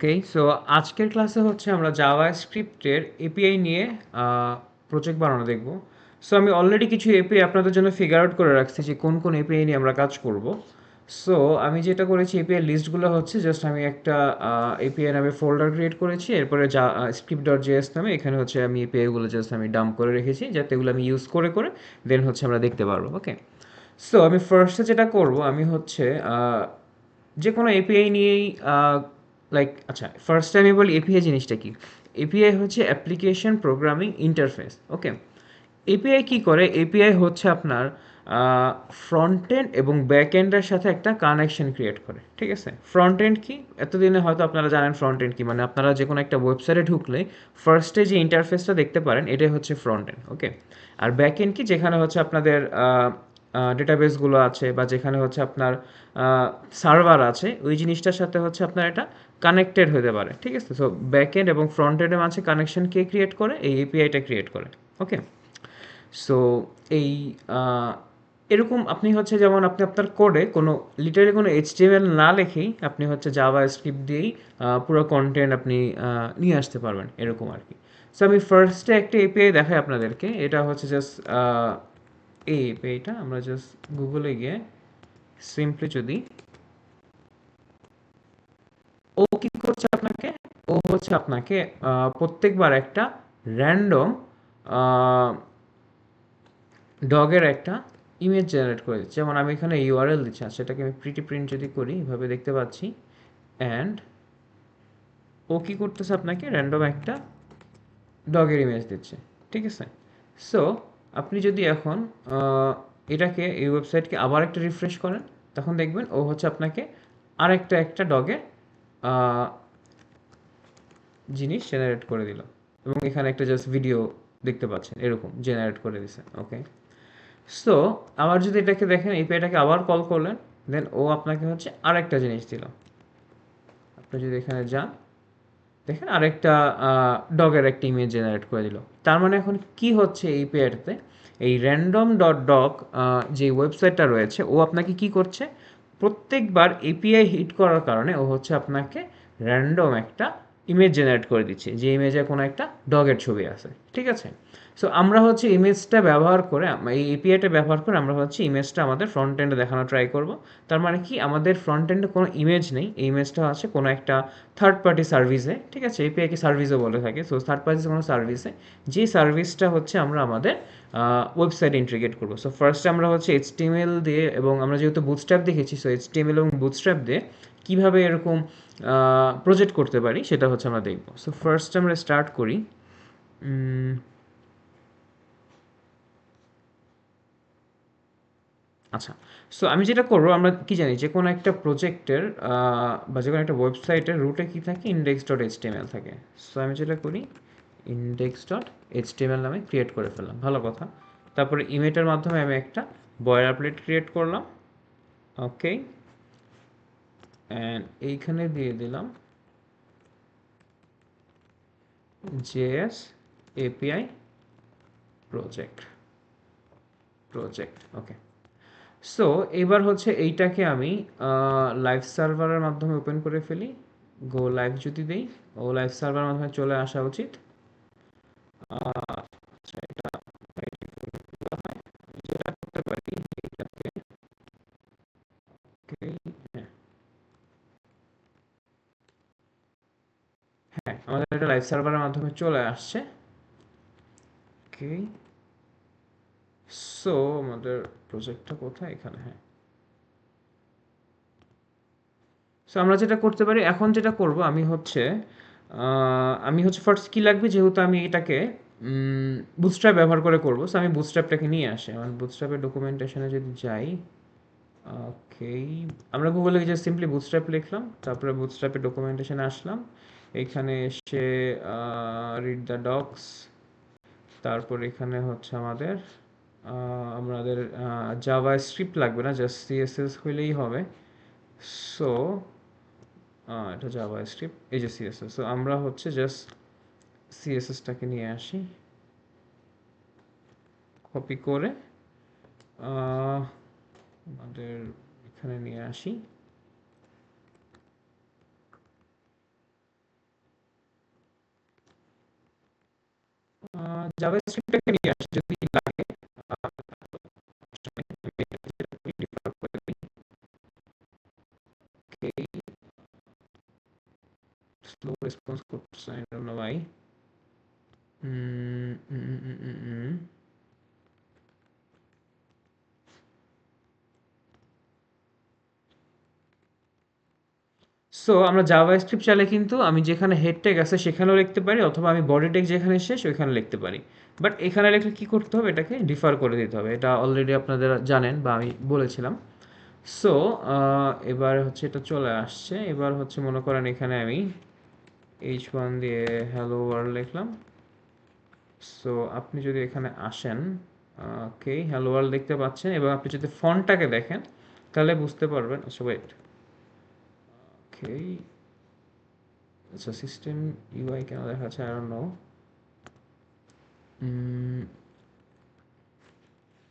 ওকে, so আজকের ক্লাসে হচ্ছে আমরা জাভাস্ক্রিপ্টের এপিআই নিয়ে প্রজেক্ট বানানো দেখব। সো আমি অলরেডি কিছু এপিআই আপনাদের জন্য ফিগার আউট করে রাখছি যে কোন কোন এপিআই নিয়ে আমরা কাজ করব। সো আমি যেটা করেছি এপিআই লিস্টগুলো হচ্ছে জাস্ট আমি একটা এপিআই নামে ফোল্ডার ক্রিয়েট করেছি, এরপরে যা স্ক্রিপ্ট ডট জেএস নামে এখানে হচ্ছে আমি এপিআইগুলো জাস্ট আমি ডাম্প করে রেখেছি যাতে এগুলো আমি ইউজ করে করে দেন হচ্ছে আমরা দেখতে পারবো। ওকে, সো আমি ফার্স্টে যেটা করব আমি হচ্ছে যে কোনো এপিআই নিয়েই আচ্ছা, ফার্স্টে আমি বলি এপিআই জিনিসটা কি। এপিআই হচ্ছে অ্যাপ্লিকেশন প্রোগ্রামিং ইন্টারফেস। ওকে, এপিআই কি করে? এপিআই হচ্ছে আপনার ফ্রন্ট এন্ড এবং ব্যাক এন্ডের সাথে একটা কানেকশন ক্রিয়েট করে। ঠিক আছে, ফ্রন্ট এন্ড কি এতদিনে হয়তো আপনারা জানেন ফ্রন্ট এন্ড কি, মানে আপনারা যে কোনো একটা ওয়েবসাইটে ঢুকলে ফার্স্টে যে ইন্টারফেসটা দেখতে পারেন এটাই হচ্ছে ফ্রন্ট এন্ড। ওকে, আর ব্যাক এন্ড কি, যেখানে হচ্ছে আপনাদের ডেটাবেসগুলো আছে বা যেখানে হচ্ছে আপনার সার্ভার আছে, ওই জিনিসটার সাথে হচ্ছে আপনার এটা কানেক্টেড হতে পারে। ঠিক আছে, সো ব্যাক এন্ড এবং ফ্রন্ট এন্ডের মাঝে কানেকশন কে ক্রিয়েট করে? এই এপিআইটা ক্রিয়েট করে। ওকে, সো এই আহ, এরকম আপনি হচ্ছে যেমন আপনি আপনার কোডে কোনো লিটারালি কোনো এইচটিএমএল না লিখেই আপনি হচ্ছে জাভা স্ক্রিপ্ট দিয়েই পুরো কন্টেন্ট আপনি নিয়ে আসতে পারবেন, এরকম আর কি। সো আমি ফার্স্টে একটা এপিআই দেখাই আপনাদেরকে। এটা হচ্ছে জাস্ট এই এপিআইটা আমরা জাস্ট গুগলে গিয়ে সিম্পলি যদি ও কি করছে আপনাকে, ও হচ্ছে আপনাকে প্রত্যেকবার একটা র্যান্ডম ডগের একটা ইমেজ জেনারেট করে দিচ্ছে। যেমন আমি এখানে ইউআরএল দিচ্ছি, সেটাকে আমি প্রিটি প্রিন্ট যদি করি এভাবে দেখতে পাচ্ছি। অ্যান্ড ও কী করতেছে, আপনাকে র্যান্ডম একটা ডগের ইমেজ দিচ্ছে। ঠিক আছে, সো আপনি যদি এখন এটাকে এই ওয়েবসাইটকে আবার একটা রিফ্রেশ করেন, তখন দেখবেন ও হচ্ছে আপনাকে একটা ডগের জিনিস জেনারেট করে দিল, এবং এখানে একটা জাস্ট ভিডিও দেখতে পাচ্ছেন এরকম জেনারেট করে দিছে। ওকে, সো আবার যদি এটাকে দেখেন, এপিআইটাকে আবার কল করলেন, দেন ও আপনাকে হচ্ছে আরেকটা জিনিস দিল। আপনি যদি এখানে যান, দেখেন আরেকটা ডগের একটা ইমেজ জেনারেট করে দিল। তার মানে এখন কি হচ্ছে এই পেয়ারতে, এই র্যান্ডম ডট ডগ যে ওয়েবসাইটটা রয়েছে, ও আপনাকে কি করছে, প্রত্যেকবার এপিআই হিট করার কারণে ও হচ্ছে আপনাকে র্যান্ডম একটা ইমেজ জেনারেট করে দিচ্ছে, যে ইমেজে কোনো একটা ডগের ছবি আছে। ঠিক আছে, সো আমরা হচ্ছে ইমেজটা ব্যবহার করে, এই এপিআইটা ব্যবহার করে আমরা হচ্ছে ইমেজটা আমাদের ফ্রন্ট এন্ডে দেখানো ট্রাই করব। তার মানে কি, আমাদের ফ্রন্ট এন্ডে কোনো ইমেজ নেই, এই ইমেজটা আছে কোনো একটা থার্ড পার্টি সার্ভিসে। ঠিক আছে, এপিআইকে সার্ভিসও বলে থাকে। সো থার্ড পার্টি কোনো সার্ভিসে, যে সার্ভিসটা হচ্ছে আমরা আমাদের ওয়েবসাইট ইন্টিগ্রেট করবো। সো ফার্স্টে আমরা হচ্ছে এইচটিএমএল দিয়ে, এবং আমরা যেহেতু বুটস্ট্র্যাপ দেখেছি, সো এইচটিএমএল এবং বুটস্ট্র্যাপ দিয়ে কীভাবে এরকম প্রজেক্ট করতে পারি সেটা হচ্ছে আমরা দেখবো। সো ফার্স্ট আমরা স্টার্ট করি। আচ্ছা, সো আমি যেটা করবো, আমরা কি জানি যে কোনো একটা প্রজেক্টের বা যে কোনো একটা ওয়েবসাইটের রুটে কী থাকে, ইন্ডেক্স ডট এইচটিএমএল থাকে। সো আমি যেটা করি, ইন্ডেক্স ডট এইচটিএমএল নামে ক্রিয়েট করে ফেললাম, ভালো কথা। তারপরে ইমেজের মাধ্যমে আমি একটা বয়লারপ্লেট ক্রিয়েট করলাম। ওকে, অ্যান্ড এইখানে দিয়ে দিলাম জেএস এপিআই প্রজেক্ট প্রজেক্ট ওকে। সো এবার হচ্ছে এইটাকে আমি লাইভ সার্ভারের মাধ্যমে ওপেন করে ফেলি। গো লাইভ যদি দেই, ও লাইভ সার্ভারের মাধ্যমে চলে আসা উচিত। আচ্ছা, এটা যেটা করতে পারি এটাকে, হ্যাঁ হ্যাঁ, আমাদের এটা লাইভ সার্ভারের মাধ্যমে চলে আসছে। ওকে, সো আমাদের প্রজেক্টটা কোথায়, এখানে, হ্যাঁ। সো আমরা যেটা করতে পারি, এখন যেটা করব আমি হচ্ছে ফার্স্ট কী লাগবে, যেহেতু আমি এটাকে বুটস্ট্র্যাপ ব্যবহার করে করবো, সো আমি বুটস্ট্র্যাপটাকে নিয়ে আসি। আমার বুটস্ট্র্যাপের ডকুমেন্টেশনে যদি যাই, ওকে, আমরা গুগলে যে সিম্পলি বুটস্ট্র্যাপ লিখলাম, তারপরে বুটস্ট্র্যাপের ডকুমেন্টেশনে আসলাম। এখানে এসে রিড দ্য ডক্স, তারপর এখানে হচ্ছে আমাদের জাভা স্ক্রিপ্ট লাগবে না, জাস্ট সিএসএস হইলেই হবে। সো এটা জাভা স্ক্রিপ্ট, এই যে সিএসএস। সো আমরা হচ্ছে জাস্ট সিএসএসটাকে নিয়ে আসি, কপি করে আমাদের এখানে নিয়ে আসি। জাভাস্ক্রিপ্টটাকে নিয়ে আসি যদি লাগে। স্লো রেসপন্স করতেছে, আই ডোন্ট নো ভাই। সো আমরা জাভাস্ক্রিপ্ট চাইলে কিন্তু আমি যেখানে হেড ট্যাগ আছে সেখানেও লিখতে পারি, অথবা আমি বডি ট্যাগ যেখানে শেষ ওইখানে লিখতে পারি। বাট এখানে লিখলে কি করতে হবে, এটাকে ডিফার করে দিতে হবে। এটা অলরেডি আপনাদের জানেন বা আমি বলেছিলাম। সো এবার হচ্ছে এটা চলে আসছে। এবার হচ্ছে মনে করেন এখানে আমি H1 দিয়ে হ্যালো ওয়ার্ল্ড লিখলাম। সো আপনি যদি এখানে আসেন, ওকে, হ্যালো ওয়ার্ল্ড দেখতে পাচ্ছেন, এবং আপনি যদি ফন্টটাকে দেখেন তাহলে বুঝতে পারবেন। আচ্ছা ওয়েট, ওকে, আচ্ছা সিস্টেম ইউআই কেন দেখাচ্ছে, আই ডোন্ট নো।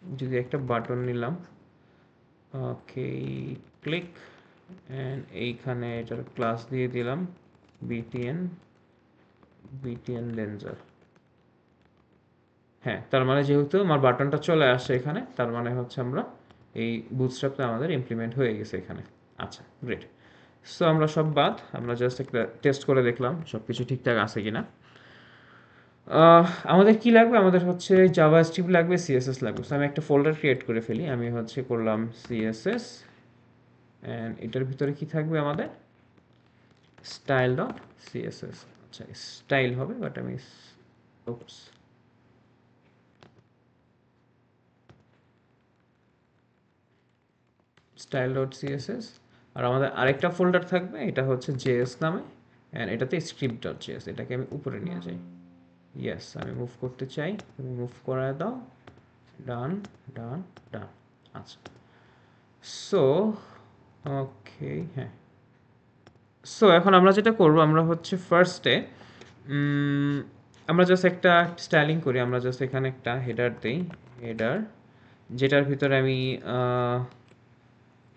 যদি একটা বাটন নিলাম, ওকে, ক্লিক, অ্যান্ড এইখানে এটার ক্লাস দিয়ে দিলাম বিটিএন, বিটিএন লেন্সার। হ্যাঁ, তার মানে যেহেতু আমার বাটনটা চলে আসছে এখানে, তার মানে হচ্ছে আমরা এই বুটস্ট্র্যাপটা আমাদের ইমপ্লিমেন্ট হয়ে গেছে এখানে। আচ্ছা গ্রেট। সো আমরা সব বাদ, আমরা জাস্ট একটা টেস্ট করে দেখলাম সব কিছু ঠিকঠাক আছে কিনা। আমাদের কি লাগবে, আমাদের হচ্ছে জাভাস্ক্রিপ্ট লাগবে, সিএসএস লাগবে। সো আমি একটা ফোল্ডার ক্রিয়েট করে ফেলি। আমি হচ্ছে করলাম সিএসএস, অ্যান্ড এটার ভিতরে কি থাকবে আমাদের স্টাইল ডট সিএসএস। আচ্ছা স্টাইল হবে, বাট আমি স্টাইল ডট সিএসএস। আর আমাদের আরেকটা ফোল্ডার থাকবে, এটা হচ্ছে জেএস নামে, অ্যান্ড এটাতে স্ক্রিপ্ট ডট জেএস। এটাকে আমি উপরে নিয়ে যাই। ইয়েস, আমি মুভ করতে চাই, তুমি মুভ করায় দাও। ডান, ডান, ডান। আচ্ছা, সো ওকে, হ্যাঁ। সো এখন আমরা যেটা করব, আমরা হচ্ছে ফার্স্টে আমরা জাস্ট একটা স্টাইলিং করি। আমরা জাস্ট এখানে একটা হেডার দেই, হেডার, যেটার ভিতরে আমি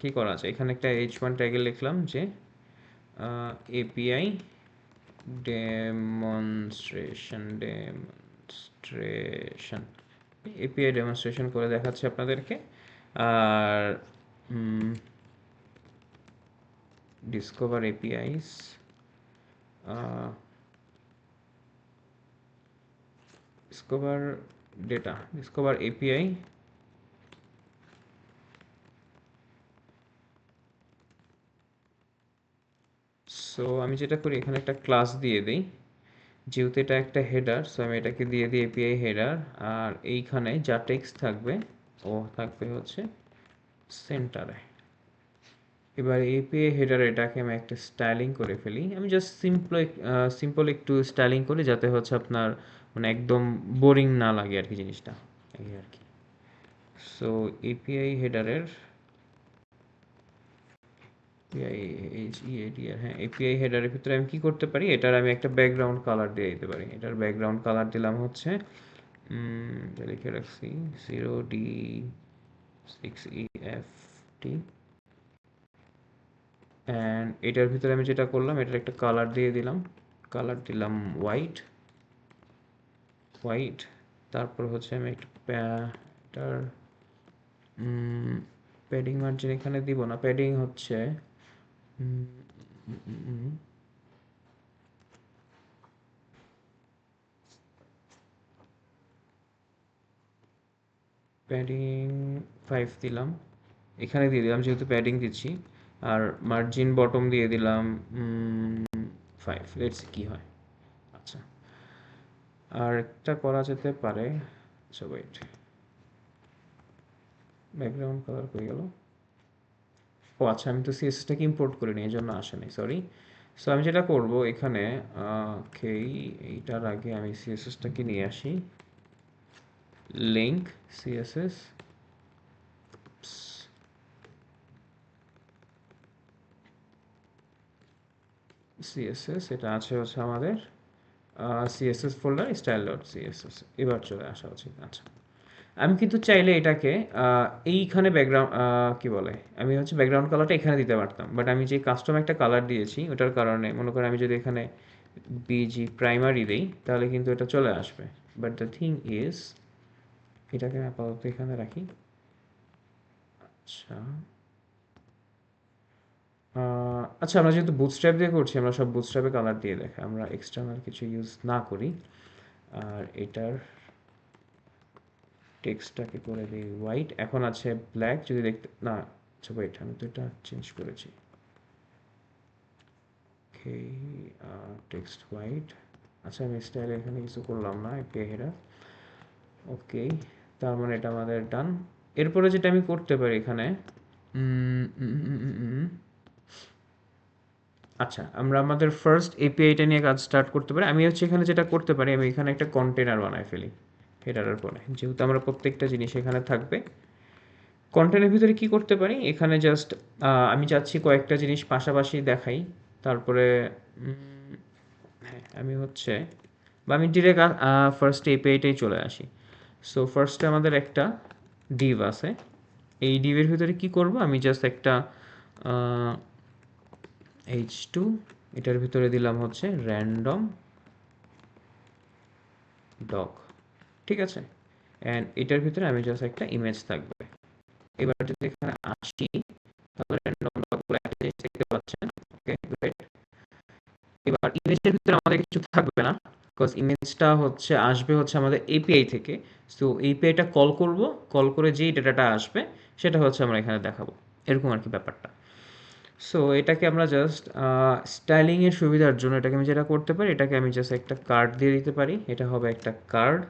কি করা আছে, এখানে একটা H1 ট্যাগে লিখলাম যে এপিআই ডেমনস্ট্রেশন এপিআই ডেমনস্ট্রেশন করে দেখাচ্ছি আপনাদেরকে। আর discover APIs, discover data, discover API. So আমি যেটা করি, এখানে একটা ক্লাস দিয়ে দিই, যেহেতু এটা একটা হেডার। সো আমি এটাকে দিয়ে দিই এপিআই হেডার। আর এইখানে যা টেক্সট থাকবে ও থাকবে হচ্ছে সেন্টারে। এবার এপিআই হেডার এটাকে আমি একটা স্টাইলিং করে ফেলি। আমি জাস্ট সিম্পল একটু স্টাইলিং করি, যাতে হচ্ছে আপনার মানে একদম বোরিং না লাগে আর কি জিনিসটা, এই আর কি। সো এপিআই হেডারের হ্যাঁ, এপিআই হেডারের ভিতরে আমি কি করতে পারি, এটার আমি একটা ব্যাকগ্রাউন্ড কালার দিয়ে দিতে পারি। এটার ব্যাকগ্রাউন্ড কালার দিলাম হচ্ছে লিখে রাখছি 0D6EFT, অ্যান্ড এটার ভিতরে আমি যেটা করলাম, এটার একটা কালার দিয়ে দিলাম, কালার দিলাম হোয়াইট, হোয়াইট। তারপর হচ্ছে আমি একটা এটার প্যাডিং মার্জিন এখানে দিব না, প্যাডিং হচ্ছে প্যাডিং 5 দিলাম, এখানে দিয়ে দিলাম যেহেতু প্যাডিং দিচ্ছি। আর মার্জিন বটম দিয়ে দিলাম 5। লেটস কি হয়। আচ্ছা, আর একটা করা যেতে পারে। আচ্ছা ওয়েট, ব্যাকগ্রাউন্ড কালার হয়ে গেল। ও আচ্ছা, আমি তো সিএসএসটাকে ইম্পোর্ট করে নিই, এই জন্য আসে নাই, সরি। সো আমি যেটা করব এখানে, এইটার আগে আমি সিএসএসটাকে নিয়ে আসি, লিঙ্ক সিএসএস, সিএসএস এটা আছে হচ্ছে আমাদের CSS folder style dot CSS. এবার চলে আসা উচিত। আচ্ছা, আমি কিন্তু চাইলে এটাকে এইখানে ব্যাকগ্রাউন্ড কি বলে, আমি হচ্ছে ব্যাকগ্রাউন্ড কালারটা এখানে দিতে পারতাম, বাট আমি যে কাস্টম একটা কালার দিয়েছি ওটার কারণে মনে করেন আমি যদি এখানে বিজি প্রাইমারি দিই তাহলে কিন্তু এটা চলে আসবে। বাট দ্য থিং ইজ, এটাকে আমি আপাতত এখানে রাখি। আচ্ছা, আচ্ছা, আমরা যেহেতু বুটস্ট্র্যাপ দিয়ে করছি, আমরা সব বুটস্ট্র্যাপে কালার দিয়ে দেখাই, আমরা এক্সটার্নাল কিছু ইউজ না করি। আর এটার টেক্সটটাকে করে দিই হোয়াইট। এখন আছে ব্ল্যাক, যদি দেখতে না, আচ্ছা ওয়েট, আমি তো এটা চেঞ্জ করেছি। ওকে, টেক্সট হোয়াইট। আচ্ছা, আমি স্টাইল এখানে কিছু করলাম না, এপিআই হেডার। ওকে, তার মানে এটা আমাদের ডান। এরপরে যেটা আমি করতে পারি এখানে, আচ্ছা, আমরা আমাদের ফার্স্ট এপিআইটা নিয়ে কাজ স্টার্ট করতে পারি। আমি হচ্ছে এখানে যেটা করতে পারি, আমি এখানে একটা কন্টেনার বানাই ফেলি হেডারের পরে, যেহেতু আমরা প্রত্যেকটা জিনিস এখানে থাকবে। কন্টেন্টের ভিতরে কি করতে পারি, এখানে জাস্ট আমি চাচ্ছি কয়েকটা জিনিস পাশাপাশি দেখাই। তারপরে হ্যাঁ, আমি হচ্ছে, বা আমি ডিরেক্ট ফার্স্ট এপিআইটাই চলে আসি। সো ফার্স্টে আমাদের একটা ডিভ আছে। এই ডিভের ভিতরে কি করব, আমি জাস্ট একটা h2, এটার ভিতরে দিলাম হচ্ছে র্যান্ডম ডগ, ঠিক আছে। অ্যান্ড এটার ভিতরে আমি জাস্ট একটা ইমেজ থাকবে। এবার যদি এখানে আসি, তাহলে র্যান্ডম ডগ বলে একটা জিনিস দেখতে পাচ্ছেন। ওকে, গ্রেট। এবার ইমেজের ভিতরে আমাদের কিছু থাকবে না, বিকজ ইমেজটা হচ্ছে আসবে হচ্ছে আমাদের এপিআই থেকে। সো এপিআইটা কল করব, কল করে যেই ডেটাটা আসবে সেটা হচ্ছে আমরা এখানে দেখাবো, এরকম আর কি ব্যাপারটা। সো এটাকে আমরা জাস্ট স্টাইলিংয়ের সুবিধার জন্য এটাকে আমি যেটা করতে পারি, এটাকে আমি জাস্ট একটা কার্ড দিয়ে দিতে পারি। এটা হবে একটা কার্ড,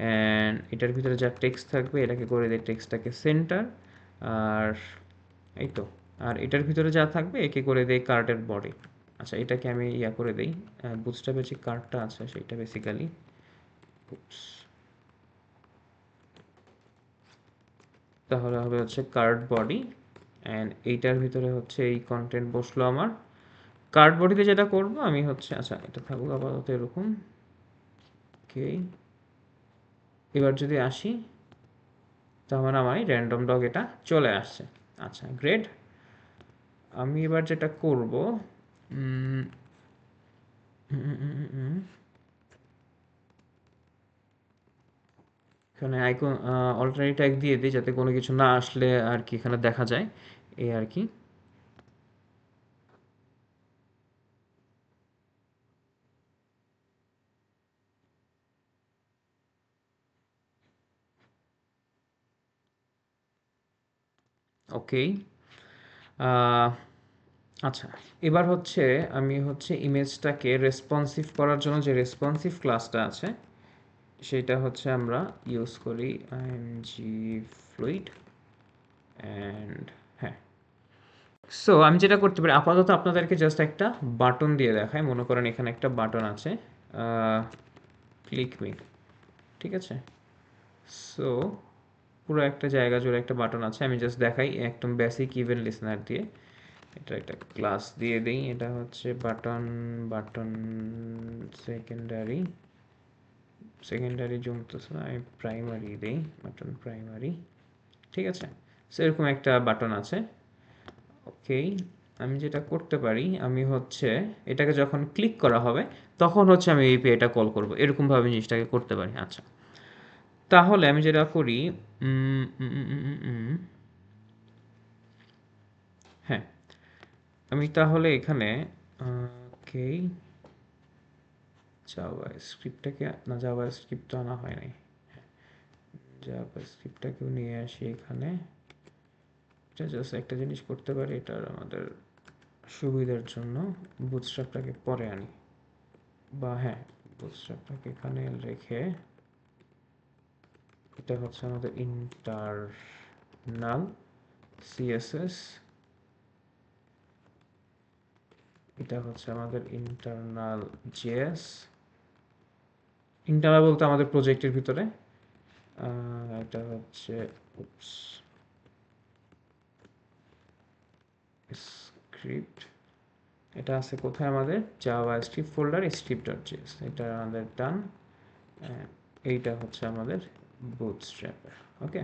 অ্যান্ড এটার ভিতরে যা টেক্সট থাকবে এটাকে করে দিই টেক্সটটাকে সেন্টার। আর এই তো, আর এটার ভিতরে যা থাকবে একে করে দেই কার্ডের বডি। আচ্ছা, এটাকে আমি ইয়া করে দেই, বুটস্ট্র্যাপের যে কার্ডটা আছে সেইটা বেসিক্যালি, তাহলে হবে হচ্ছে কার্ড বডি। অ্যান্ড এইটার ভিতরে হচ্ছে এই কন্টেন্ট বসলো আমার। কার্ড বডিতে যেটা করব আমি হচ্ছে, আচ্ছা এটা থাকুক আপাতত এরকম। ওকে, এবার যদি আসি, তাহলে আমার এই র্যান্ডম ডগ এটা চলে আসছে। আচ্ছা, গ্রেট। আমি এবার যেটা করব, উম, উম, উম, উম, উম, উম, এখানে আইকন অল্টারনেট ট্যাগ দিয়ে দিই, যাতে কোনো কিছু না আসলে আর কি এখানে দেখা যায়, এই আর কি। ওকে, আচ্ছা, এবার হচ্ছে আমি হচ্ছে ইমেজটাকে রেসপন্সিভ করার জন্য যে রেসপন্সিভ ক্লাসটা আছে সেটা হচ্ছে আমরা ইউজ করি img fluid। অ্যান্ড হ্যাঁ, সো আমি যেটা করতে পারি আপাতত আপনাদেরকে জাস্ট একটা বাটন দিয়ে দেখাই। মনে করেন এখানে একটা বাটন আছে, ক্লিক মি, ঠিক আছে। সো পুরো একটা জায়গা জুড়ে একটা বাটন আছে, আমি জাস্ট দেখাই একদম বেসিক ইভেন্ট লিসনার দিয়ে। এটা একটা ক্লাস দিয়ে দিই, এটা হচ্ছে বাটন, বাটন সেকেন্ডারি, সেকেন্ডারি জমতেছে না, আমি প্রাইমারি দিই, বাটন প্রাইমারি, ঠিক আছে। সো এরকম একটা বাটন আছে। ওকে, আমি যেটা করতে পারি, আমি হচ্ছে এটাকে যখন ক্লিক করা হবে তখন হচ্ছে আমি এই এটা কল করব, এরকমভাবে জিনিসটাকে করতে পারি। আচ্ছা, তাহলে আমি যেটা করি, উম, উম, উম, উম, উম, উম, হ্যাঁ, আমি তাহলে এখানে ওকে, জাভা স্ক্রিপ্টটাকে, না জাভা স্ক্রিপ্ট তো আনা হয় নাই, জাভা স্ক্রিপ্টটাকেও নিয়ে আসি এখানে। এটা জাস্ট একটা জিনিস করতে পারি, এটার আমাদের সুবিধার জন্য বুটস্ট্র্যাপটাকে পরে আনি, বা হ্যাঁ, বুটস্ট্র্যাপটাকে এখানে রেখে, এটা হচ্ছে আমাদের ইন্টারনাল সিএসএস, এটা হচ্ছে আমাদের ইন্টারনাল জেএস। ইন্টারনাল বলতে আমাদের প্রজেক্টের ভিতরে, এটা হচ্ছে স্ক্রিপ্ট, এটা আছে কোথায় আমাদের Java script folder, script dot JS, এটা আমাদের ডান। এইটা হচ্ছে আমাদের বুটস্ট্র্যাপের। ওকে,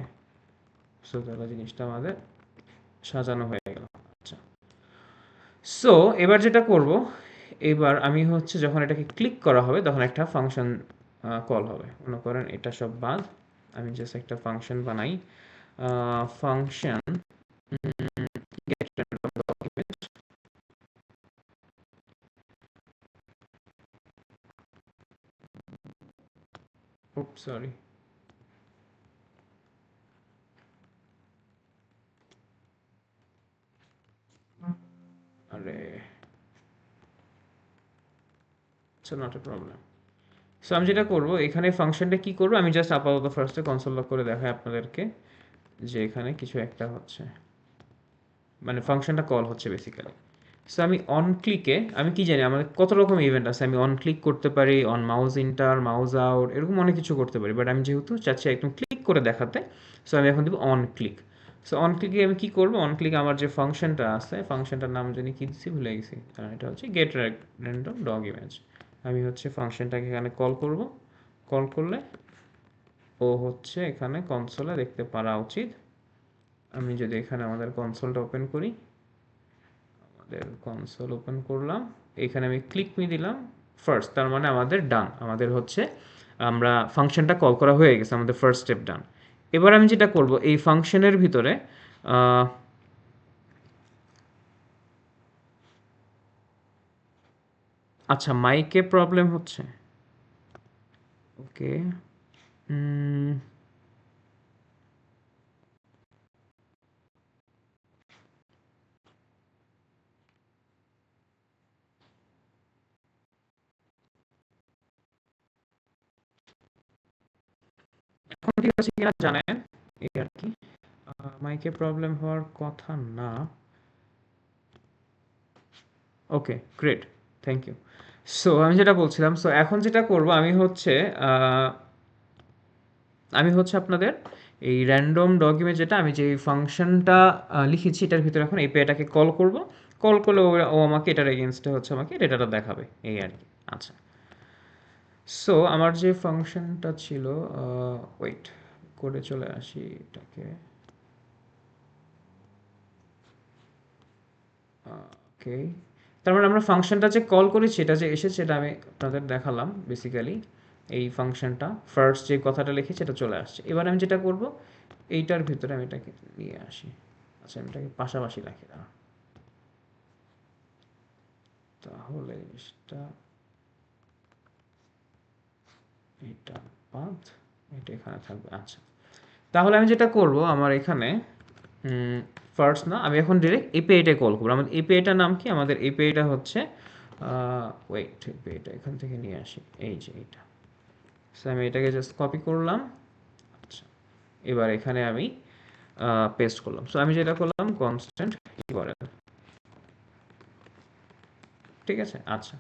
সো তাহলে জিনিসটা আমাদের সাজানো হয়ে গেল। আচ্ছা, সো এবার যেটা করব, এবার আমি হচ্ছে যখন এটাকে ক্লিক করা হবে তখন একটা ফাংশন কল হবে। মনে করেন এটা সব বাদ, আমি জাস্ট একটা ফাংশন বানাই, function get random document. Oops, sorry. আরে, it's not a problem. So আমি যেটা করব, এখানে ফাংশনটা কি করব, আমি জাস্ট আপাতত ফার্স্টে কনসোল লক করে দেখাই আপনাদেরকে যে এখানে কিছু একটা হচ্ছে, মানে ফাংশনটা কল হচ্ছে বেসিক্যালি। সো আমি অন ক্লিকে, আমি কি জানি আমাদের কত রকম ইভেন্ট আছে, আমি অন ক্লিক করতে পারি, on mouse inter, mouse out, এরকম অনেক কিছু করতে পারি, বাট আমি যেহেতু চাচ্ছি একদম ক্লিক করে দেখাতে, সো আমি এখন দেবো অন ক্লিক। সো অন ক্লিকে আমি কি করব, অন ক্লিক আমার যে ফাংশনটা আছে, ফাংশনটার নাম জানি কি দিচ্ছি ভুলে গেছি, এটা হচ্ছে গেট র্যান্ডম ডগ ইমেজ। আমি হচ্ছে ফাংশনটাকে এখানে কল করব, কল করলে ও হচ্ছে এখানে কনসোলে দেখতে পারা উচিত। আমি যদি এখানে আমাদের কনসোলটা ওপেন করি, আমাদের কনসোল ওপেন করলাম, এখানে আমি ক্লিক মি দিলাম ফার্স্ট, তার মানে আমাদের ডান, আমাদের হচ্ছে আমরা ফাংশনটা কল করা হয়ে গেছে, আমাদের ফার্স্ট স্টেপ ডান। এবার আমি যেটা করব, এই ফাংশনের ভিতরে আচ্ছা মাইকে প্রবলেম হচ্ছে, ওকে। এখন ঠিক আছে কিনা জানেন, এই আর কি, মাইকে প্রবলেম হওয়ার কথা না। ওকে, গ্রেট, থ্যাংক ইউ। সো আমি যেটা বলছিলাম, সো এখন যেটা করব আমি হচ্ছে আপনাদের এই র্যান্ডম ডকুমেন্ট, যেটা আমি যে ফাংশনটা লিখেছি এটার ভিতরে এখন এপিআইটাকে কল করব, কল করলে ও আমাকে এটার এগেনস্টে হচ্ছে আমাকে ডেটাটা দেখাবে, এই আর কি। আচ্ছা, সো আমার যে ফাংশনটা ছিল, ওয়েট করে চলে আসি এটাকে, ওকে। তার মানে আমরা ফাংশনটা যে কল করেছি এটা যে এসেছে, এটা আমি আপনাদের দেখালাম বেসিক্যালি। এই ফাংশনটা ফার্স্ট যে কথাটা লিখেছি এটা চলে আসছে। এবার আমি যেটা করব, এইটার ভিতরে আমি এটাকে নিয়ে আসি। আচ্ছা, আমি এটাকে পাশাপাশি রাখি, দাঁড়া, তাহলে জিনিসটা এটা বাদ, এটা এখানে থাকবে। আচ্ছা, তাহলে আমি যেটা করব, আমার এখানে ফার্স্ট না, আমি এখন ডিরেক্ট এপিআইটা কল করবো। আমাদের এপিআইটার নাম কি, আমাদের এপিআইটা হচ্ছে ওয়েট, এপিআইটা এখান থেকে নিয়ে আসি, এই যে এইটা। সো আমি এটাকে জাস্ট কপি করলাম। আচ্ছা, এবার এখানে আমি পেস্ট করলাম। সো আমি যেটা করলাম কনস্ট্যান্ট ইউআরএল, ঠিক আছে। আচ্ছা,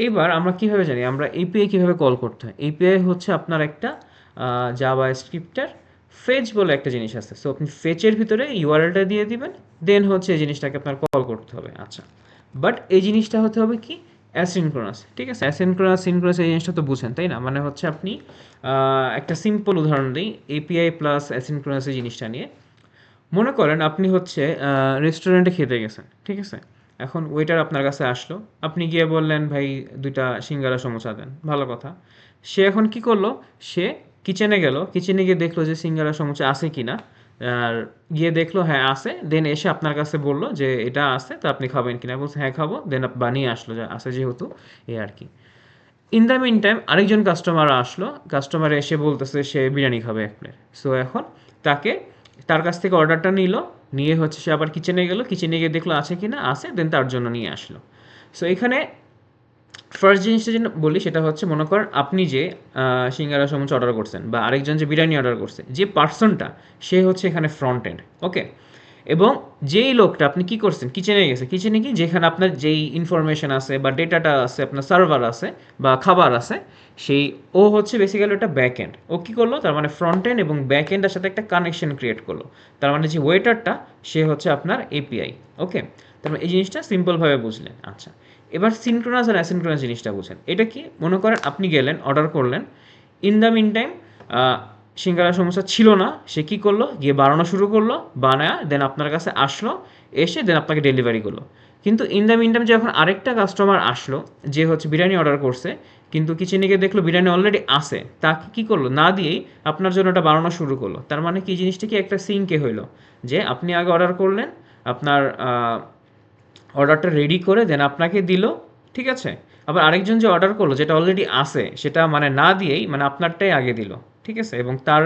এবার আমরা কিভাবে জানি আমরা এপিআই কিভাবে কল করতে হয়। এপিআই হচ্ছে আপনার একটা জাভা স্ক্রিপ্টের ফেচ বলে একটা জিনিস আছে। সো আপনি ফেচের ভিতরে ইউআরএলটা দিয়ে দিবেন, দেন হচ্ছে এই জিনিসটাকে আপনার কল করতে হবে। আচ্ছা, বাট এই জিনিসটা হতে হবে কি অ্যাসিনক্রোনাস, ঠিক আছে। অ্যাসিনক্রোনাস সিনক্রোনাস এই জিনিসটা তো বুঝেন তাই না, মানে হচ্ছে আপনি একটা সিম্পল উদাহরণ দিই এপিআই প্লাস অ্যাসিনক্রোনাস এই জিনিসটা নিয়ে। মনে করেন আপনি হচ্ছে রেস্টুরেন্টে খেতে গেছেন, ঠিক আছে। এখন ওয়েটার আপনার কাছে আসলো, আপনি গিয়ে বললেন ভাই 2টা সিঙ্গারা সমোসা দেন, ভালো কথা। সে এখন কি করলো, সে কিচেনে গেল, কিচেনে গিয়ে দেখলো যে সিঙ্গারা সমোসা আছে কিনা, আর গিয়ে দেখলো হ্যাঁ আছে, দেন এসে আপনার কাছে বললো যে এটা আছে, তো আপনি খাবেন কিনা, বলছে হ্যাঁ খাবো, দেন বানিয়ে আসলো যে আছে যেহেতু, এই আর কি। ইন দ্য মিন টাইম আরেকজন কাস্টমার আসলো, কাস্টমার এসে বলতেছে সে বিরিয়ানি খাবে 1 প্লেট। সো এখন তাকে, তার কাছ থেকে অর্ডারটা নিল, নিয়ে হচ্ছে সে আবার কিচেনে গেল, কিচেনে গিয়ে দেখলো আছে কি না, আছে, দেন তার জন্য নিয়ে আসলো। সো এখানে ফার্স্ট জিনিসটা যেটা বলি সেটা হচ্ছে, মনে করেন আপনি যে সিঙ্গারা সমুচ অর্ডার করছেন, বা আরেকজন যে বিরিয়ানি অর্ডার করছে, যে পার্সনটা সে হচ্ছে এখানে ফ্রন্ট এন্ড, ওকে। এবং যেই লোকটা আপনি কি করছেন, কিচেনে গেছে, কিচেনে কি যেখানে আপনার যেই ইনফরমেশন আছে বা ডেটাটা আছে, আপনার সার্ভার আছে বা খাবার আছে, সেই ও হচ্ছে বেসিক্যালি ওটা ব্যাক এন্ড। ও কী করলো, তার মানে ফ্রন্ট এন্ড এবং ব্যাক এন্ডের সাথে একটা কানেকশন ক্রিয়েট করলো। তার মানে যে ওয়েটারটা সে হচ্ছে আপনার এপিআই, ওকে। তার মানে এই জিনিসটা সিম্পলভাবে বুঝলেন। আচ্ছা, এবার সিনক্রোনাস আর অ্যাসিনক্রোনাস জিনিসটা বুঝেন। এটা কি, মনে করেন আপনি গেলেন অর্ডার করলেন, ইন দ্য মিন টাইম সিঙ্গারা সমস্যা ছিল না, সে কী করলো, গিয়ে বানানো শুরু করলো, বানায় দেন আপনার কাছে আসলো, এসে দেন আপনাকে ডেলিভারি করলো। কিন্তু ইন দ্য মিন টাইম যখন আরেকটা কাস্টমার আসলো যে হচ্ছে বিরিয়ানি অর্ডার করছে, কিন্তু কিচেনে গিয়ে দেখলো বিরিয়ানি অলরেডি আছে, তাকে কি করলো না দিয়েই আপনার জন্য ওটা বানানো শুরু করলো। তার মানে কি জিনিসটা কি একটা সিঙ্কে হইলো, যে আপনি আগে অর্ডার করলেন, আপনার অর্ডারটা রেডি করে দেন আপনাকে দিল, ঠিক আছে? আবার আরেকজন যে অর্ডার করলো যেটা অলরেডি আছে সেটা মানে না দিয়েই মানে আপনারটাই আগে দিল, ঠিক আছে? এবং তার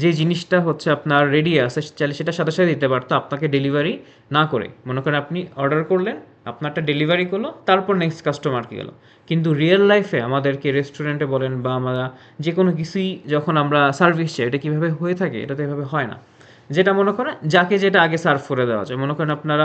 যে জিনিসটা হচ্ছে আপনার রেডি আছে চাইলে সেটা সাথে সাথে দিতে পারতো আপনাকে ডেলিভারি না করে। মনে করেন আপনি অর্ডার করলেন, আপনারটা ডেলিভারি করলো, তারপর নেক্সট কাস্টমারকে গেলো। কিন্তু রিয়েল লাইফে আমাদেরকে রেস্টুরেন্টে বলেন বা আমরা যে কোনো কিছুই যখন আমরা সার্ভিস চাই, এটা কীভাবে হয়ে থাকে? এটা তো এভাবে হয় না। যেটা মনে করেন যাকে যেটা আগে সার্ভ করে দেওয়া যায়। মনে করেন আপনারা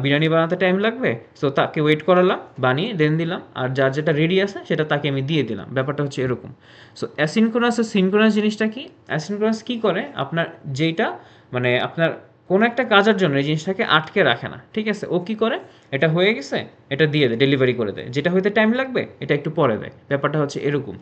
বিরিয়ানি বানাতে টাইম লাগবে, সো তাকে ওয়েট করালাম, বানিয়ে দেন দিলাম, আর যার যেটা রেডি আছে সেটা তাকে আমি দিয়ে দিলাম। ব্যাপারটা হচ্ছে এরকম। সো অ্যাসিনক্রোনাস আর সিনক্রোনাস জিনিসটা কি? অ্যাসিনক্রোনাস কি করে? আপনার যেইটা মানে আপনার কোনো একটা কাজের জন্য এই জিনিসটাকে আটকে রাখে না, ঠিক আছে? ও কী করে? এটা হয়ে গেছে, এটা দিয়ে দেয়, ডেলিভারি করে দেয়। যেটা হইতে টাইম লাগবে এটা একটু পরে দেয়। ব্যাপারটা হচ্ছে এরকম।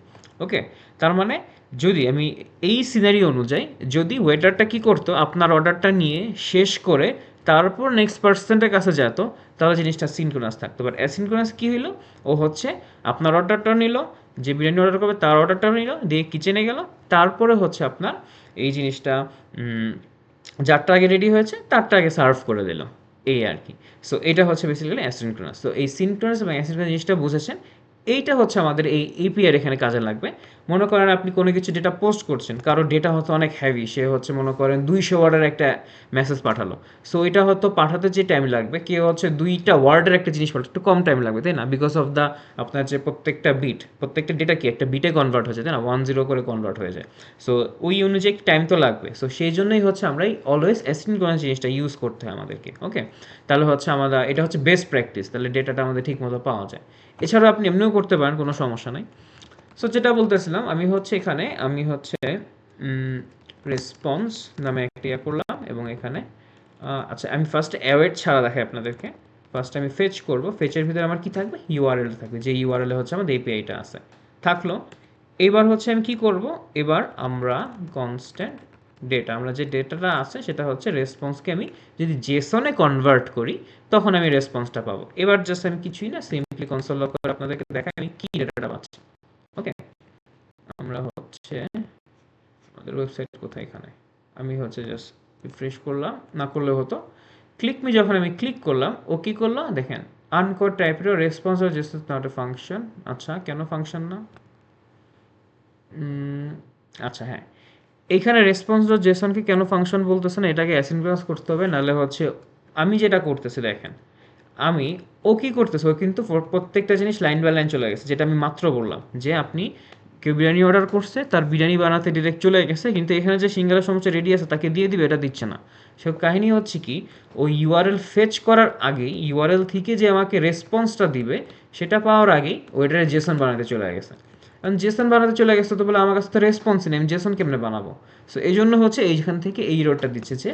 ওকে? তার মানে যদি আমি এই সিনারি অনুযায়ী যদি ওয়েটারটা কী করতো, আপনার অর্ডারটা নিয়ে শেষ করে তারপর নেক্সট পার্সেন্টের কাছে যেত, তাহলে জিনিসটা সিনক্রোনাস থাকতো। বাট অ্যাসিনক্রোনাস কী হইলো? ও হচ্ছে আপনার অর্ডারটা নিল, যে বিরিয়ানি অর্ডার করবে তার অর্ডারটা নিল, দিয়ে কিচেনে গেল, তারপরে হচ্ছে আপনার এই জিনিসটা যারটা আগে রেডি হয়েছে তারটা আগে সার্ভ করে দিল, এই আর কি। সো এটা হচ্ছে বেসিক্যালি অ্যাসিনক্রোনাস। তো এই সিনক্রোনাস এবং অ্যাসিনক্রোনাস জিনিসটা বুঝেছেন, এইটা হচ্ছে আমাদের এই এপিআই এখানে কাজে লাগবে। মনে করেন আপনি কোনো কিছু ডেটা পোস্ট করছেন, কারো ডেটা হয়তো অনেক হেভি, সে হচ্ছে মনে করেন 200 ওয়ার্ডের একটা মেসেজ পাঠালো। সো এটা হয়তো পাঠাতে যে টাইম লাগবে, কেউ হচ্ছে 2টা ওয়ার্ডের একটা জিনিস পাঠাতে একটু কম টাইম লাগবে, তাই না? বিকজ অফ দ্য আপনার যে প্রত্যেকটা বিট, প্রত্যেকটা ডেটা কি একটা বিটে কনভার্ট হয়ে যায়, তাই না? 10 করে কনভার্ট হয়ে যায়। সো ওই অনুযায়ী টাইম তো লাগবে। সো সেই জন্যই হচ্ছে আমরা এই অলওয়েজ অ্যাসিনক্রোনাস জিনিসটা ইউজ করতে হয় আমাদেরকে। ওকে? তাহলে হচ্ছে আমরা এটা হচ্ছে বেস্ট প্র্যাকটিস, তাহলে ডেটাটা আমাদের ঠিক মতো পাওয়া যায়। এছাড়াও আপনি এমনিও করতে পারেন, কোনো সমস্যা নাই। সো যেটা বলতেছিলাম, আমি হচ্ছে এখানে আমি হচ্ছে রেসপন্স নামে একটা ইয়ে করলাম, এবং এখানে আচ্ছা আমি ফার্স্ট অ্যাওয়েট ছাড়া দেখাই আপনাদেরকে। ফার্স্ট আমি ফেচ করব, ফেচের ভিতরে আমার কি থাকবে? ইউআরএল থাকবে, যে ইউআরএল হচ্ছে আমাদের এপিআইটা আছে থাকলো। এবার হচ্ছে আমি কি করব, এবার আমরা কনস্ট্যান্ট ডেটা, আমরা যে ডেটাটা আছে সেটা হচ্ছে রেসপন্সকে আমি যদি জেসনে কনভার্ট করি তখন আমি রেসপন্সটা পাবো। এবার জাস্ট আমি কিছুই না, সিম্পলি কনসোল লগ করে আপনাদেরকে দেখাই আমি কি ডেটাটা পাচ্ছি। ওকে, আমরা হচ্ছে আমাদের ওয়েবসাইট কোথায়, এখানে আমি হচ্ছে জাস্ট রিফ্রেশ করলাম, না করলে হতো ক্লিক মি, যখন আমি ক্লিক করলাম ও কী করলো দেখেন, আনকোড টাইপের রেসপন্স আর জাস্ট নট এ ফাংশন। আচ্ছা কেন ফাংশন না? আচ্ছা হ্যাঁ, এইখানে রেসপন্স ডট জেসনকে কেন ফাংশন বলতেছে না, এটাকে অ্যাসিনক্রোনাস করতে হবে, নাহলে হচ্ছে আমি যেটা করতেছি দেখেন, আমি ও কী করতেছে, ও কিন্তু প্রত্যেকটা জিনিস লাইন বাই লাইন চলে গেছে, যেটা আমি মাত্র বললাম যে আপনি কেউ বিরিয়ানি অর্ডার করছে, তার বিরিয়ানি বানাতে ডিরেক্ট চলে গেছে, কিন্তু এখানে যে সিঙ্গারা সমস্যা রেডি আছে তাকে দিয়ে দিবে, এটা দিচ্ছে না। সব কাহিনী হচ্ছে কি, ওই ইউআরএল ফেচ করার আগেই, ইউআরএল থেকে যে আমাকে রেসপন্সটা দিবে সেটা পাওয়ার আগেই ওইটারে জেসন বানাতে চলে গেছে। কারণ জেসন বানাতে চলে গেছে তো বলে আমার কাছে তো রেসপন্স নেই, আমি জেসন কেমনে বানাবো? সো এই জন্য হচ্ছে এইখান থেকে এই রোডটা দিচ্ছে যে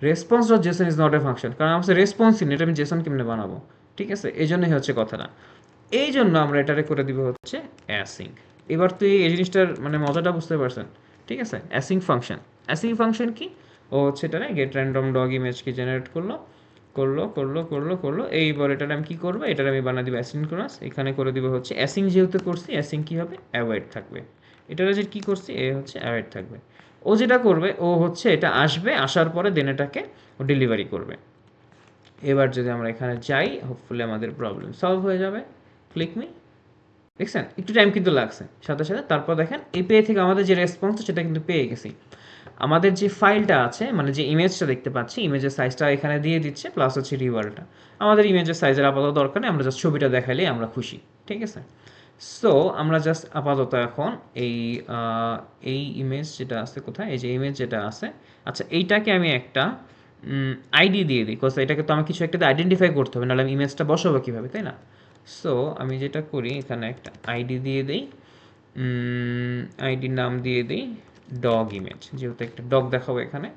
response dot Jason is not a function, কারণ আমার কাছে রেসপন্সই নেই, এটা আমি জেসন কেমনে বানাবো? ঠিক আছে, এই জন্যই হচ্ছে কথাটা। এই জন্য আমরা এটারে করে দিব হচ্ছে অ্যাসিং। এবার তো এই জিনিসটার মানে মজাটা বুঝতে পারছেন, ঠিক আছে? অ্যাসিং ফাংশন, অ্যাসিং ফাংশন কি? ও হচ্ছে এটা গেট র্যান্ডম ডগ ইমেজকে জেনারেট করলো, করলো এইবার এটার আমি কী করবো, এটার আমি বানা দিব অ্যাসিনক্রোনাস, এখানে করে দিব হচ্ছে অ্যাসিং, যেহেতু করছি অ্যাসিং কী হবে, অ্যাওয়েট থাকবে। এটার যে কী করছি, এ হচ্ছে অ্যাওয়েট থাকবে। ও যেটা করবে, ও হচ্ছে এটা আসবে, আসার পরে দেন এটাকে ও ডেলিভারি করবে। এবার যদি আমরা এখানে যাই, হোপফুলি আমাদের প্রবলেম সলভ হয়ে যাবে। ক্লিক মি, দেখছেন একটু টাইম কিন্তু লাগছে সাথে সাথে। তারপর দেখেন এপিআই থেকে আমাদের যে রেসপন্স সেটা কিন্তু পেয়ে গেছি। আমাদের যে ফাইলটা আছে মানে যে ইমেজটা দেখতে পাচ্ছি, ইমেজের সাইজটা এখানে দিয়ে দিচ্ছে, প্লাস হচ্ছে রিওয়ার্ডটা। আমাদের ইমেজের সাইজের আপাতত দরকার নেই, আমরা জাস্ট ছবিটা দেখাইলেই আমরা খুশি, ঠিক আছে? সো আমরা জাস্ট আপাতত এখন এই ইমেজ যেটা আছে কোথায়, এই যে ইমেজ যেটা আছে, আচ্ছা এইটাকে আমি একটা আইডি দিয়ে দিই, বিকজ এটাকে তো আমি কিছু একটাতে আইডেন্টিফাই করতে হবে, নাহলে আমি ইমেজটা বসাবো কীভাবে, তাই না? সো আমি যেটা করি, এখানে একটা আইডি দিয়ে দিই, আইডির নাম দিয়ে দিই ডগ ইমেজ, যেহেতু একটা ডগ দেখাবো এখানে।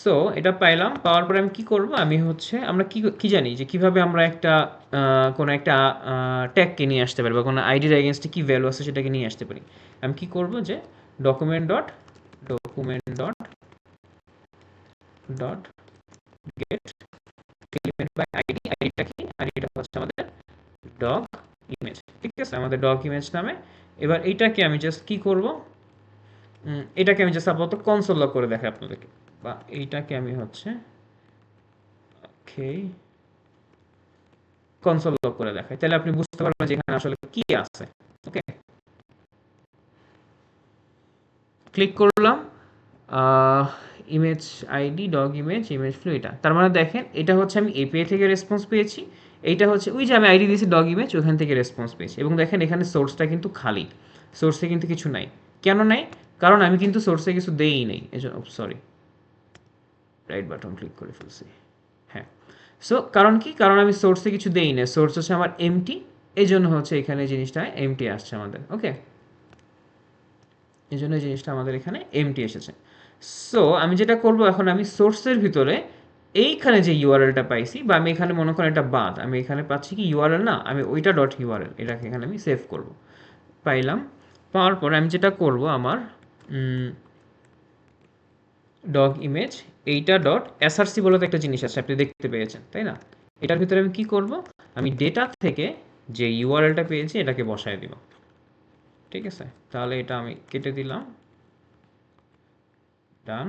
সো এটা পাইলাম, পাওয়ার পরে আমি কী করবো, আমি হচ্ছে আমরা কি জানি যে কীভাবে আমরা একটা কোনো একটা ট্যাগকে নিয়ে আসতে পারি, বা কোনো আইডির এগেনস্টে কী ভ্যালু আছে সেটাকে নিয়ে আসতে পারি। আমি কী করবো, যে document dot get element by ID, আইডিটা কি, আইডিটা হচ্ছে আমাদের ডগ ইমেজ, ঠিক আছে, আমাদের ডগ ইমেজ নামে। এবার এইটাকে আমি জাস্ট কি করব, এটাকে আমি জাস্ট আপাতত কনসোল লগ করে দেখাই আপনাদেরকে, বা এইটাকে আমি হচ্ছে ওকে কনসোল লগ করে দেখাই, তাহলে আপনি বুঝতে পারবেন যে এখানে আসলে কি আছে। ওকে, ক্লিক করলাম image ID, dog image, image flow, এটা তার মানে দেখেন এটা হচ্ছে আমি এপিআই থেকে রেসপন্স পেয়েছি, এইটা হচ্ছে ওই যে আমি আইডি দিয়েছি ডগ ইমেজ, ওখান থেকে রেসপন্স পেয়েছি। এবং দেখেন এখানে সোর্সটা কিন্তু খালি, সোর্সে কিন্তু কিছু নাই। কেন নাই? কারণ আমি কিন্তু সোর্সে কিছু দেই নেই, এজন্য সরি, রাইট বাটন ক্লিক করে ফেলছি। হ্যাঁ, সো কারণ কি, কারণ আমি সোর্সে কিছু দেই না, সোর্স হচ্ছে আমার এমটি, এই জন্য হচ্ছে এখানে জিনিসটা এমটি আসছে আমাদের। ওকে, এই জন্য এই জিনিসটা আমাদের এখানে এমটি এসেছে। সো আমি যেটা করব এখন, আমি সোর্সের ভিতরে এইখানে যে ইউআরএলটা পাইছি, বা আমি এখানে মনে করেন এটা বাদ, আমি এখানে পাচ্ছি কি ইউআরএল না, আমি ওইটা ডট ইউআরএল, এটাকে এখানে আমি সেভ করব। পাইলাম, পাওয়ার পরে আমি যেটা করব, আমার ডগ ইমেজ এইটা ডট এসআরসি বলে তো একটা জিনিস আছে, আপনি দেখতে পেয়েছেন তাই না? এটার ভিতরে আমি কি করব, আমি ডেটা থেকে যে ইউআরএলটা পেয়েছি এটাকে বসায় দিব। ঠিক আছে, তাহলে এটা আমি কেটে দিলাম, ডান।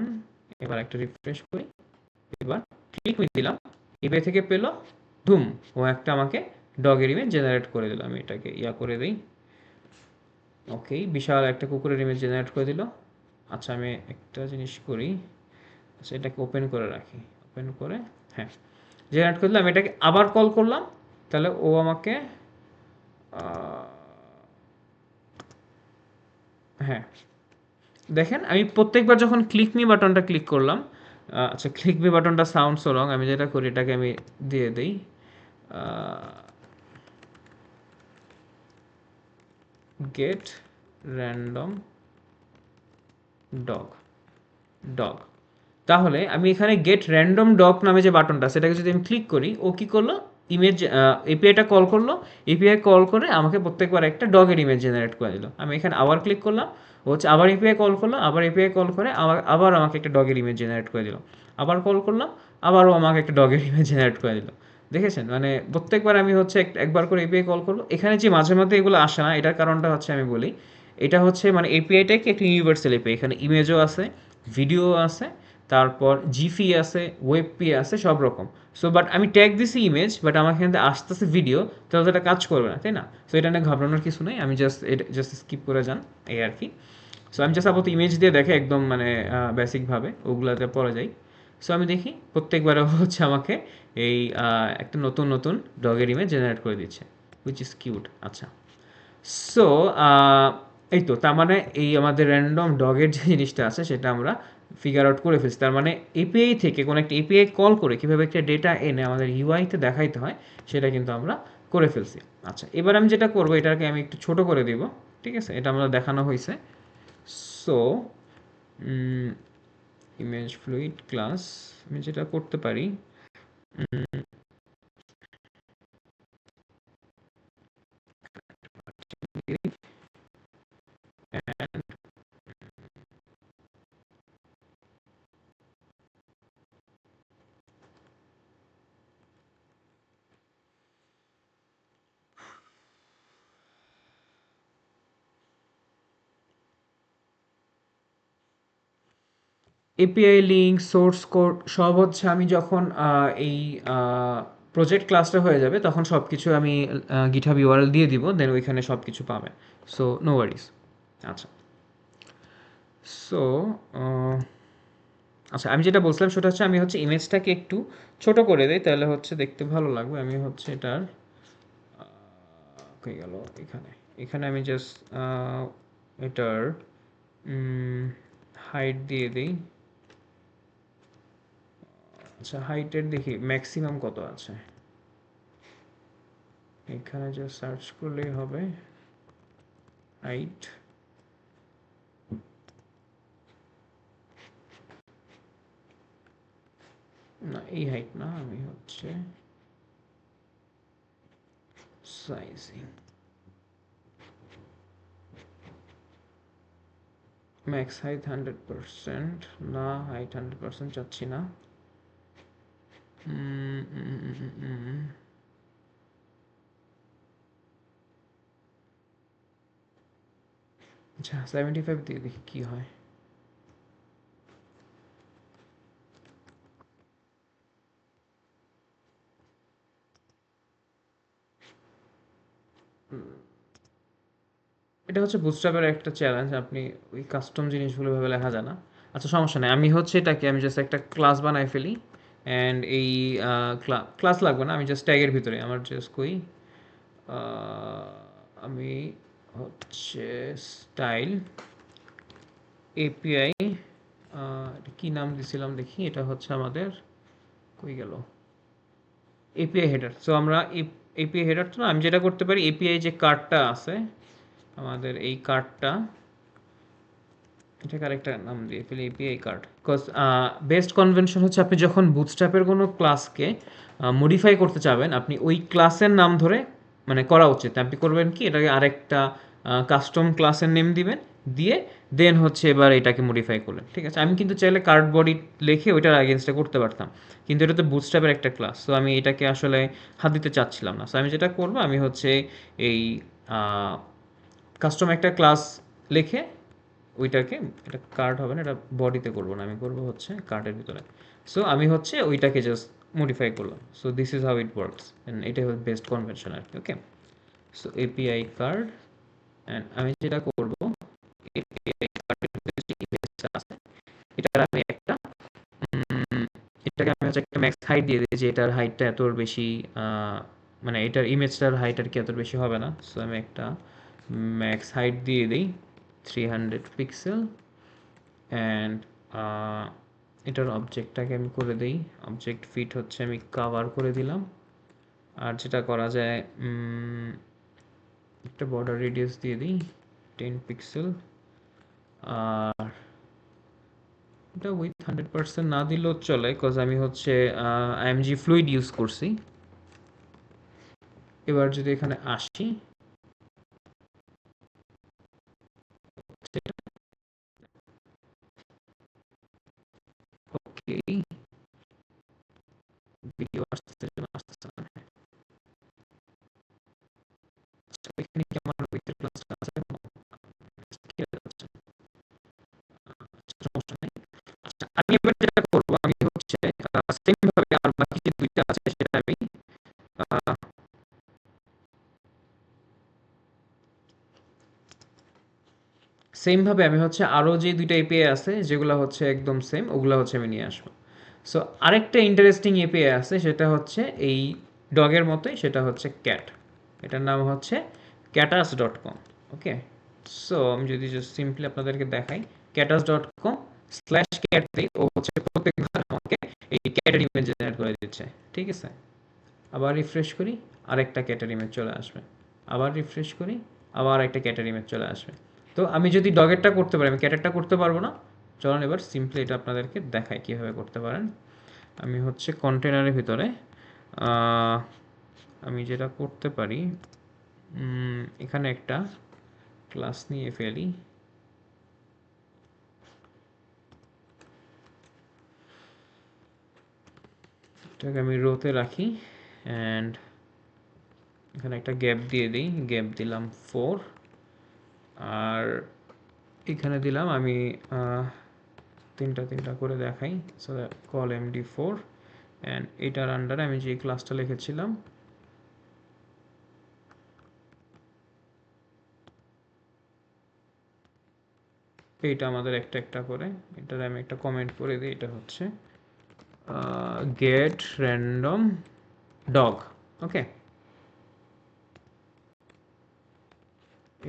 এবার একটা রিফ্রেশ করি, এবার ক্লিক করে দিলাম, ইবে থেকে পেলো, ধুম, ও একটা আমাকে ডগের ইমেজ জেনারেট করে দিল। আমি এটাকে করে দিই, ওকে, বিশাল একটা কুকুরের ইমেজ জেনারেট করে দিল। আচ্ছা, আমি একটা জিনিস করি, আচ্ছা এটাকে ওপেন করে রাখি, ওপেন করে, হ্যাঁ, জেনারেট করে দিলাম। এটাকে আবার কল করলাম, তাহলে ও আমাকে হ্যাঁ, দেখেন আমি প্রত্যেকবার যখন ক্লিক মি বাটনটা ক্লিক করলাম, আচ্ছা ক্লিক মি বাটনটা সাউন্ড সো রং, আমি যেটা করি এটাকে আমি দিয়ে দিই গেট র্যান্ডম ডগ, ডগ, তাহলে আমি এখানে গেট র্যান্ডম ডগ নামে যে বাটনটা, সেটাকে যদি আমি ক্লিক করি, ও কি করলো, ইমেজ এপিআইটা কল করলো, এপিআই কল করে আমাকে প্রত্যেকবার একটা ডগের ইমেজ জেনারেট করে দিল। আমি এখানে আবার ক্লিক করলাম, ও হচ্ছে আবার এপিআই কল করলো, আবার এপিআই কল করে আবার আমাকে একটা ডগের ইমেজ জেনারেট করে দিল। আবার কল করলাম, আবারও আমাকে একটা ডগের ইমেজ জেনারেট করে দিল। দেখেছেন, মানে প্রত্যেকবার আমি হচ্ছে একবার করে এপিআই কল করবো, এখানে যে মাঝে মাঝে এগুলো আসে না, এটার কারণটা হচ্ছে আমি বলি, এটা হচ্ছে মানে এপিআইটাকে একটা ইউনিভার্সাল এপিআই, এখানে ইমেজও আছে, ভিডিও আছে, তারপর জিফি আছে, ওয়েবপি আছে, সব রকম। সো বাট আমি ট্যাগ দিছি ইমেজ, বাট আমার এখানে আসতেছে ভিডিও, তাহলে তো এটা কাজ করবে না, তাই না? সো এটা নিয়ে ঘাবড়ানোর কিছু নেই, আমি জাস্ট এটা জাস্ট স্কিপ করে যান, এই আর কি। সো আমি জাস্ট আপাতত ইমেজ দিয়ে দেখে একদম মানে বেসিকভাবে ওগুলাতে পরে যাই। সো আমি দেখি প্রত্যেকবার হচ্ছে আমাকে এই একটা নতুন নতুন ডগের ইমেজ জেনারেট করে দিচ্ছে, উইচ ইজ কিউট। আচ্ছা, সো এই তো, তার মানে এই আমাদের র্যান্ডম ডগের যে জিনিসটা আছে সেটা আমরা ফিগার আউট করে ফেলছি। তার মানে এপিআই থেকে কোনো একটা এপিআই কল করে কীভাবে একটা ডেটা এনে আমাদের ইউআইতে দেখাইতে হয়, সেটা কিন্তু আমরা করে ফেলছি। আচ্ছা, এবার আমি যেটা করবো, এটাকে আমি একটু ছোট করে দিব, ঠিক আছে, এটা আমরা দেখানো হয়েছে। সো ইমেজ ফ্লুইড ক্লাস, আমি যেটা করতে পারি, এপিআই লিঙ্ক, সোর্স কোড সব হচ্ছে আমি যখন এই প্রজেক্ট ক্লাসটা হয়ে যাবে, তখন সব কিছু আমি গিটহাব ইউআরএল দিয়ে দিব, দেন ওইখানে সব কিছু পাবে। সো নো ওয়ারিস। আচ্ছা, সো আচ্ছা, আমি যেটা বলছিলাম সেটা হচ্ছে, আমি হচ্ছে ইমেজটাকে একটু ছোট করে দিই, তাহলে হচ্ছে দেখতে ভালো লাগবে। আমি হচ্ছে এটার হয়ে গেল এখানে, এখানে আমি জাস্ট এটার হাইট দিয়ে দিই। আচ্ছা, হাইটের দেখি ম্যাক্সিমাম কত আছে, এখানে জাস্ট সার্চ করলেই হবে হাইট। না, এই হাইট না, আমি হচ্ছে সাইজিং, ম্যাক্স হাইট 100%, না হাইট 100% চাচ্ছি না। উম, উম, উম, উম, উম। আচ্ছা 75 দিয়ে দেখি কি হয়। এটা হচ্ছে বুটস্ট্র্যাপের একটা চ্যালেঞ্জ, আপনি ওই কাস্টম জিনিসগুলো ভাবে লেখা যায় না। আচ্ছা সমস্যা নেই, আমি হচ্ছে এটাকে আমি জাস্ট একটা ক্লাস বানাই ফেলি। অ্যান্ড এই ক্লাস লাগবে না, আমি জাস্ট ট্যাগের ভিতরে আমার জাস্ট কই আমি হচ্ছে স্টাইল এপিআই, কি নাম দিছিলাম দেখি, এটা হচ্ছে আমাদের কই গেল এপিআই হেডার। সো আমরা এপিআই হেডার তো না, আমি যেটা করতে পারি এপিআই যে কার্ডটা আছে আমাদের, এই কার্ডটা এটাকে আরেকটা নাম দিয়ে ফেলি API card. Because best convention হচ্ছে আপনি যখন বুটস্ট্র্যাপের কোনো ক্লাসকে মডিফাই করতে চাবেন, আপনি ওই ক্লাসের নাম ধরে মানে করা উচিত। আপনি করবেন কি, এটাকে আরেকটা কাস্টম ক্লাসের নেম দিবেন, দিয়ে দেন হচ্ছে এবার এটাকে মডিফাই করলেন, ঠিক আছে। আমি কিন্তু চাইলে কার্ড বডি লিখে ওইটার আগেনস্টে করতে পারতাম, কিন্তু এটা তো বুটস্ট্র্যাপের একটা ক্লাস, সো আমি এটাকে আসলে হাত দিতে চাচ্ছিলাম না। সো আমি যেটা করবো, আমি হচ্ছে এই কাস্টম একটা ক্লাস লিখে ওইটাকে, এটা কার্ড হবে না, এটা বডিতে করবো না, আমি করবো হচ্ছে কার্ডের ভিতরে। সো আমি হচ্ছে ওইটাকে জাস্ট মডিফাই করলাম। So this is how it works, and এটাই হচ্ছে বেস্ট কনভেনশন আর কি। ওকে, সো এপিআই কার্ড, অ্যান্ড আমি যেটা করবো এপিআই কার্ডের ভিতরে যে ইমেজটা আছে এটার আমি একটা এটাকে আমি হচ্ছে একটা ম্যাক্স হাইট দিয়ে দিই, যে এটার হাইটটা এত বেশি মানে এটার ইমেজটার হাইট আর কি এত বেশি হবে না। সো আমি একটা ম্যাক্স হাইট দিয়ে দিই 300 পিক্সেল, অ্যান্ড এটার অবজেক্টটাকে আমি করে দিই, অবজেক্ট ফিট হচ্ছে আমি কাভার করে দিলাম। আর যেটা করা যায়, একটা বর্ডার রেডিয়াস দিয়ে দিই 10 পিক্সেল। আর এটা উইথ 100% না দিলেও চলে, কজ আমি হচ্ছে আইএমজি ফ্লুইড ইউজ করছি। এবার যদি এখানে আসি, ওকে ভিডিও আসতেছে না, আসতেছে না। আচ্ছা, এখানে কি আমার উইথের ক্লাসটা আছে? কি আছে? আচ্ছা, সমস্যা নেই। আচ্ছা, আমি এবার যেটা করবো, আমি হচ্ছে সেম ভাবে আর বাকি যে দুইটা আছে সেটা আমি সেম ভাবে আমি হচ্ছে আরো যে দুইটা এপিআই আছে যেগুলো হচ্ছে একদম সেম, ওগুলো হচ্ছে আমি নিয়ে আসবো। সো আরেকটা ইন্টারেস্টিং এপিআই আছে, সেটা হচ্ছে এই ডগের মতোই, সেটা হচ্ছে ক্যাট। এটার নাম হচ্ছে ক্যাটাস.com। ওকে, সো আমি যদি জাস্ট সিম্পলি আপনাদেরকে দেখাই, ক্যাটাস.com/ক্যাট দিই, ও হচ্ছে প্রত্যেকবার আমাকে এই ক্যাটের ইমেজ জেনারেট করে দিচ্ছে, ঠিক আছে। আবার রিফ্রেশ করি, আরেকটা ক্যাটের ইমেজ চলে আসবে। আবার রিফ্রেশ করি, আবার একটা ক্যাটের ইমেজ চলে আসবে। তো আমি যদি ডগেরটা করতে পারি, আমি ক্যাটেরটা করতে পারবো না। চলুন এবার সিম্পলি এটা আপনাদেরকে দেখাই কীভাবে করতে পারেন। আমি হচ্ছে কন্টেনারের ভিতরে আহ, আমি যেটা করতে পারি, এখানে একটা ক্লাস নিয়ে ফেলি। এটাকে আমি রোতে রাখি, অ্যান্ড এখানে একটা গ্যাপ দিয়ে দিই, গ্যাপ দিলাম 4। আর এখানে দিলাম আমি তিনটা তিনটা করে দেখাই। সো কল MD4, অ্যান্ড এটার আন্ডারে আমি যে ক্লাসটা লিখেছিলাম এইটা আমাদের একটা একটা করে, এটার আমি একটা কমেন্ট করে দিই, এটা হচ্ছে গেট র্যান্ডম ডগ। ওকে,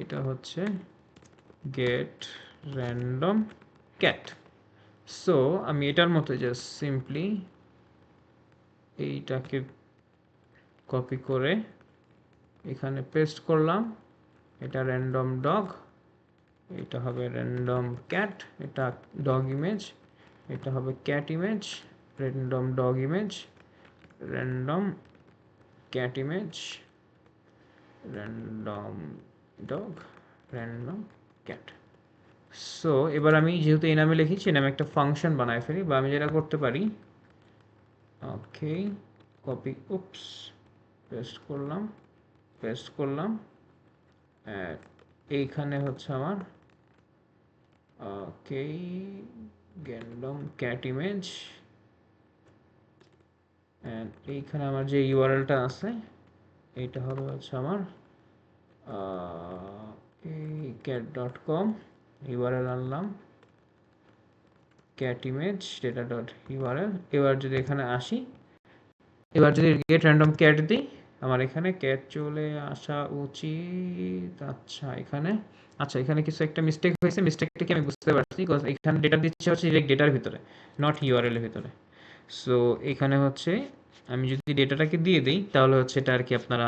এটা হচ্ছে গেট র্যান্ডম ক্যাট। সো আমি এটার মতো জাস্ট সিম্পলি এইটাকে কপি করে এখানে পেস্ট করলাম। এটা র্যান্ডম ডগ, এটা হবে র্যান্ডম ক্যাট, এটা ডগ ইমেজ, এটা হবে cat image, random dog image, random cat image, random dog, random cat. So এবার আমি যেহেতু এই নামে লিখেছি, এই নামে একটা ফাংশন বানায় ফেলি, বা আমি যেটা করতে পারি ওকে, কপি, উপস, পেস্ট করলাম। এইখানে হচ্ছে আমার ওকে গ্যান্ডম ক্যাট ইমেজ, অ্যান্ড এইখানে আমার যে ইউআরএলটা আছে এইটা হবে হচ্ছে আমার cat.com, ইউআরএল আনলাম cat image data.url। এবার যদি এখানে আসি, এবার যদি গেট র্যান্ডম ক্যাট দিই, আমার এখানে ক্যাট চলে আসা উচিত। এখানে কিছু একটা মিস্টেক হয়েছে, মিস্টেকটা কি আমি বুঝতে পারছি, বিকজ এখানে ডেটা দিচ্ছে হচ্ছে ডিরেক্ট ডেটার ভিতরে, নট ইউআরএল এর ভিতরে। সো এখানে হচ্ছে আমি যদি ডেটাটাকে দিয়ে দিই তাহলে হচ্ছে এটা আর কি আপনারা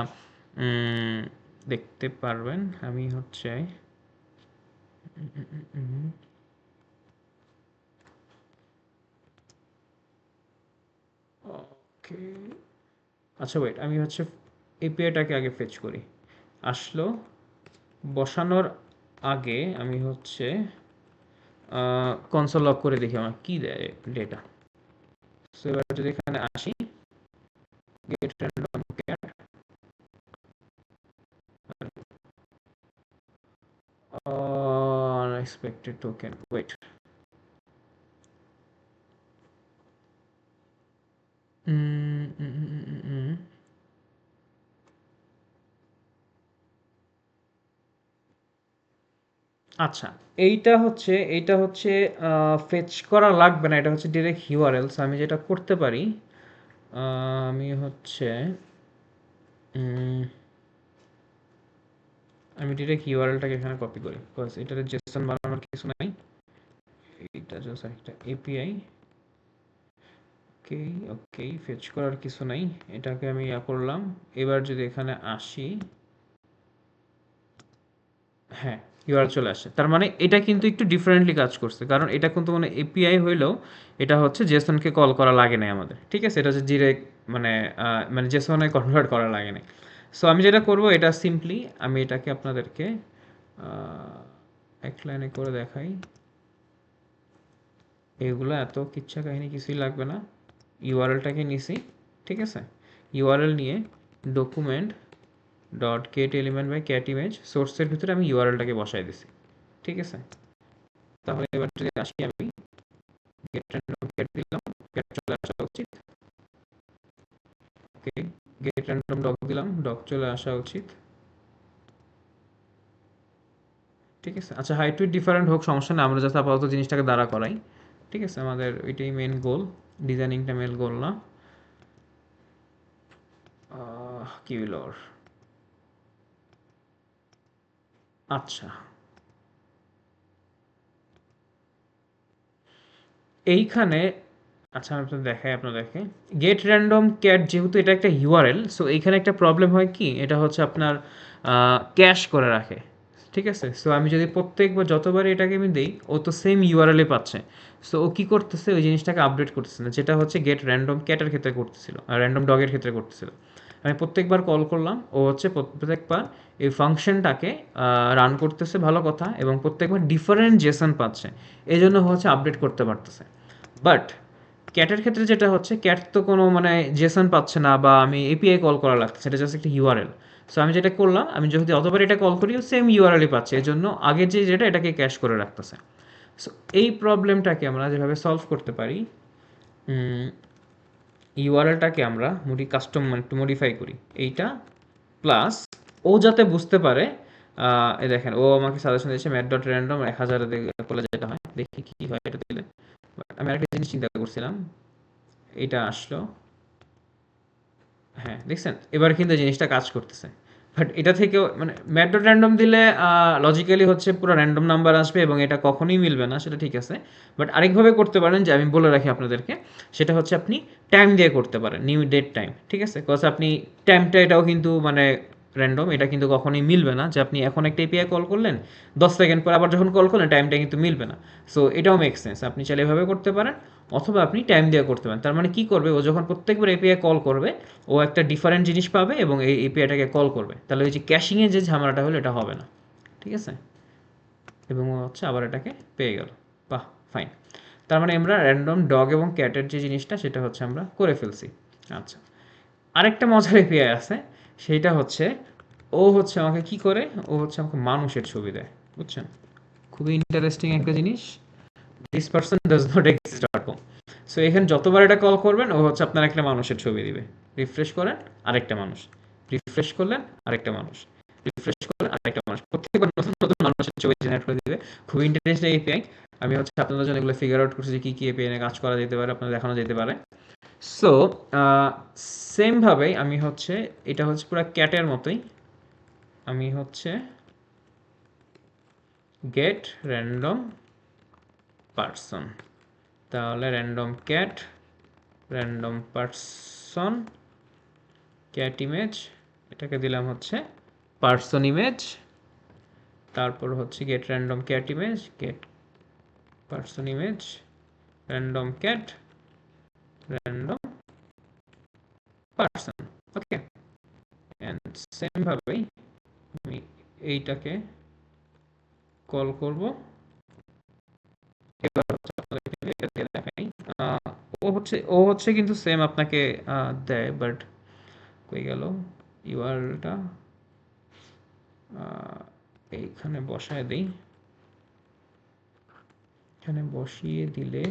দেখতে পারবেন। আমি হচ্ছে ওকে, আচ্ছা ওয়েট, আমি হচ্ছে এপিআইটাকে আগে ফেচ করি। আসলো, বসানোর আগে আমি হচ্ছে কনসোল লক করে দেখি আমার কি দেয় ডেটা। সো এবার যদি এখানে আসি, get random cat, unexpected token, wait, আচ্ছা, এইটা হচ্ছে ফেচ করা লাগবে না, এটা হচ্ছে ডিরেক্ট ইউআরএল। সো আমি যেটা করতে পারি, আমি হচ্ছে আমি ডিরেক্ট ইউআরএলটাকে এখানে কপি করি, বিকজ এটাতে জেসন বানানোর কিছু নাই, এটা জাস্ট একটা এপিআই। ওকে, ওকে, ফেচ করার কিছু নাই, এটাকে আমি করলাম। এবার যদি এখানে আসি, হ্যাঁ, ইউআরএল চলে আসে। তার মানে এটা কিন্তু একটু ডিফারেন্টলি কাজ করছে, কারণ এটা কিন্তু মানে এপিআই হইলেও এটা হচ্ছে জেসনকে কল করা লাগে নাই আমাদের, ঠিক আছে? এটা হচ্ছে ডিরেক্ট মানে মানে জেসনে কনভার্ট করা লাগে নাই। সো আমি যেটা করব, এটা সিম্পলি আমি এটাকে আপনাদেরকে এক লাইনে করে দেখাই। এগুলো এত কিচ্ছা কাহিনী কিছুই লাগবে না, ইউআরএলটাকে নিছি, ঠিক আছে? ইউআরএল নিয়ে document dot get element by cat image সোর্সের ভিতরে আমি ইউআরএলটাকে বসাই দিছি, ঠিক আছে? তাহলে এবার যদি আসি, আমি গেট র্যান্ডম ক্যাট দিলাম, ক্যাট চলে আসা উচিত। ওকে, গেট র্যান্ডম ডগ দিলাম, ডগ চলে আসা উচিত, ঠিক আছে? আচ্ছা, হাইট উইথ ডিফারেন্ট হোক, সমস্যা নেই, আমরা জাস্ট আপাতত জিনিসটাকে দাঁড়া করাই, ঠিক আছে? আমাদের ওইটাই মেন গোল, ডিজাইনিংটা মেন গোল না। কি হইল ওর? আচ্ছা, এইখানে, আচ্ছা আমি আপনাদের দেখাই, আপনাদেরকে গেট র্যান্ডম ক্যাট যেহেতু এটা একটা ইউআরএল, সো এইখানে একটা প্রবলেম হয় কি, এটা হচ্ছে আপনার ক্যাশ করে রাখে, ঠিক আছে? সো আমি যদি প্রত্যেকবার যতবার এটাকে আমি দিই, ও তো সেম ইউআরএলে পাচ্ছে। সো ও কী করতেছে, ওই জিনিসটাকে আপডেট করতেছে না, যেটা হচ্ছে গেট র্যান্ডম ক্যাটের ক্ষেত্রে করতেছিল আর র্যান্ডম ডগের ক্ষেত্রে করতেছিল। আমি প্রত্যেকবার কল করলাম, ও হচ্ছে প্রত্যেকবার এই ফাংশনটাকে রান করতেছে, ভালো কথা, এবং প্রত্যেকবার ডিফারেন্ট জেসন পাচ্ছে, এই জন্য হচ্ছে আপডেট করতে পারতেছে। বাট ক্যাটের ক্ষেত্রে যেটা হচ্ছে, ক্যাট তো কোনো মানে জেসন পাচ্ছে না, বা আমি এপিআই কল করা লাগছে, এটা জাস্ট একটা ইউআরএল। সো আমি যেটা করলাম, আমি যদি অতবার এটা কল করি, সেম ইউআরএলই পাচ্ছে, এই জন্য আগে যে যেটা এটাকে ক্যাশ করে রাখতেছে। সো এই প্রবলেমটাকে আমরা যেভাবে সলভ করতে পারি, ইউআরএলটাকে আমরা কাস্টম একটু মডিফাই করি, এইটা প্লাস ও যাতে বুঝতে পারে, এই দেখেন ও আমাকে সাজেশন দিয়েছে ম্যাট ডট র্যান্ডম 1000 করলে যেটা হয়, দেখি কি হয় এটা দিলে। আমি আরেকটা জিনিস চিন্তা করছিলাম, এটা আসলো, হ্যাঁ দেখছেন, এবার কিন্তু জিনিসটা কাজ করতেছে। বাট এটা থেকেও মানে ম্যাট ডট র্যান্ডম দিলে লজিক্যালি হচ্ছে পুরো র্যান্ডম নাম্বার আসবে এবং এটা কখনোই মিলবে না, সেটা ঠিক আছে। বাট আরেকভাবে করতে পারেন, যে আমি বলে রাখি আপনাদেরকে, সেটা হচ্ছে আপনি টাইম দিয়ে করতে পারেন, নিউ ডেট টাইম, ঠিক আছে? বিকজ আপনি টাইমটা এটাও কিন্তু মানে র্যান্ডম, এটা কিন্তু কখনোই মিলবে না, যে আপনি এখন একটা এপিআই কল করলেন, 10 সেকেন্ড পর আবার যখন কল করলেন টাইমটা কিন্তু মিলবে না। সো এটাও মেক সেন্স, আপনি চাইলে এভাবে করতে পারেন, অথবা আপনি টাইম দিয়ে করতে পারেন। তার মানে কি করবে, ও যখন প্রত্যেকবার এপিআই কল করবে, ও একটা ডিফারেন্ট জিনিস পাবে এবং এই এপিআইটাকে কল করবে, তাহলে ওই যে ক্যাশিংয়ের যে ঝামেলাটা হলো এটা হবে না, ঠিক আছে? এবং ও হচ্ছে আবার এটাকে পেয়ে গেল, বাহ, ফাইন। তার মানে আমরা র্যান্ডম ডগ এবং ক্যাটের যে জিনিসটা সেটা হচ্ছে আমরা করে ফেলছি। আচ্ছা, আরেকটা মজার এপিআই আছে, সেইটা হচ্ছে ও হচ্ছে আমাকে কি করে, ও হচ্ছে আমাকে মানুষের ছবি দেয়, বুঝছেন? খুবই ইন্টারেস্টিং একটা জিনিস। This person does not exist dot com. So এখানে যতবার এটা কল করবেন ও হচ্ছে আপনার একটা মানুষের ছবি দিবে। রিফ্রেশ করেন, আরেকটা মানুষ। রিফ্রেশ করলেন, আরেকটা মানুষ। রিফ্রেশ করলেন, আরেকটা মানুষ। প্রত্যেকবার নতুন নতুন মানুষের ছবি জেনারেট করে দিবে। খুবই ইন্টারেস্টিং এপিআই। আমি হচ্ছে আপনাদের জন্য এগুলো ফিগার আউট করছি যে কী কী এপিআই নিয়ে কাজ করা যেতে পারে, আপনাদের দেখানো যেতে পারে। সো সেমভাবেই আমি হচ্ছে, এটা হচ্ছে পুরো ক্যাটের মতোই, আমি হচ্ছে গেট র্যান্ডম পারসন, তাহলে random cat, random person, cat image, এটাকে দিলাম হচ্ছে পারসন ইমেজ, তারপর হচ্ছে get random cat image, get person image, random cat, random person. Okay, and same ভাবেই আমি এইটাকে কল করব। এবার হচ্ছে আপনাদেরকে এটা দিয়ে দেখাই। ও হচ্ছে কিন্তু সেম আপনাকে দেয়, বাট কই গেল ইউআরএলটা, এইখানে বসায় দিই। এখানে বসিয়ে দিলে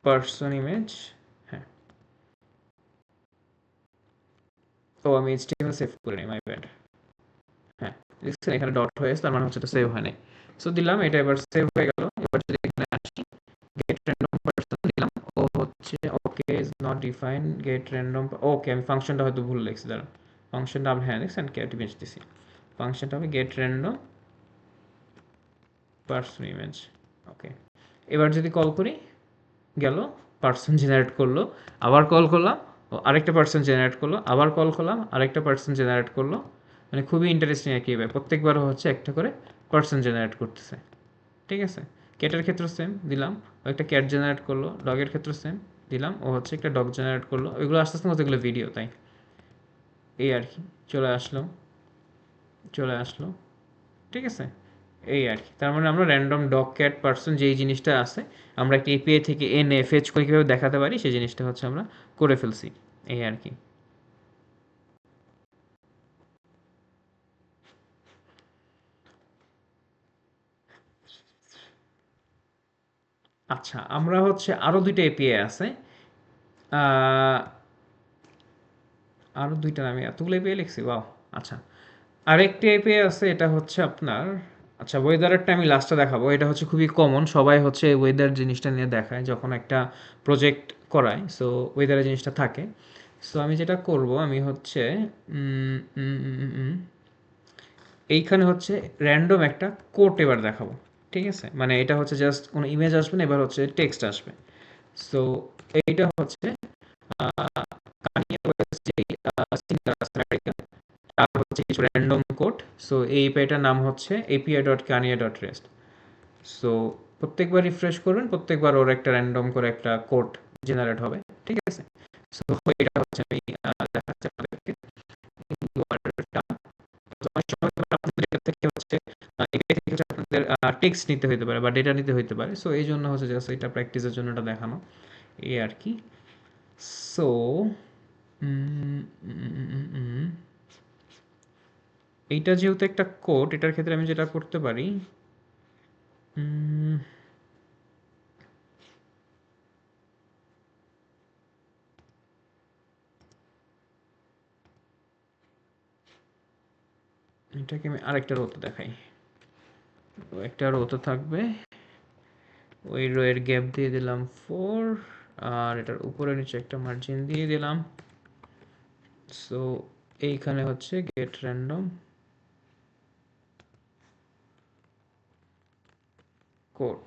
পারসন ইমেজ, হ্যাঁ, ও আমি এইচটিএমএল সেভ করে নিই, মাই ব্যাড। হ্যাঁ, দেখছেন এখানে ডট হয়েছে, তার মানে হচ্ছে এটা সেভ হয় নাই। সো দিলাম, এটা এবার সেভ হয়ে গেল। এবার যদি এখানে আসি, গেট র্যান্ডম পারসন দিলাম, ও হচ্ছে okay is not define get random, okay আমি ফাংশনটা হয়তো ভুল লিখছি, দাঁড়ান। ফাংশনটা আপনি, হ্যাঁ দেখছেন ক্যাট ইমেজ দিছি, ফাংশনটা হবে গেট র্যান্ডম পারসন ইমেজ। ওকে, এবার যদি কল করি, গেল, পার্সন জেনারেট করলো, আবার কল করলাম, ও আরেকটা পার্সন জেনারেট করলো, আবার কল করলাম, আরেকটা পার্সন জেনারেট করলো। মানে খুবই ইন্টারেস্টিং একই ভাবে প্রত্যেকবার হচ্ছে একটা করে পার্সন জেনারেট করতেছে। ঠিক আছে, ক্যাটের ক্ষেত্রে সেম দিলাম, ও একটা ক্যাট জেনারেট করলো, ডগের ক্ষেত্রে সেম দিলাম, ও হচ্ছে একটা ডগ জেনারেট করলো। ওইগুলো আস্তে আস্তে মতো এগুলো ভিডিও, তাই এই আর কি, চলে আসলো, চলে আসলো। ঠিক আছে, এই আর কি। তার মানে আমরা র্যান্ডম ডগ ক্যাট পার্সন যেই জিনিসটা আছে, আমরা একটা এপিআই থেকে এনে ফেচ করে কীভাবে দেখাতে পারি সেই জিনিসটা হচ্ছে আমরা করে ফেলছি, এই আর কি। আচ্ছা, আমরা হচ্ছে আরও দুইটা এপিআই আছে, আহ, আরও দুইটা, আমি এতগুলো এপিআই লিখছি, বাও। আচ্ছা, আরেকটি এপিআই আছে, এটা হচ্ছে আপনার, আচ্ছা ওয়েদারেরটা আমি লাস্টে দেখাবো। এটা হচ্ছে খুবই কমন, সবাই হচ্ছে ওয়েদার জিনিসটা নিয়ে দেখায় যখন একটা প্রজেক্ট করায়, সো ওয়েদারের জিনিসটা থাকে। সো আমি যেটা করব, আমি হচ্ছে উম, উম, উম, উম, উম, এইখানে হচ্ছে র্যান্ডম একটা কোট এবার দেখাবো। ঠিক আছে, মানে এটা হচ্ছে জাস্ট কোনো ইমেজ আসবে না, এবার হচ্ছে টেক্সট আসবে। সো এইটা হচ্ছে কানিয়ে ওয়েস্ট যে সিঙ্গার আছে আমেরিকান, তার হচ্ছে কিছু র্যান্ডম কোড। সো এই এপিআইটার নাম হচ্ছে api.kanye.rest। সো প্রত্যেকবার রিফ্রেশ করবেন, প্রত্যেকবার ওর একটা র্যান্ডম করে একটা কোড জেনারেট হবে। ঠিক আছে, সো এটা হচ্ছে আমি দেখাচ্ছি আপনাদেরকে URL-টা। তো অনেক সময় আপনাদের এটা থেকে হচ্ছে API থেকে হচ্ছে আপনাদের টেক্সট নিতে হইতে পারে বা ডেটা নিতে হইতে পারে। সো এই জন্য হচ্ছে জাস্ট এটা প্র্যাকটিসের জন্য এটা দেখানো, এই আর কি। সো এইটা যেহেতু একটা কোড, এটার ক্ষেত্রে আমি যেটা করতে পারি, উম, এটাকে আমি আরেকটা রোতে দেখাই। তো একটা রোতে থাকবে, ওই রো এর গ্যাপ দিয়ে দিলাম 4, আর এটার উপরে নিচে একটা মার্জিন দিয়ে দিলাম। সো এইখানে হচ্ছে গেট র্যান্ডম কোড।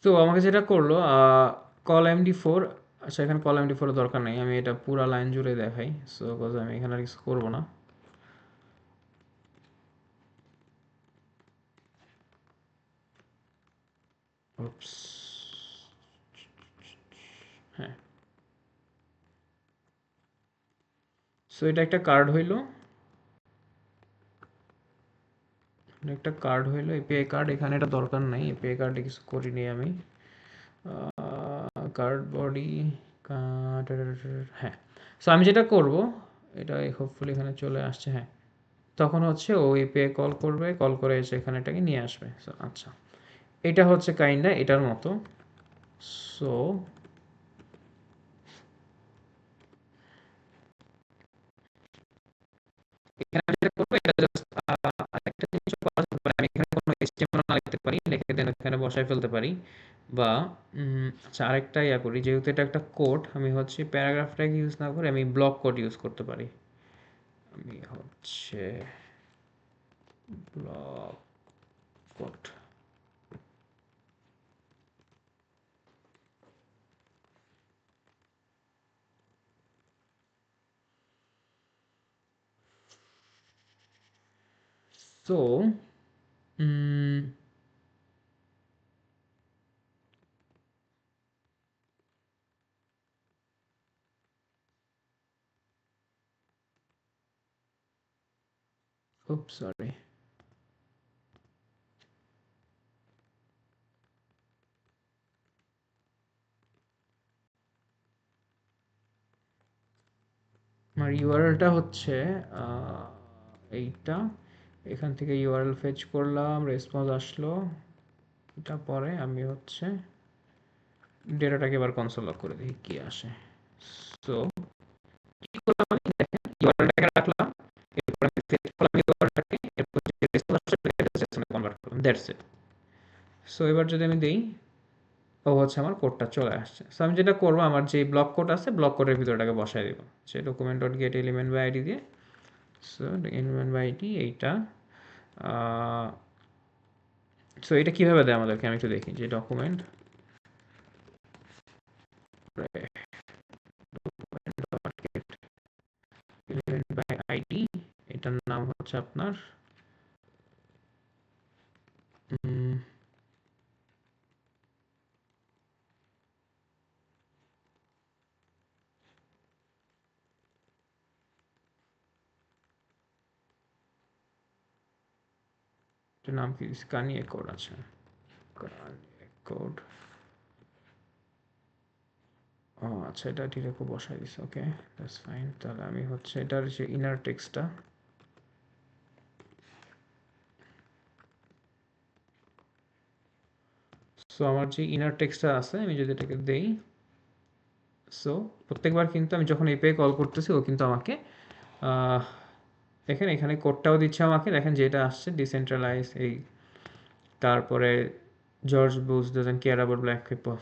তো আমাকে যেটা করলো, কল MD4, আচ্ছা এখানে কল MD4 দরকার নেই, আমি এটা পুরা লাইন জুড়ে দেখাই। সো আমি এখানে আর কিছু করবো না। Oops. হ্যাঁ, সো এটা একটা কার্ড হইলো, একটা কার্ড হইলো এপিআই কার্ড। এখানে এটা দরকার নাই, এপিআই কার্ডে কিছু করিনি আমি। কার্ড বডি, হ্যাঁ। সো আমি যেটা করব, এটা হোপফুলি এখানে চলে আসছে, হ্যাঁ। তখন হচ্ছে ও এপিআই কল করবে, কল করে এসে এখানে এটাকে নিয়ে আসবে। সো আচ্ছা, এটা হচ্ছে কাইন্ডা এটার মতো। সো এখানে আমি যেটা করবো, এটা জাস্ট একটা জিনিস করা যেতে পারে, আমি এখানে কোনো HTML না লিখতে পারি, লিখে দেন এখানে বসায় ফেলতে পারি। বা আচ্ছা, আরেকটা ইয়া করি, যেহেতু এটা একটা কোড, আমি হচ্ছে প্যারাগ্রাফটাকে ইউজ না করে আমি ব্লক কোড ইউজ করতে পারি। আমি হচ্ছে ব্লক কোড। সো সরি, আমার ইউআরএলটা হচ্ছে এইটা। এখান থেকে ইউআরএল ফেচ করলাম, রেসপন্স আসলো। এটা পরে আমি হচ্ছে ডেটাটাকে এবার কনসোল লক করে দিই কি আসে। সো কি করলাম আমি, দেখেন ইউআরএলটাকে রাখলাম, এরপর আমি ফেচ করলাম ইউআরএলটাকে, এরপর যে রেসপন্স আসছে সেটাকে কনভার্ট করলাম, দ্যাটস ইট। সো এবার যদি আমি দেই, ও হচ্ছে আমার কোডটা চলে আসছে। সো আমি যেটা করবো, আমার যে ব্লক কোড আছে, ব্লক কোডের ভিতরটাকে বসাই দিব, সে document dot get element by ID দিয়ে। সো এলিমেন্ট বাই আইডি এইটা। সো এটা কিভাবে দেয় আমাদেরকে, আমি একটু দেখি, যে ডকুমেন্ট এলিমেন্ট বাই আইডি, এটার নাম হচ্ছে আপনার এটার নাম কি, কানিয়ে কোড আছে, কানিয়ে কোড। ও আচ্ছা, এটা ডিরেক্ট বসাই দিছে, ওকে দ্যাটস ফাইন। তাহলে আমি হচ্ছে এটার যে ইনার টেক্সটটা, সো আমার যে ইনার টেক্সটটা আছে, আমি যদি এটাকে দেই, সো প্রত্যেকবার কিন্তু আমি যখন এপিআই কল করতেছি, ও কিন্তু আমাকে দেখেন এখানে কোডটাও দিচ্ছে আমাকে, দেখেন যেটা আসছে ডিসেন্ট্রালাইজ এই, তারপরে George Bush doesn't care about black people.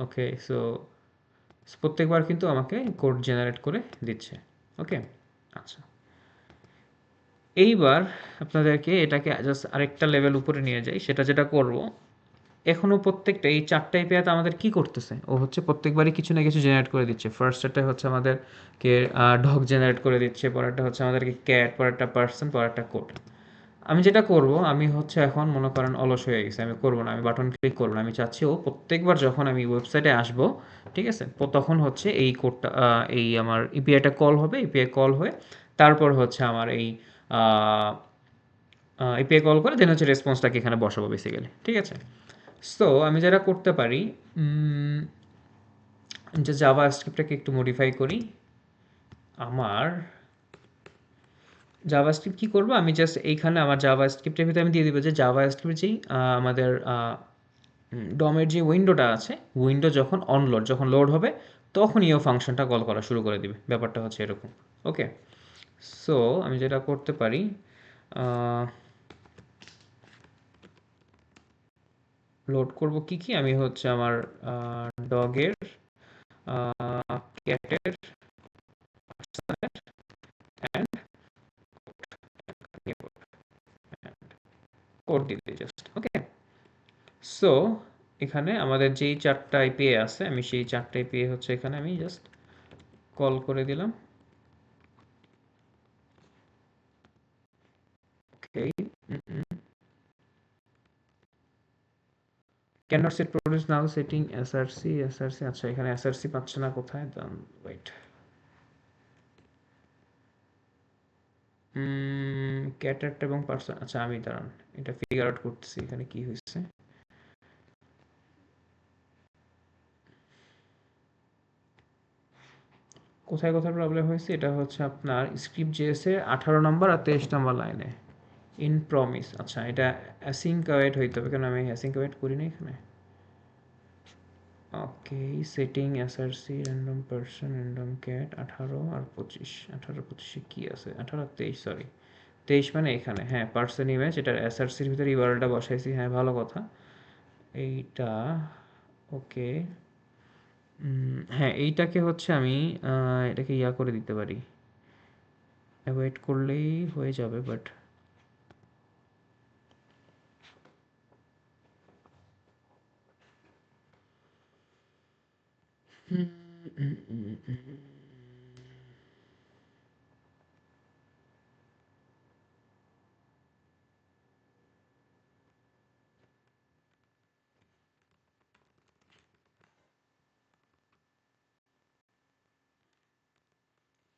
Okay, so প্রত্যেকবার কিন্তু আমাকে কোড জেনারেট করে দিচ্ছে। ওকে, আচ্ছা, এইবার আপনাদেরকে এটাকে জাস্ট আরেকটা লেভেল উপরে নিয়ে যাই। সেটা যেটা করব, এখনো প্রত্যেকটা এই 4টা এপিআইতে আমাদের কি করতেছে, ও হচ্ছে প্রত্যেকবারই কিছু না কিছু জেনারেট করে দিচ্ছে। ফার্স্টটা হচ্ছে আমাদেরকে ডগ জেনারেট করে দিচ্ছে, পরেরটা হচ্ছে আমাদেরকে ক্যাট, পরেরটা পার্সন, পরেরটা কোড। আমি যেটা করব, আমি হচ্ছে এখন মনে করেন অলস হয়ে গেছে, আমি করব না, আমি বাটন ক্লিক করব না। আমি চাচ্ছি ও প্রত্যেকবার যখন আমি ওয়েবসাইটে আসবো, ঠিক আছে, তখন হচ্ছে এই কোডটা, এই আমার ইপিআইটা কল হবে, ইপিআই কল হয়ে তারপর হচ্ছে আমার এই এপিআই কল করে দেন হচ্ছে রেসপন্সটাকে এখানে বসাবো বেসিক্যালি, ঠিক আছে। সো আমি যেটা করতে পারি, যে জাভা স্ক্রিপ্টটাকে একটু মডিফাই করি। আমার জাভা স্ক্রিপ্ট কী করবো, আমি জাস্ট এইখানে আমার জাভা স্ক্রিপ্টের ভিতরে আমি দিয়ে দিব যে জাভা স্ক্রিপ্ট যেই আমাদের ডমের যে উইন্ডোটা আছে, উইন্ডো যখন অনলোড, যখন লোড হবে, তখনই ও ফাংশনটা কল করা শুরু করে দিবে। ব্যাপারটা হচ্ছে এরকম। ওকে, সো আমি যেটা করতে পারি, লোড করব কি কি, আমি হচ্ছে আমার ডগের, ক্যাটের অ্যান্ড কোড দিতে জাস্ট। ওকে, সো এখানে আমাদের যেই 4টা আইপিএ আছে, আমি সেই 4টা আইপিএ হচ্ছে এখানে আমি জাস্ট কল করে দিলাম। Okay, can not set produce now setting SRC আচ্ছা এখানে এসআরসি পাচ্ছে না কোথায় দাম ওয়েট ক্যাটারটা এবং পার্সন আচ্ছা আমি দাঁড়ান এটা ফিগার আউট করতেছি এখানে কি হয়েছে কোথায় কোথায় প্রবলেম হয়েছে এটা হচ্ছে আপনার স্ক্রিপ্ট জেএস এর 18 নম্বর আর 23 নম্বর লাইনে ইন প্রমিস আচ্ছা এটা অ্যাসিঙ্ক অ্যাওয়েট হইতে হবে কারণ আমি অ্যাসিঙ্ক অ্যাওয়েট করি না এখানে okay setting SRC random person random cat 18 আর 25 18 25 কি আছে 18 আর 23 সরি 23 মানে এখানে হ্যাঁ পার্সন ইমেজ এটার এসআরসির ভিতরে ইউআরএলটা বসাইছি হ্যাঁ ভালো কথা এইটা ওকে হ্যাঁ এইটাকে হচ্ছে আমি এটাকে ইয়া করে দিতে পারি অ্যাভয়েড করলেই হয়ে যাবে বাট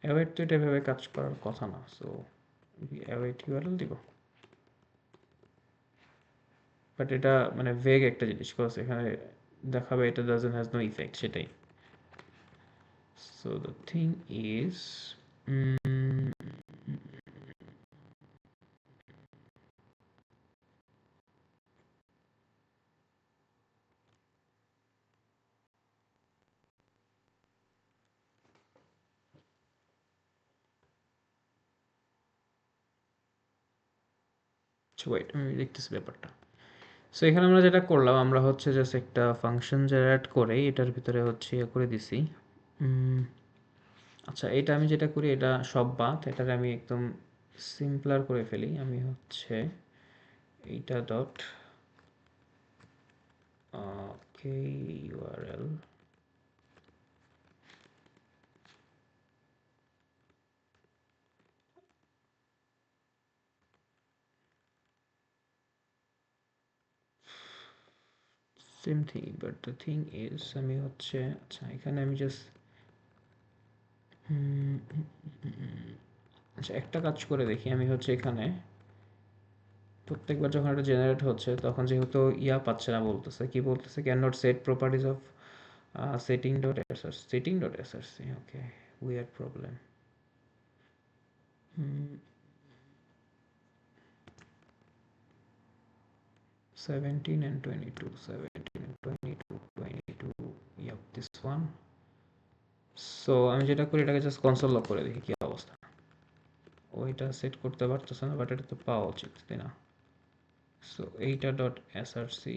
অ্যাওয়েট তো এটা এভাবে কাজ করার কথা না সো অ্যাওয়েট ইউআরএল দিব বাট এটা মানে ভেগ একটা জিনিস কজ এখানে দেখাবে এটা ডাজন্ট হ্যাজ নো ইফেক্ট সেটাই so the thing is wait আমি দেখতেছি ব্যাপারটা সো এখানে আমরা যেটা করলাম আমরা হচ্ছে জাস্ট একটা ফাংশন জেনারেট করে এটার ভিতরে হচ্ছে ইয়ে করে দিছি আচ্ছা এটা আমি যেটা করি এটা সব বাদ এটার আমি একদম সিম্পলার করে ফেলি আমি হচ্ছে এইটা dot okay URL same thing but the thing is আমি হচ্ছে আচ্ছা এখানে আমি জাস্ট আচ্ছা একটা কাজ করে দেখি আমি হচ্ছে এখানে প্রত্যেকবার যখন এটা জেনারেট হচ্ছে তখন যেহেতু ইয়া পাচ্ছে না বলতেছে কি বলতেছে can not set properties of setting.src okay weird problem 17 and 22 17 and 22 22 yep this one so আমি যেটা করি এটাকে জাস্ট কনসোল লক করে দেখি কি অবস্থা ওইটা সেট করতে পারতেছে না বাট এটা তো পাওয়া উচিত তাই না সো এইটা ডট এসআরসি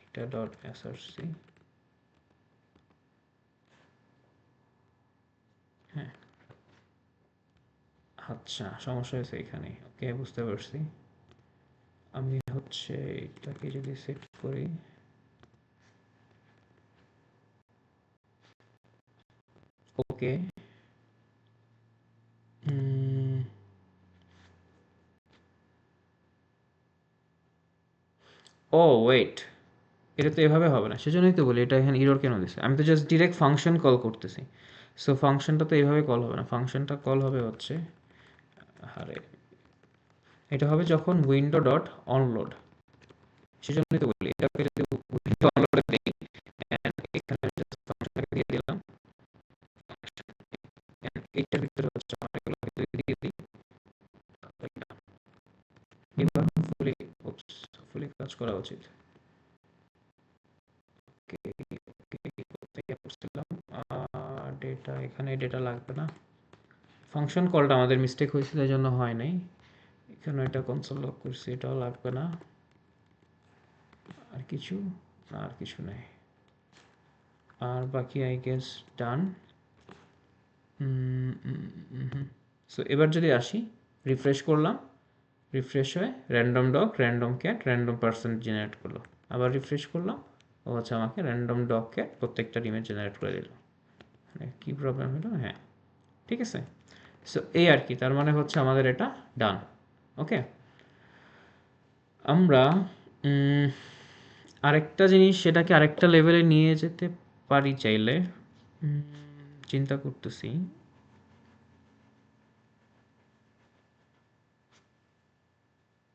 এটা ডট এসআরসি হ্যাঁ আচ্ছা সমস্যা হয়েছে এখানে ওকে বুঝতে পারছি আমি হচ্ছে এটাকে যদি সেট করি ওকে ও ওয়েট এটা তো এভাবে হবে না সেজন্যই তো বলি এটা এখানে ইরর কেন দিছে আমি তো জাস্ট ডিরেক্ট ফাংশন কল করতেছি সো ফাংশনটা তো এইভাবে কল হবে না ফাংশনটা কল হবে হচ্ছে আরে এটা হবে যখন উইন্ডো ডট অনলোড সেজন্যই তো বলি এটাকে যদি উইন্ডো অনলোডে দিই and এখানে আমি জাস্ট ফাংশনটাকে দিয়ে দিলাম and এইটার ভিতরে হচ্ছে আমার এগুলো দিয়ে দিই এবার ফুলি কাজ করা উচিত ডেটা এখানে ডেটা লাগবে না ফাংশন কলটা আমাদের মিস্টেক হয়েছিল এই জন্য হয় নাই এখানে এটা কনসোল লক করছি এটাও লাগবে না আর কিছু না আর কিছু নেই আর বাকি আই গেস ডান সো এবার যদি আসি রিফ্রেশ করলাম রিফ্রেশ হয়ে random dog random cat random person generate করলো আবার রিফ্রেশ করলাম ও হচ্ছে আমাকে র্যান্ডম ডগ ক্যাট প্রত্যেকটা ইমেজ জেনারেট করে দিল মানে কী প্রবলেম হলো হ্যাঁ ঠিক আছে সো এই আর কি তার মানে হচ্ছে আমাদের এটা ডান ওকে আমরা আরেকটা জিনিস সেটাকে আরেকটা লেভেলে নিয়ে যেতে পারি চাইলে। উম, চিন্তা করতেছি।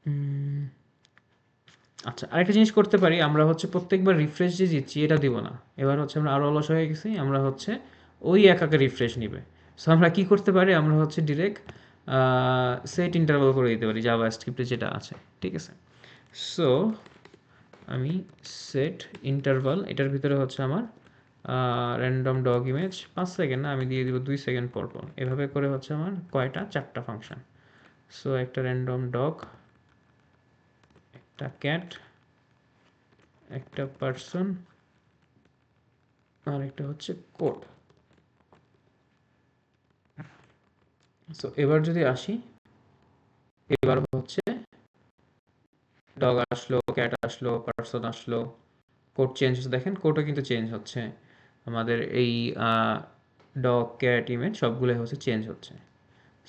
উম, আচ্ছা, আরেকটা জিনিস করতে পারি, আমরা হচ্ছে প্রত্যেকবার রিফ্রেশ যে দিচ্ছি এটা দিব না। এবার হচ্ছে আমরা আরো অলস হয়ে গেছি, আমরা হচ্ছে ওই একাকে রিফ্রেশ নিবে। সো আমরা কি করতে পারি, আমরা হচ্ছে ডিরেক্ট সেট ইন্টারভাল করে দিতে পারি জাভা স্ক্রিপ্টে যেটা আছে। ঠিক আছে, সো আমি সেট ইন্টারভাল, এটার ভিতরে হচ্ছে আমার র্যান্ডম ডগ ইমেজ 5 সেকেন্ড না, আমি দিয়ে দিব 2 সেকেন্ড পর পর। এভাবে করে হচ্ছে আমার কয়টা, 4টা ফাংশন। সো একটা র্যান্ডম ডগ, একটা ক্যাট, একটা পার্সন, আর একটা হচ্ছে কোড। সো এবার যদি আসি, এবার হচ্ছে ডগ আসলো, ক্যাট আসলো, পার্সন আসলো, কোড চেঞ্জ হচ্ছে, দেখেন কোডও কিন্তু চেঞ্জ হচ্ছে। আমাদের এই ডগ ক্যাট ইমেজ সবগুলোই হচ্ছে চেঞ্জ হচ্ছে।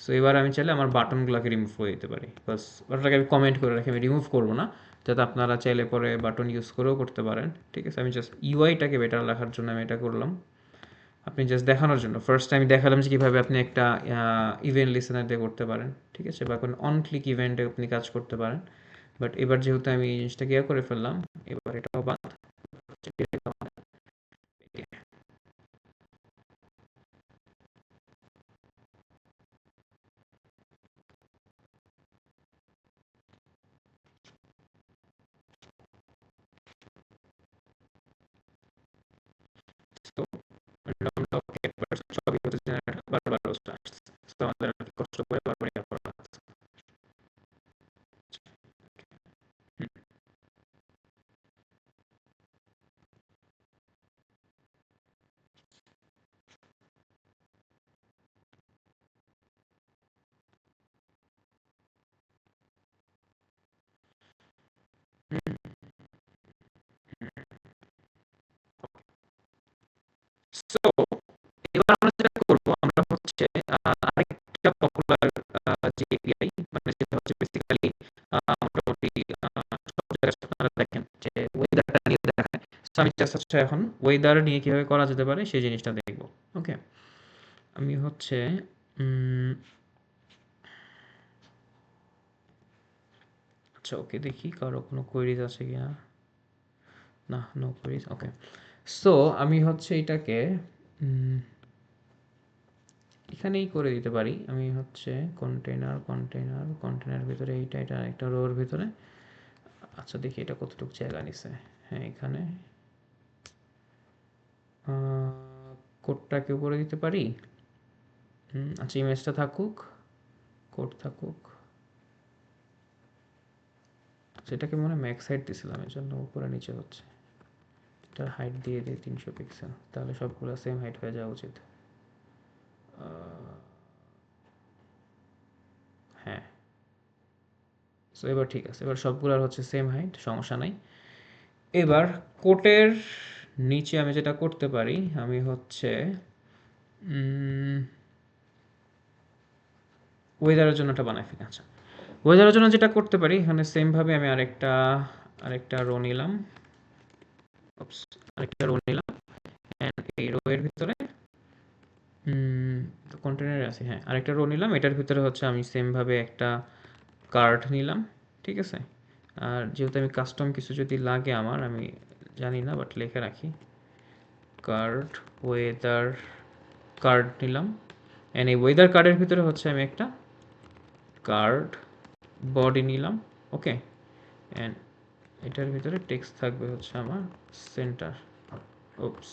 সো এবার আমি চাইলে আমার বাটনগুলোকে রিমুভ করে দিতে পারি, বাস ওটাকে আমি কমেন্ট করে রাখি, আমি রিমুভ করবো না, যাতে আপনারা চাইলে পরে বাটন ইউজ করেও করতে পারেন। ঠিক আছে, আমি জাস্ট ইউআইটাকে বেটার রাখার জন্য আমি এটা করলাম। আপনি জাস্ট দেখানোর জন্য ফার্স্ট আমি দেখালাম যে কীভাবে আপনি একটা ইভেন্ট লিসেনার দিয়ে করতে পারেন। ঠিক আছে, বা কোনো অন ক্লিক ইভেন্টে আপনি কাজ করতে পারেন। বাট এবার যেহেতু আমি এই জিনিসটা ইয়ে করে ফেললাম, এবার এটাও বাদ। So, সবই হচ্ছে বারবার আসছে। So, আমাদের আর কি কষ্ট করে বারবার ইয়ে করা লাগছে। হুম, হুম। সো এবার আমরা যেটা করবো, আমরা হচ্ছে আরেকটা পপুলার যে এপিআই, মানে যেটা হচ্ছে বেসিক্যালি মোটামুটি সব জায়গায় আপনারা দেখেন যে ওয়েদারটা নিয়ে দেখায়। So, আমি জাস্ট হচ্ছে এখন ওয়েদার নিয়ে কিভাবে করা যেতে পারে সেই জিনিসটা দেখবো। ওকে, আমি হচ্ছে উম, আচ্ছা ওকে, দেখি কারো কোনো কোয়েরিজ আছে কিনা। না, নো কোয়েরিজ। ওকে, সো আমি হচ্ছে এটাকে উম, এখানেই করে দিতে পারি। আমি হচ্ছে কন্টেইনার কন্টেইনার কন্টেইনার ভিতরে এইটা, এটা একটা রোর ভিতরে। আচ্ছা দেখি এটা কতটুকু জায়গা নিছে। হ্যাঁ, এখানে কোডটাকে উপরে দিতে পারি। আচ্ছা, ইমেজটা থাকুক, কোড থাকুক। সেটাকে মনে হয় ম্যাক্স হাইট দিছিলাম, এর জন্য উপরে নিচে হচ্ছে। এটার হাইট দিয়ে দিই 300 পিক্সেল, তাহলে সবগুলো সেম হাইট হয়ে যাওয়া উচিত। হ্যাঁ, সো এবার ঠিক আছে, এবার সবগুলোর হচ্ছে সেম হাইট, সমস্যা নাই। এবার কোটের নিচে আমি যেটা করতে পারি, আমি হচ্ছে ওয়েদারের জন্য একটা বানাই ফেলি। আচ্ছা, ওয়েদারের জন্য যেটা করতে পারি, এখানে সেমভাবে আমি আরেকটা রো নিলাম। Oops, আরেকটা রো নিলাম, অ্যান্ড এই রো এর ভিতরে তো কন্টেনারে আছে, হ্যাঁ আরেকটা রো নিলাম, এটার ভিতরে হচ্ছে আমি সেমভাবে একটা কার্ড নিলাম। ঠিক আছে, আর যেহেতু আমি কাস্টম কিছু যদি লাগে আমার, আমি জানি না বাট লিখে রাখি, কার্ড ওয়েদার কার্ড নিলাম। অ্যান্ড এই ওয়েদার কার্ডের ভিতরে হচ্ছে আমি একটা কার্ড বডি নিলাম। ওকে, অ্যান্ড এটার ভিতরে টেক্সট থাকবে হচ্ছে আমার সেন্টার। ওপস,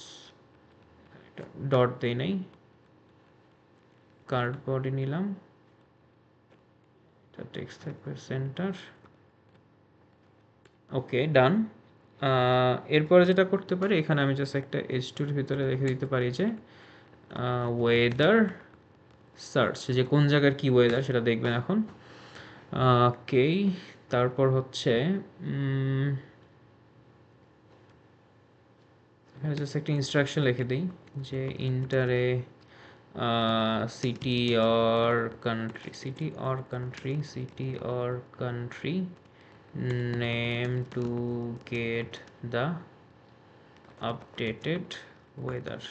এটা ডট দেই নাই, কার্ড বডি নিলাম, এটা টেক্সট থাকবে সেন্টার। ওকে, ডান। এরপরে যেটা করতে পারি, এখানে আমি জাস্ট একটা H2 এর ভিতরে রেখে দিতে পারি যে ওয়েদার সার্চ, যে কোন জায়গার কি ওয়েদার সেটা দেখবেন এখন। ওকে, তারপর হচ্ছে এখানে জাস্ট একটা ইনস্ট্রাকশন লিখে দিই যে enter a city or country, city or country, city or country, name to get the updated weather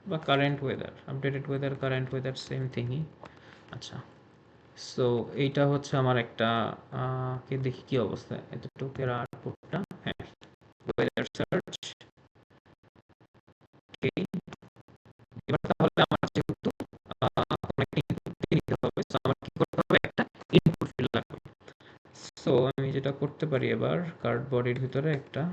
বা current weather, updated weather current weather same থিংই। আচ্ছা, সো এইটা হচ্ছে আমার একটা কে দেখি কি অবস্থা এতটুকুর আউটপুটটা। হ্যাঁ, ওয়েদার সার্চ। ওকে, এবার তাহলে আমার যেহেতু কোনো একটা ইনপুট দিয়ে নিতে হবে, সো আমার কি করতে হবে, একটা ইনপুট ফিল্ড লাগবে। সো আমি যেটা করতে পারি এবার কার্ডবর্ডের ভিতরে একটা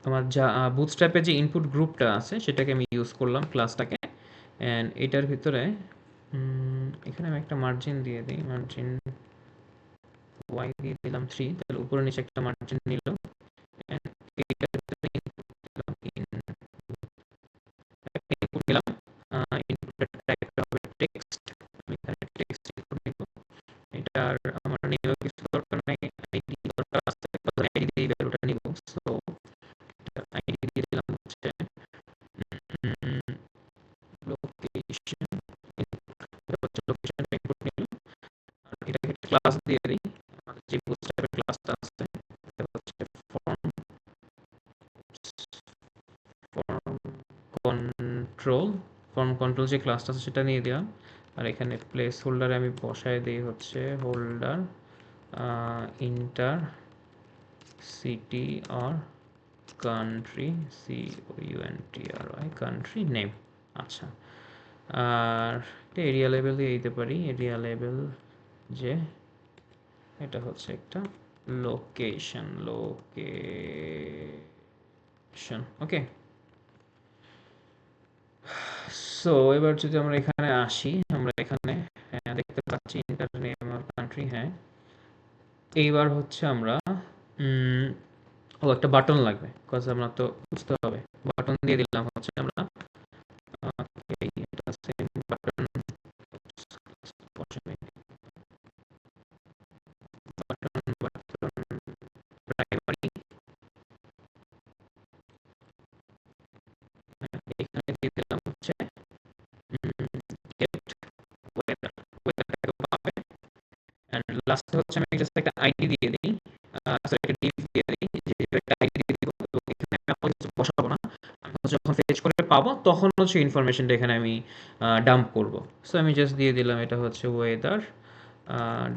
আমার যা বুটস্ট্র্যাপে যে ইনপুট গ্রুপটা আছে সেটাকে আমি ইউজ করলাম ক্লাসটাকে, অ্যান্ড এটার ভিতরে এখানে আমি একটা মার্জিন দিয়ে দিই, মার্জিন ওয়াই দিয়ে দিলাম 3, তাহলে উপরে নিচে একটা মার্জিন নিল, অ্যান্ড এইটার ভিতরে ইনপুট দিলাম, ইনপুট দিলাম, ইনপুটের টাইপটা হবে টেক্সট, আমি এখানে টেক্সট ইনপুট দিব। এটার আমার নিয়েও কিছু দরকার নাই, আইডি দরকার আছে, আইডি দিয়ে ভ্যালুটা নিব। সো আইডি দিয়ে দিলাম হচ্ছে লোকেশন, লোকেশন ইনপুট নিল, আর এটাকে একটা ক্লাস দিয়ে দিই, আমাদের যে বুটস্ট্র্যাপের ক্লাসটা আছে এটা হচ্ছে form form control, form control যে ক্লাসটা আছে সেটা নিয়ে দিলাম। আর এখানে প্লেস হোল্ডারে আমি বসায় দিই হচ্ছে holder inter city or country, COUNTRY country name. আচ্ছা, আর এটা এরিয়া লেভেল দিয়ে দিতে পারি, এরিয়া লেভেল যে এটা হচ্ছে একটা লোকেশন, লোকেশন। ওকে, সো এবার যদি আমরা এখানে আসি, আমরা এখানে দেখতে পাচ্ছি ইন্টার নেম আর কান্ট্রি। হ্যাঁ, এইবার হচ্ছে আমরা একটা বাটন লাগবে, বিকজ আমরা তো বুঝতে হবে। বাটন দিয়ে দিলাম হচ্ছে আমরা এটা সেম বাটন, প্রাইমারি, এখানে দিয়ে দিলাম হচ্ছে গেট ওয়েদার, ওয়েদারটাকে পাবে। এন্ড লাস্টে হচ্ছে আমি জাস্ট একটা আইডি দিয়ে দিই, সরি একটা ডিভ দিয়ে দিই, যে একটা আইডি দিয়ে দিব, এবং এখানে আমি আপাতত কিছু বসাবো না, আমি হচ্ছে যখন ফেচ করে পাবো তখন হচ্ছে ইনফরমেশনটা এখানে আমি ডাম্প করব। সো আমি জাস্ট দিয়ে দিলাম এটা হচ্ছে weather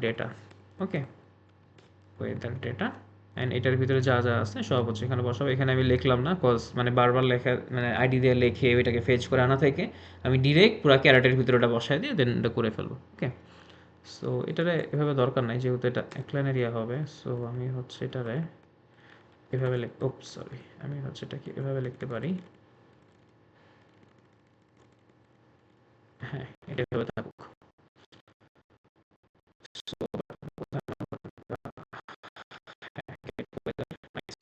data. Okay, weather data, and এটার ভিতরে যা যা আছে সব হচ্ছে এখানে বসাবো। এখানে আমি লিখলাম না, কজ মানে বারবার লেখা, মানে আইডি দিয়ে লিখে ওইটাকে ফেচ করে আনা থেকে আমি ডিরেক্ট পুরো ক্যারেটের ভিতরে ওটা বসায় দিয়ে দেন এটা করে ফেলবো। ওকে, সো এটারে এভাবে দরকার নাই যেহেতু এটা এক লাইন এরিয়া হবে। সো আমি হচ্ছে এটারে এভাবে সরি, আমি হচ্ছে এটাকে এভাবে লিখতে পারি। হ্যাঁ, এটা এভাবে থাকুক। So, get weather, nice.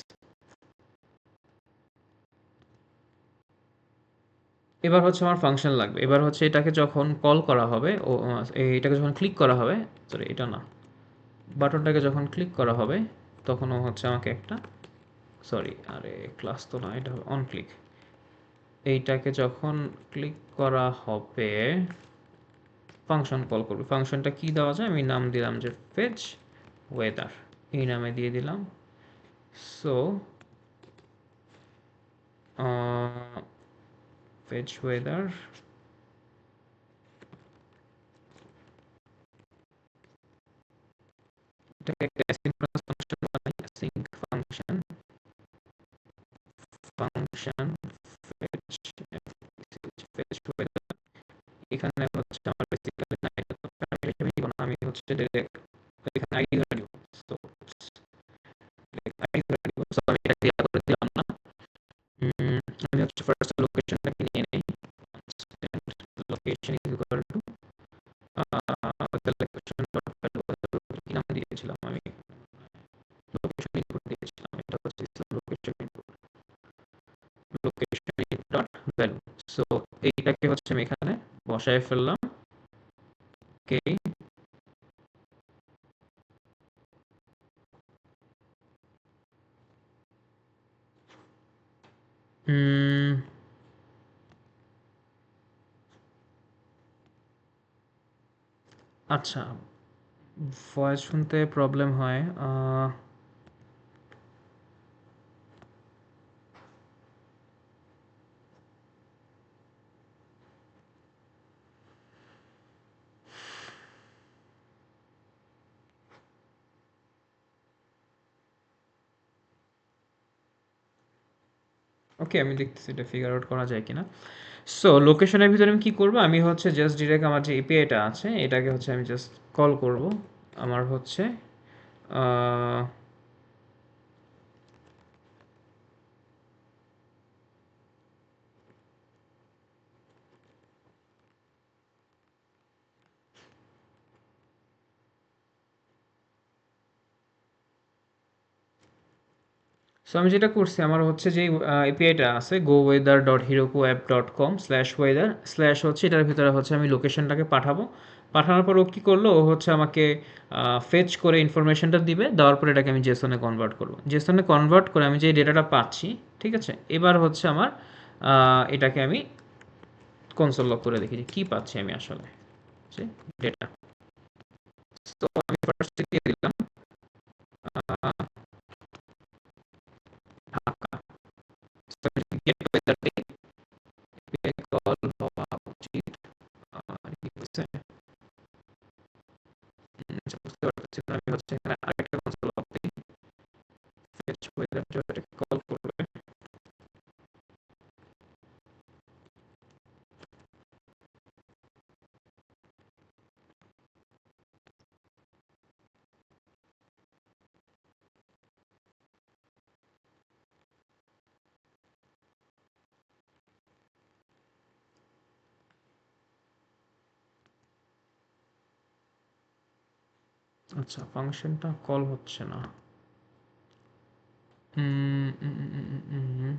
এবার হচ্ছে আমার ফাংশন লাগবে। এবার হচ্ছে এটাকে যখন কল করা হবে, এটাকে যখন ক্লিক করা হবে, সরি এটা না, বাটনটাকে যখন ক্লিক করা হবে তখন ও হচ্ছে আমাকে একটা, সরি আরে ক্লাস তো না, এটা হবে অন ক্লিক। এইটাকে যখন ক্লিক করা হবে ফাংশন কল করবে। ফাংশনটা কি দেওয়া যায়, আমি নাম দিলাম যে ফেচ ওয়েদার, এই নামে দিয়ে দিলাম। সো ফেচ ওয়েদার, এটাকে একটা অ্যাসিনক্রনাস ফাংশন বানাই, async function, function fetch, fetch weather. এখানে হচ্ছে আমার বেসিক্যালি না, এটা তো প্যারামিটার হিসেবে নিব না, আমি হচ্ছে ডাইরেক্ট এখানে আইডি ধরে নিব। সো আইডি ধরে নিব, সো আমি এটা ক্লিয়ার করে দিলাম না। আমি হচ্ছে ফার্স্ট লোকেশনটাকে নিয়ে নেই, location is equal to location dot value, কি নাম দিয়েছিলাম আমি, লোকেশন ইনপুট দিয়েছিলাম, এটা হচ্ছে location input, location dot value. So এইটাকে হচ্ছে আমি এখানে বসায় ফেললাম। ওকে, আচ্ছা, ভয়েস শুনতে প্রবলেম হয়। ওকে, আমি দেখতেছি এটা ফিগার আউট করা যায় কিনা। সো লোকেশনের ভিতরে আমি কি করব, আমি হচ্ছে জাস্ট ডিরেক্ট আমার যে এপিআইটা আছে এটাকে হচ্ছে আমি জাস্ট কল করব। আমার হচ্ছে আহ, সো আমি যেটা করছি আমার হচ্ছে যে এপিআইটা আছে goweather.herokuapp.com/weather/ হচ্ছে এটার ভিতরে হচ্ছে আমি লোকেশনটাকে পাঠাবো। পাঠানোর পর ও কী করলো, ও হচ্ছে আমাকে ফেচ করে ইনফরমেশনটা দিবে, দেওয়ার পর এটাকে আমি জেসনে কনভার্ট করব। জেসনে কনভার্ট করে আমি যে ডেটাটা পাচ্ছি, ঠিক আছে, এবার হচ্ছে আমার এটাকে আমি কনসোল লগ করে দেখি যে কী পাচ্ছি আমি আসলে, যে ডেটা। তো আমি ফার্স্টে দিয়ে দিলাম ঢাকা। গেট ওয়েদার কল হওয়া উচিত। কি হচ্ছে বুঝতে পারছি না, আমি হচ্ছে এখানে আরেকটা কনসোল লগ দিই, ফেচ ওয়েদার এটাকে কল করবে। আচ্ছা, ফাংশনটা কল হচ্ছে না। উম, উম, উম, উম, উম, উম।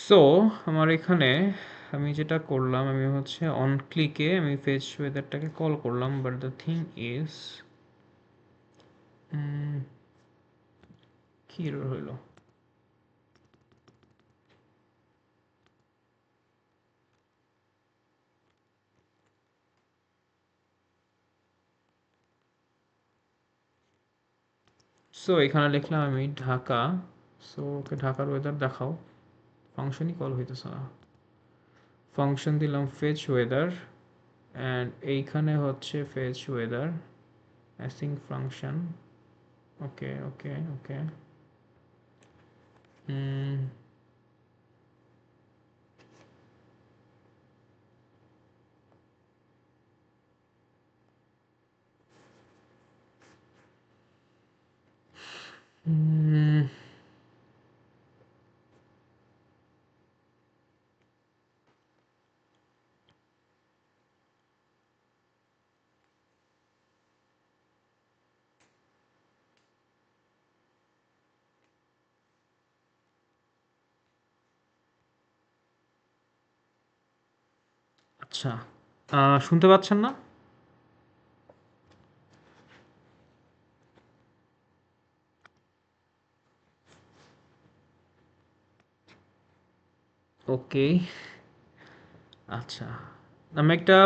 সো আমার এখানে আমি যেটা করলাম, আমি হচ্ছে অন ক্লিকে আমি ফেচ ওয়েদারটাকে কল করলাম, বাট দ্য থিং ইজ কি এরর হইলো। সো এখানে লিখলাম আমি ঢাকা। সো ওকে ঢাকার ওয়েদার দেখাও, ফাংশনই কল হইতেছে না। ফাংশন দিলাম ফেচ ওয়েদার, অ্যান্ড এইখানে হচ্ছে ফেচ ওয়েদার অ্যাসিং ফাংশন। ওকে ওকে ওকে। আচ্ছা, শুনতে পাচ্ছেন না? ওকে, আচ্ছা। আমি একটা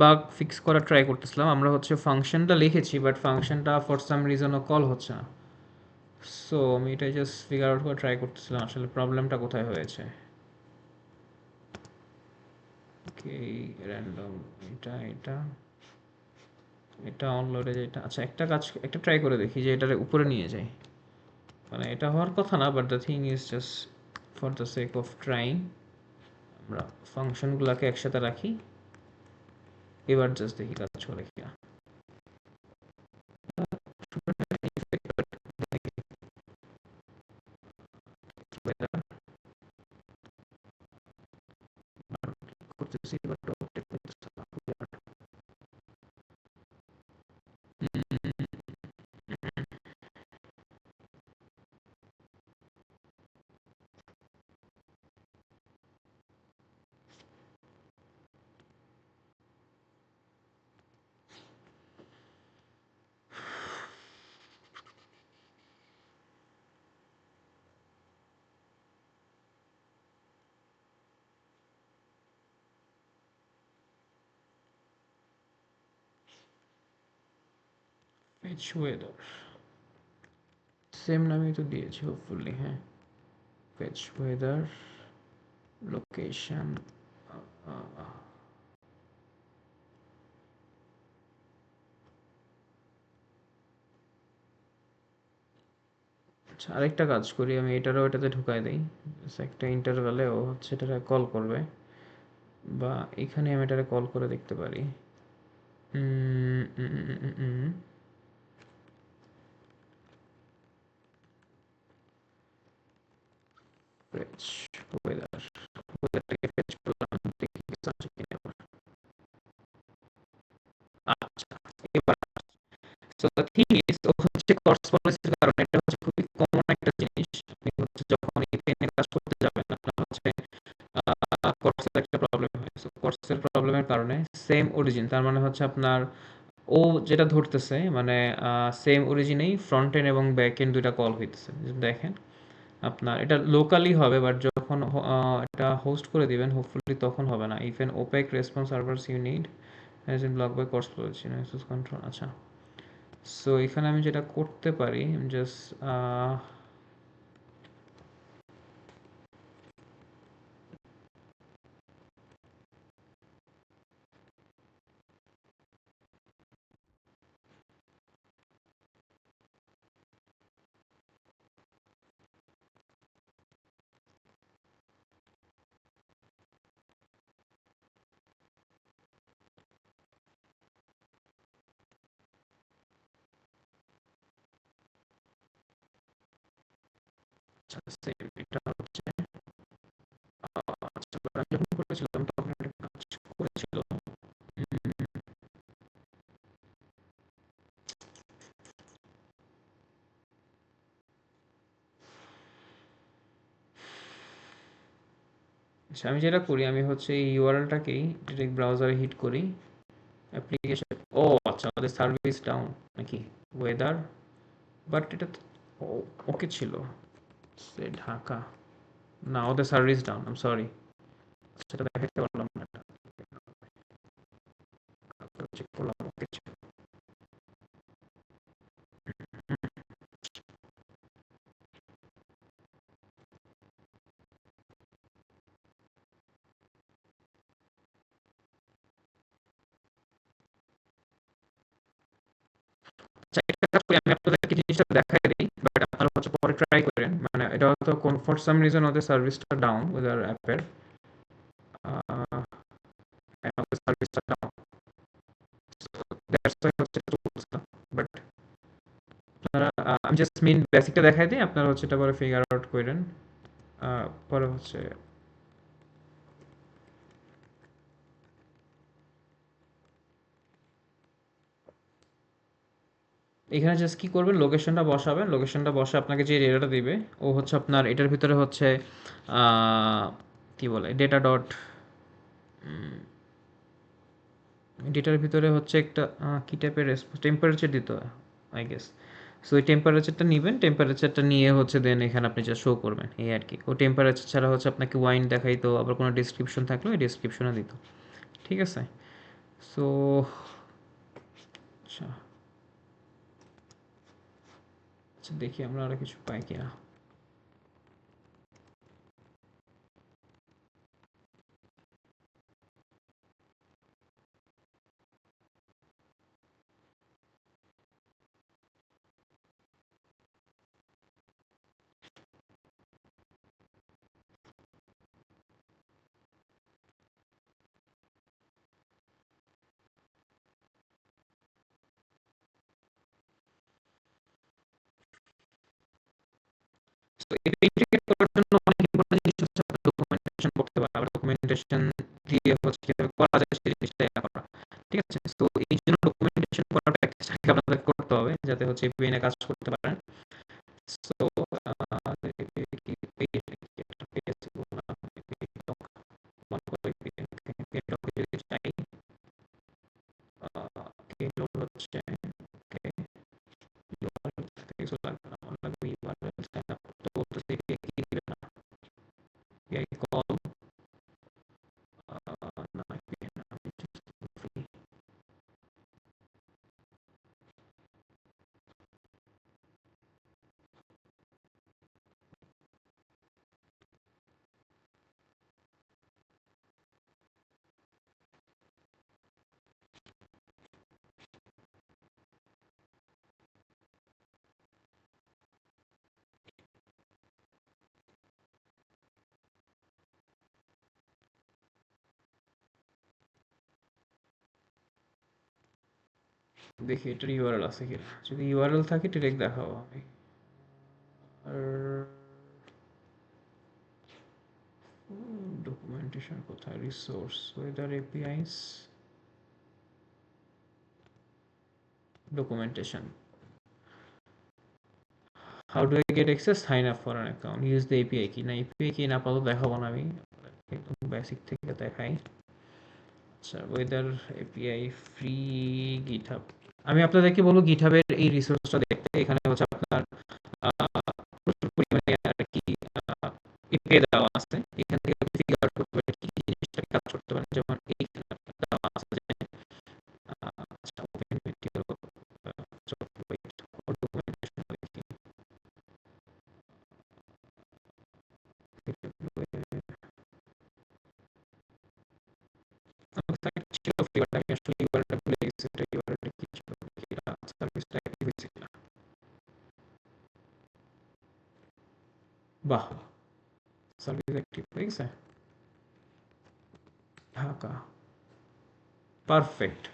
বাগ ফিক্স করার ট্রাই করতেছিলাম। আমরা হচ্ছে ফাংশনটা লিখেছি, বাট ফাংশনটা ফর সাম রিজনও কল হচ্ছে না। সো আমি এটা জাস্ট ফিগার আউট করে ট্রাই করতেছিলাম আসলে প্রবলেমটা কোথায় হয়েছে। ওকে, র্যান্ডম, এটা এটা এটা অনলোডে যেটা, আচ্ছা একটা কাজ, একটা ট্রাই করে দেখি যে এটার উপরে নিয়ে যাই। মানে এটা হওয়ার কথা না, but the thing is just for the sake of trying আমরা ফাংশনগুলোকে একসাথে রাখি। এবার জাস্ট দেখি কাজ করে কিনা। করতেছি বাট ওকে করতেছে না। ফেচ ওয়েদার সেম নামই তো দিয়েছি হোপফুলি। হ্যাঁ, ফেচ ওয়েদার লোকেশন। আচ্ছা, আরেকটা কাজ করি, আমি এটারও এটাতে ঢুকাই দিই। একটা ইন্টারভ্যালে ও হচ্ছে এটারে কল করবে, বা এখানে আমি এটারে কল করে দেখতে পারি। ফেচ ওয়েদার, ওয়েদারটাকে ফেচ করলাম, দেখি কিছু আসে কিনা আবার। আচ্ছা, এবার সো দ্য থিং ইজ, ও হচ্ছে কর্সপন্ডেন্সের কারণে এটা হচ্ছে খুবই কমন একটা জিনিস। আপনি হচ্ছে যখন এই পেনে কাজ করতে যাবেন, আপনার হচ্ছে কোর্সের একটা প্রবলেম হয়। সো কোর্সের প্রবলেমের কারণে সেম অরিজিন, তার মানে হচ্ছে আপনার ও যেটা ধরতেছে মানে সেম অরিজিনেই ফ্রন্ট এন্ড এবং ব্যাক এন্ড দুইটা কল হইতেছে। দেখেন, আপনার এটা লোকালি হবে, বাট যখন এটা হোস্ট করে দিবেন হোপফুলি তখন হবে না। If an opaque response servers you need has been block by CORS policy control. আচ্ছা, সো এখানে আমি যেটা করতে পারি, জাস্ট সেম এটা হচ্ছে আচ্ছা, but আমি যখন করেছিলাম তখন এটা কাজ করেছিল। আচ্ছা, আমি যেটা করি, আমি হচ্ছে এই ইউআরএলটাকেই ডিরেক্ট ব্রাউজারে হিট করি, অ্যাপ্লিকেশন। ও আচ্ছা, আমাদের সার্ভিস ডাউন নাকি ওয়েদার, বাট এটা তো ওকে ছিল। সে ঢাকা, না ওদের সার্ভিস ডাউন, আম সরি, সেটা দেখাতে পারলাম না। চেক করলাম, ওকে ছিল। আচ্ছা, একটা কাজ করি, আমি আপনাদেরকে জিনিসটা দেখাই দিই, বাট আপনারা হচ্ছে পরে ট্রাই করেন। মানে এটা হয়তো কোন ফর সাম রিজন ওদের সার্ভিসটা ডাউন, ওদের অ্যাপের ওদের সার্ভিসটা ডাউন, দ্যাটস ওয়াই হচ্ছে চলছে না। বাট আপনারা আমি জাস্ট মেইন বেসিকটা দেখাই দিই, আপনারা হচ্ছে এটা পরে ফিগার আউট করেন। পরে হচ্ছে এখানে জাস্ট কি করবেন, লোকেশনটা বসাবেন, লোকেশনটা বসে আপনাকে যে ডেটাটা দিবে, ও হচ্ছে আপনার এটার ভিতরে হচ্ছে কি বলে ডেটা ডট, ডেটার ভিতরে হচ্ছে একটা কি টাইপের টেম্পারেচার দিতে হয় আই গেস। সো ওই টেম্পারেচারটা নেবেন, টেম্পারেচারটা নিয়ে হচ্ছে দেন এখানে আপনি যা শো করবেন এই আর কি। ও টেম্পারেচার ছাড়া হচ্ছে আপনাকে ওয়াইন দেখাইতো, আবার কোনো ডিসক্রিপশন থাকলে ওই ডিসক্রিপশনে দিত। ঠিক আছে, সো আচ্ছা, আচ্ছা দেখি আমরা আরো কিছু পাই কিনা। তো এপিআই ইন্টিগ্রেট করার জন্য অনেক ইম্পর্টেন্ট জিনিস হচ্ছে আপনার ডকুমেন্টেশন করতে পারা, আবার ডকুমেন্টেশন দিয়ে হচ্ছে কিভাবে করা যায় সেই জিনিসটা করা। ঠিক আছে, তো এই জন্য ডকুমেন্টেশন করাটা একটা আপনাদের করতে হবে, যাতে হচ্ছে এপিআই নিয়ে কাজ করতে পারেন। সো দেখি এটার ইউআরএল আছে কিনা, যদি ইউআরএল থাকে ডিরেক্ট দেখাবো আমি। আর ডকুমেন্টেশন কোথায়, resource, weather APIs, documentation, how do I get access, sign up for an account, use the API key, না এপিআই কি না আপাতত দেখাবো না আমি, একদম বেসিক থেকে দেখাই। আচ্ছা, ওয়েদার এপিআই ফ্রি গিটহাব, আমি আপনাদেরকে বলবো গিটহাবের এই রিসোর্সটা দেখতে। এখানে হচ্ছে আপনার প্রচুর পরিমাণে আর কি এপিআই দেওয়া আছে, এখান থেকে আপনি ফিগার আউট করতে পারেন কি কি জিনিসটা কাজ করতে পারেন। যেমন এইখানে দেওয়া আছে যে আচ্ছা, ওপেন ভিডিও, ওয়েট, ডকুমেন্টেশন দেখি, আমার সাইট ছিল ফ্রি, বাট আমি আসলে ইউআরএলটা ভুলে গেছি, এটা ইউআরএলটা কি ছিল, সার্ভিসটা অ্যাক্টিভ হয়েছে কিনা। বাহ, সার্ভিস অ্যাক্টিভ হয়ে গেছে, ঢাকা, পারফেক্ট।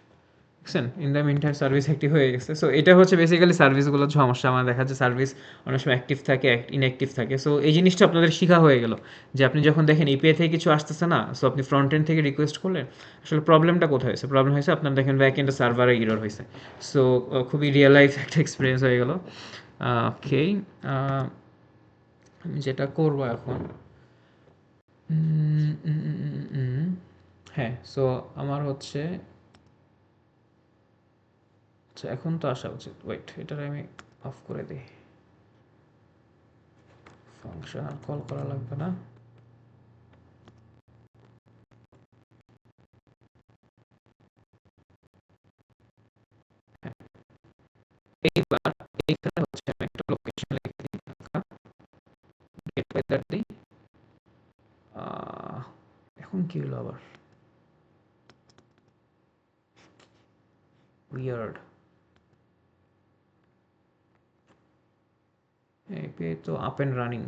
বুঝছেন, in the meantime service active হয়ে গেছে। সো এটা হচ্ছে বেসিক্যালি সার্ভিসগুলোর সমস্যা, আমার দেখা যায় সার্ভিস অনেক সময় অ্যাক্টিভ থাকে, ইনঅ্যাক্টিভ থাকে। সো এই জিনিসটা আপনাদের শেখা হয়ে গেল যে আপনি যখন দেখেন এপিআই থেকে কিছু আসতেছে না, সো আপনি ফ্রন্ট এন্ড থেকে রিকোয়েস্ট করলেন, আসলে প্রবলেমটা কোথায় হয়েছে, প্রবলেম হয়েছে আপনার দেখেন ব্যাক এন্ডে সার্ভারে ইরর হয়েছে। সো খুবই রিয়েল লাইফ একটা এক্সপিরিয়েন্স হয়ে গেল। ওকে, আমি যেটা করবো এখন, উম, উম, উম, উম, উম, হ্যাঁ, সো আমার হচ্ছে, আচ্ছা এখন তো আসা উচিত, ওয়েট এটার আমি অফ করে দিই, ফাংশন আর কল করা লাগবে না। এইবার এইখানে হচ্ছে আমি একটা লোকেশন লিখে দিই, ঢাকা, গেট ওয়েদার দিই। আহ, এখন কি হলো আবার, উইয়ার্ড, এপিআই তো আপ এন্ড রানিং।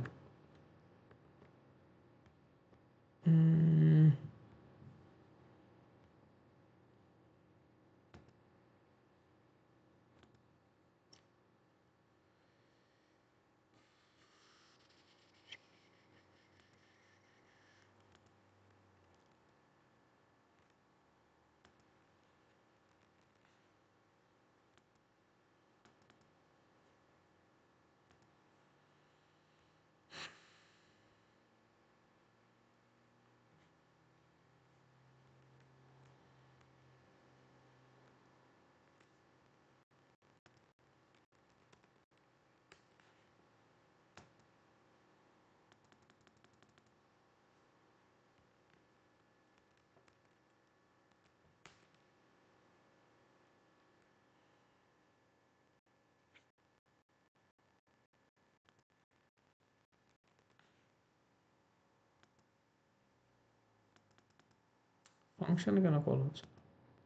ফাংশনে কেন কল হচ্ছে,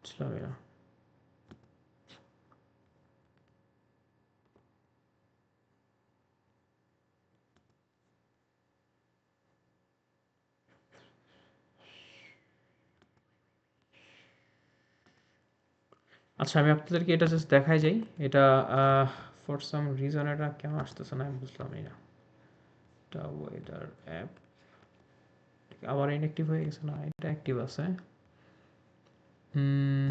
বুঝলামই না। আচ্ছা আমি আপনাদেরকে এটা জাস্ট দেখাই যাই, এটা ফর সাম রিজন এটা কেন আসতেছে না আমি বুঝলামই না। এটা ওয়েদার অ্যাপ আবার ইনঅ্যাক্টিভ হয়ে গেছে, না এটা অ্যাক্টিভ আছে। হুম,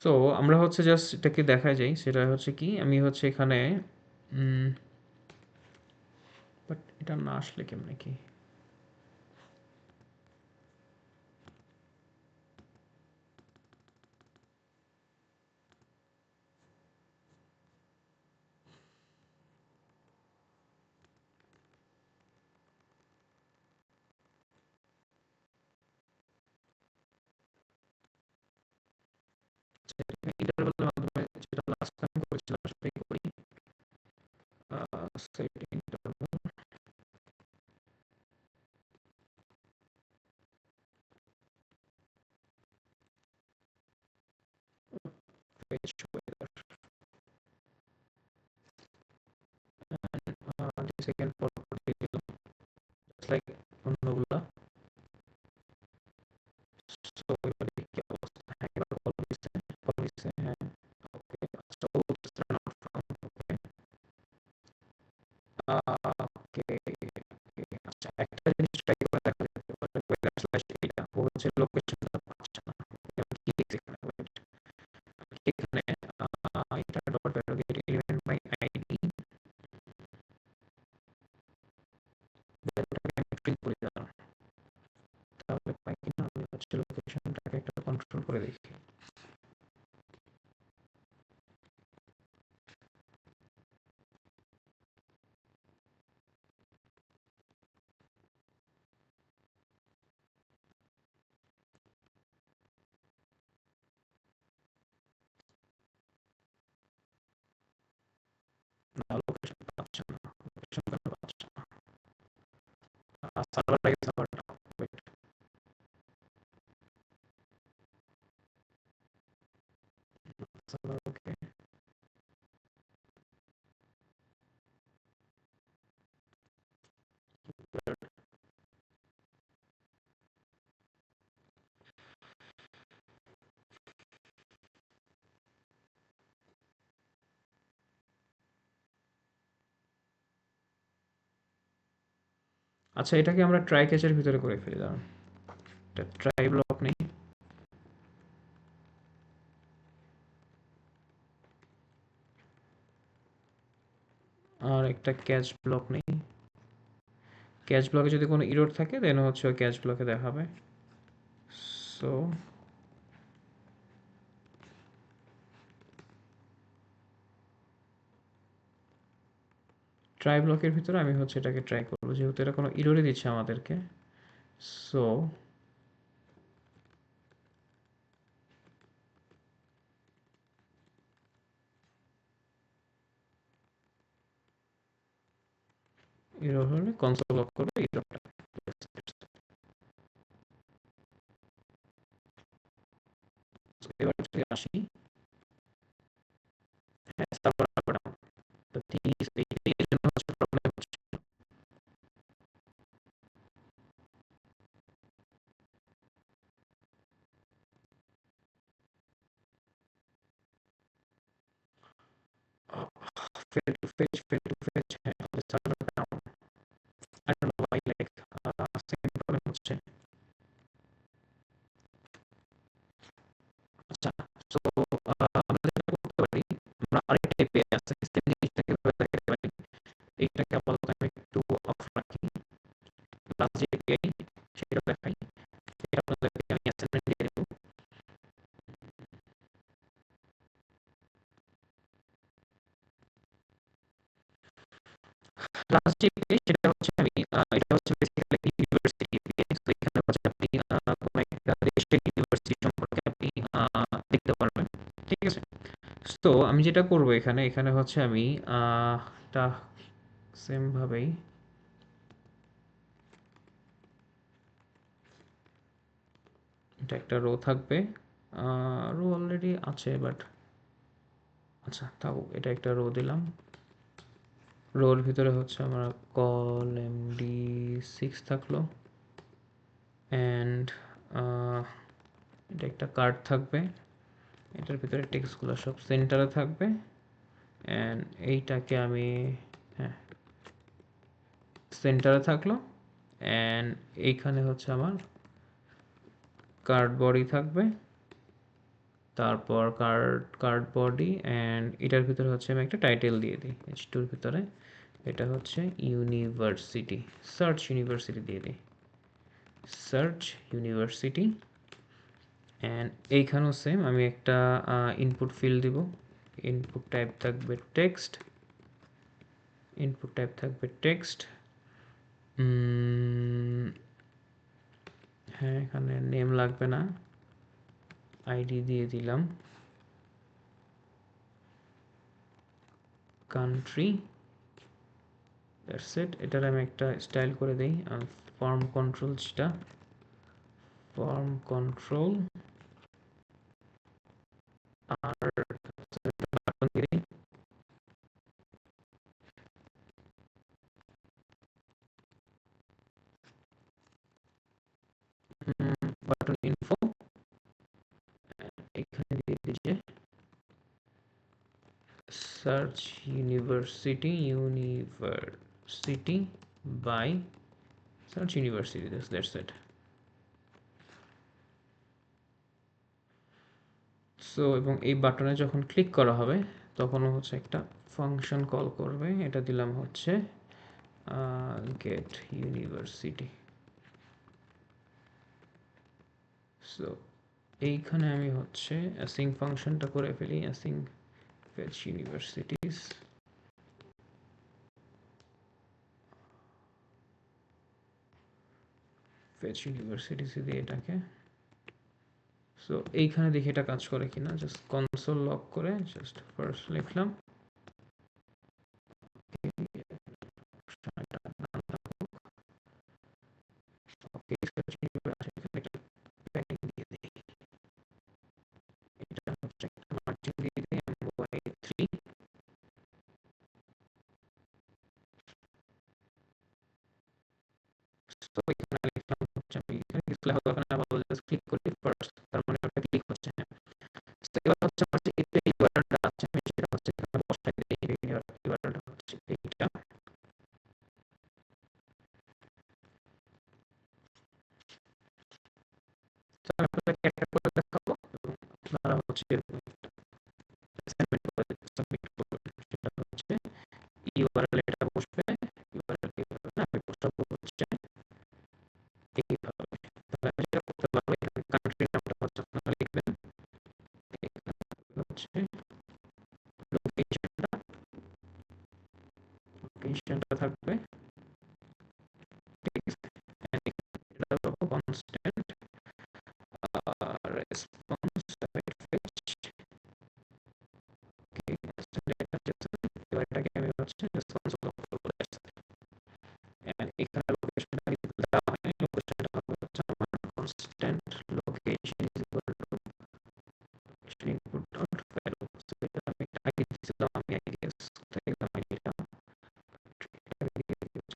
তো আমরা হচ্ছে জাস্ট এটাকে দেখা যাই, সেটা হচ্ছে কি, আমি হচ্ছে এখানে বাট এটা না আসলে কেমনে কি, এটার মাধ্যমে যেটা লাস্ট টাইম করেছিলাম সেটাই করি। Setting, fetch weather and the second property দিলাম just like অন্যগুলা so এবার দেখি কি অবস্থা হ্যাঁ এবার কল দিছে হ্যাঁ ওকে আচ্ছা ও not found ওকে ওকে আচ্ছা একটা জিনিস ট্রাই করে দেখা যেতে পারে weather slash এটা ও হচ্ছে লোকেশনটা পাচ্ছে না এবার কি লিখছে এখানে wait এখানে এটা dot value get element by id ভ্যালুটাকে আমি ফিল করে দিলাম তাহলে পাই কিনা আমি হচ্ছে লোকেশনটাকে একটা কন্ট্রোল করে দেখি না লোকেশন পাচ্ছে না লোকেশন কেন পাচ্ছে না সার্ভার লাগে সার্ভারটা ওয়েট সার্ভার ওকে আচ্ছা এটাকে আমরা ট্রাই ক্যাচের ভিতরে করে ফেলি দাঁড়ান এটা ট্রাই ব্লক নেই আর একটা ক্যাচ ব্লক নেই ক্যাচ ব্লকে যদি কোনো ইরর থাকে দেন হচ্ছে ওই ক্যাচ ব্লকে দেখাবে সো ট্রাই ব্লকের ভিতরে আমি হচ্ছে এটাকে ট্রাই করবো যেহেতু এটা কোনো ইররই দিচ্ছে আমাদেরকে সো ইরর হলে কনসোল লক করে ইররটা এবার যদি আসি হ্যাঁ সার্ভার ডাউন তো এই জন্য হচ্ছে প্রবলেম হচ্ছে fail to fetch হ্যাঁ server down I don't know why like same problem হচ্ছে আচ্ছা সো আমরা যেটা করতে পারি আমরা আরেকটা এপিআই আছে সেম জিনিসটাকে দেখাতে পারি এইটাকে আপাতত আমি একটু অফ রাখি লাস্ট যে এপিআই সেটা দেখাই এটা আপনাদেরকে আমি অ্যাসাইনমেন্ট দিয়ে দেবো লাস্ট যে এপিআই সেটা হচ্ছে আমি এটা হচ্ছে বেসিক্যালি ইউনিভার্সিটি এপিআই তো এখানে হচ্ছে আপনি কোনো একটা দেশের ইউনিভার্সিটি সম্পর্কে আপনি দেখতে পারবেন ঠিক আছে তো আমি যেটা করব এখানে এখানে হচ্ছে আমি টা সেম ভাবেই এটা একটা রো থাকবে রো অলরেডি আছে বাট আচ্ছা তাও এটা একটা রো দিলাম রোর ভিতরে হচ্ছে আমার কল এমডি 6 থাকলো অ্যান্ড এটা একটা কার্ড থাকবে এটার ভিতরে টেক্সটগুলো সব সেন্টারে থাকবে অ্যান্ড এইটাকে আমি হ্যাঁ সেন্টারে থাকলো অ্যান্ড এইখানে হচ্ছে আমার কার্ড বডি থাকবে তারপর কার্ড বডি অ্যান্ড এটার ভিতরে হচ্ছে আমি একটা টাইটেল দিয়ে দিই H2 এর ভিতরে এটা হচ্ছে ইউনিভার্সিটি সার্চ ইউনিভার্সিটি দিয়ে দিই সার্চ ইউনিভার্সিটি অ্যান্ড এইখানেও সেম আমি একটা ইনপুট ফিল্ড দিব ইনপুট টাইপ থাকবে টেক্সট ইনপুট টাইপ থাকবে টেক্সট হ্যাঁ এখানে নেম লাগবে না আইডি দিয়ে দিলাম কান্ট্রি দ্যাটস ইট এটার আমি একটা স্টাইল করে দিই ফর্ম কন্ট্রোল যেটা ফর্ম কন্ট্রোল আর বাটন দিয়ে দিই। বাটন ইনফো এখানে দিয়ে দিই যে search university by search university, that's it. So এবং এই বাটনে যখন ক্লিক করা হবে তখনও হচ্ছে একটা ফাংশন কল করবে, এটা দিলাম হচ্ছে গেট ইউনিভার্সিটি। সো এইখানে আমি হচ্ছে অ্যাসিং ফাংশনটা করে ফেলি, async fetch universities. Fetch universities দিয়ে এটাকে, সো এইখানে দেখি এটা কাজ করে কিনা। জাস্ট কনসোল লক করে জাস্ট ফার্স্ট লিখলাম ক্লিক করি ফার্স্ট, তার মানে ওটা ক্লিক হচ্ছে। হ্যাঁ, এবার হচ্ছে আমার যে ইউআরএলটা আছে আমি সেটা হচ্ছে এখানে বসাই দিই। ইউআরএলটা হচ্ছে এইটা। আমি আপনাদেরকে একটা করে দেখাবো এবং আপনারা হচ্ছে অ্যাসাইনমেন্ট করে সাবমিট করবেন। সেটা হচ্ছে ইউআরএল এটা বসবে, ইউআরএল এইভাবে না, আমি বসাবো হচ্ছে এইভাবে। তাহলে আমি যেটা করতে পারবো এখানে কান্ট্রি নামটা হচ্ছে আপনারা লিখবেন, এখানে হচ্ছে লোকেশনটা থাকবে, ঠিক আছে। এন্ড এটা দেবো কনস্ট্যান্ট রেসপন্স ফেচ। এবার এটাকে আমি হচ্ছে রেসপন্স লক করবো। এন্ড এখানে লোকেশনটা কিন্তু দেওয়া হয়নি, লোকেশনটা হবে হচ্ছে আমার constant location is equal to input dot value. So এটা আমি একটা আইডি দিয়েছিলাম, আমি আই গেস দেখলাম আইডিটা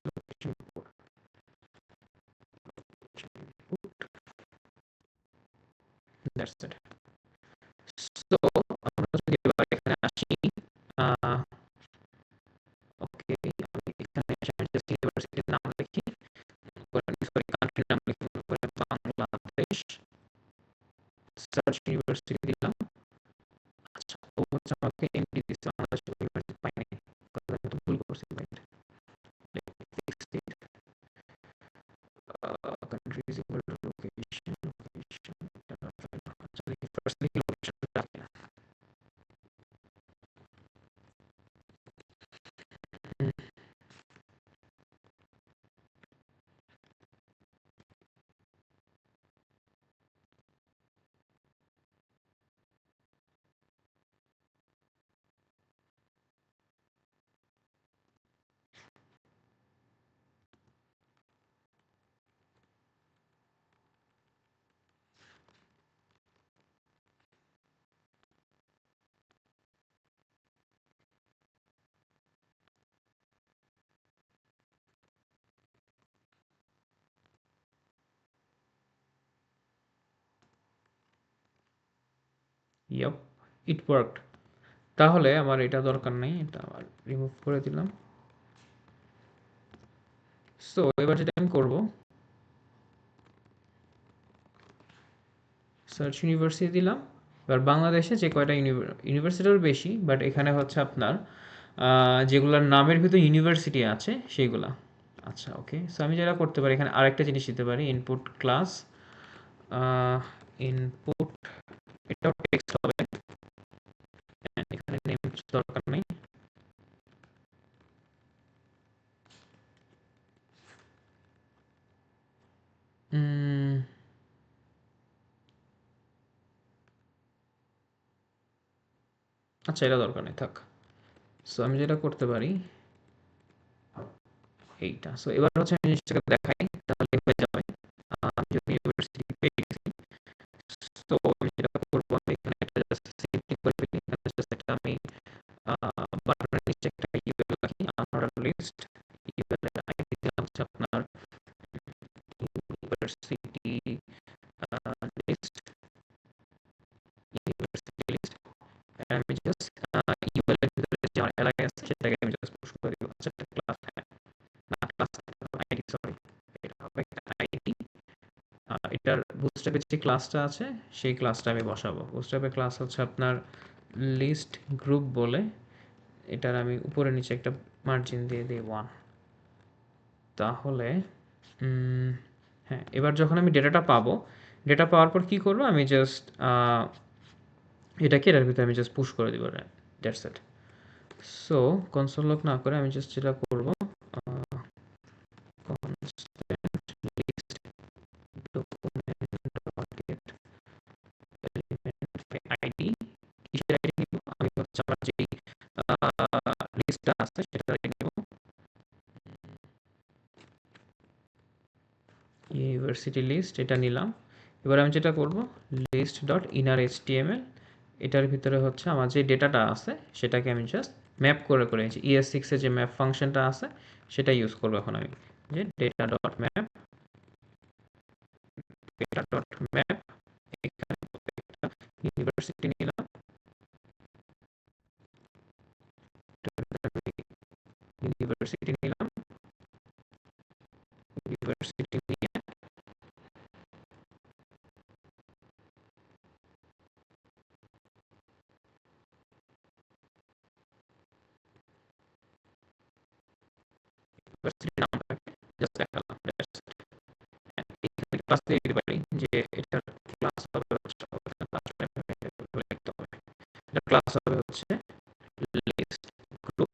location input. That's it. So আমরা যদি এবার এখানে আসি, ওকে আমি এখানে জাস্ট ইউনিভার্সিটির নাম লিখি, সরি কান্ট্রির নাম লিখি, বাংলাদেশ, সার্চ ইউনিভার্সিটি দিলাম। আচ্ছা ও হচ্ছে আমাকে এমডি দিচ্ছে, বাংলাদেশ ইউনিভার্সিটি পাইনি, কারণ আমি তো ভুল করছি। Country is equal to location, আচ্ছা দেখি ফার্স্ট লিখি লোকেশনটা কিনা। ইয়প, ইট ওয়ার্কড। তাহলে আমার এটা দরকার নেই, এটা আবার রিমুভ করে দিলাম। সো এবার যেটা আমি করব, সার্চ ইউনিভার্সিটি দিলাম। এবার বাংলাদেশে যে কয়টা ইউনিভার্সিটির বেশি, বাট এখানে হচ্ছে আপনার যেগুলোর নামের ভিতর ইউনিভার্সিটি আছে সেইগুলা। আচ্ছা ওকে, সো আমি যেটা করতে পারি এখানে আরেকটা জিনিস দিতে পারি, ইনপুট ক্লাস ইনপুট, এটাও টেক্সট হবে, এখানে নেম দরকার নেই। আচ্ছা এটা দরকার নেই, থাক। সো আমি যেটা করতে পারি এইটা। সো এবার হচ্ছে আমি জিনিসটাকে দেখাই, তাহলে হয়ে যাবে। আমি যদি ইউনিভার্সিটি পেয়ে গেছি, তো আমি যেটা করবো আমি এখানে একটা জাস্ট সেভ করে ফেলি, এখানে জাস্ট একটা আমি বুটস্ট্র্যাপের যে ক্লাসটা আছে সেই ক্লাসটা আমি বসাবো। বুটস্ট্র্যাপের ক্লাস হচ্ছে আপনার লিস্ট গ্রুপ বলে, এটার আমি উপরে নিচে একটা মার্জিন দিয়ে দিই 1। তাহলে হ্যাঁ, এবার যখন আমি ডেটাটা পাবো, ডেটা পাওয়ার পর কি করবো, আমি জাস্ট এটাকে এটার ভিতরে আমি জাস্ট পুশ করে দিব, that's it. So console lock না করে আমি জাস্ট যেটা করবো, constant list document dot get element id, কিসের আইডি নিব, আমি হচ্ছে আমার যে লিস্টটা আছে সেটার আইডি নিব, ইউনিভার্সিটি লিস্ট এটা নিলাম। এবার আমি যেটা করব, লিস্ট ডট ইনার এইচটিএমএল, এটার ভিতরে হচ্ছে আমার যে ডেটাটা আছে সেটাকে আমি জাস্ট ম্যাপ করে করে নিয়েছি। ES6 এর যে ম্যাপ ফাংশনটা আছে সেটা ইউজ করবো এখন আমি, যে data dot map, data dot map, এখানে একটা ইউনিভার্সিটি নিলাম, ইউনিভার্সিটি নিলাম, ইউনিভার্সিটি নিয়ে ইউনিভার্সিটি নামটাকে জাস্ট দেখালাম। এখানে ক্লাস দিয়ে দিতে পারি যে এটার ক্লাস হবে হচ্ছে, লিখতে হবে এটার ক্লাস হবে হচ্ছে list group,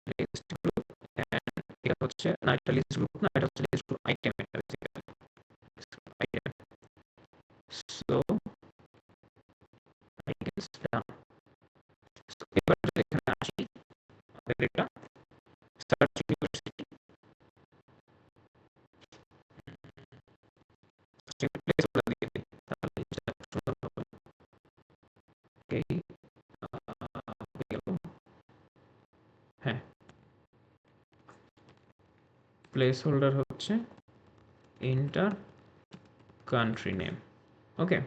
list group, and এটা হচ্ছে না, এটা লিস্ট গ্রুপ না, এটা হচ্ছে লিস্ট গ্রুপ আইটেম, এটা basically list group item. So I guess done. So এবার যদি এখানে আসি, আমাদের এটা সার্চ ইউনিভার্সিটি প্লেস করে দিয়ে দিই, তাহলে জিনিসটা সুন্দর হবে। ওকে, হয়ে গেল। হ্যাঁ, প্লেস হোল্ডার হচ্ছে ইন্টার কান্ট্রি নেম। ওকে,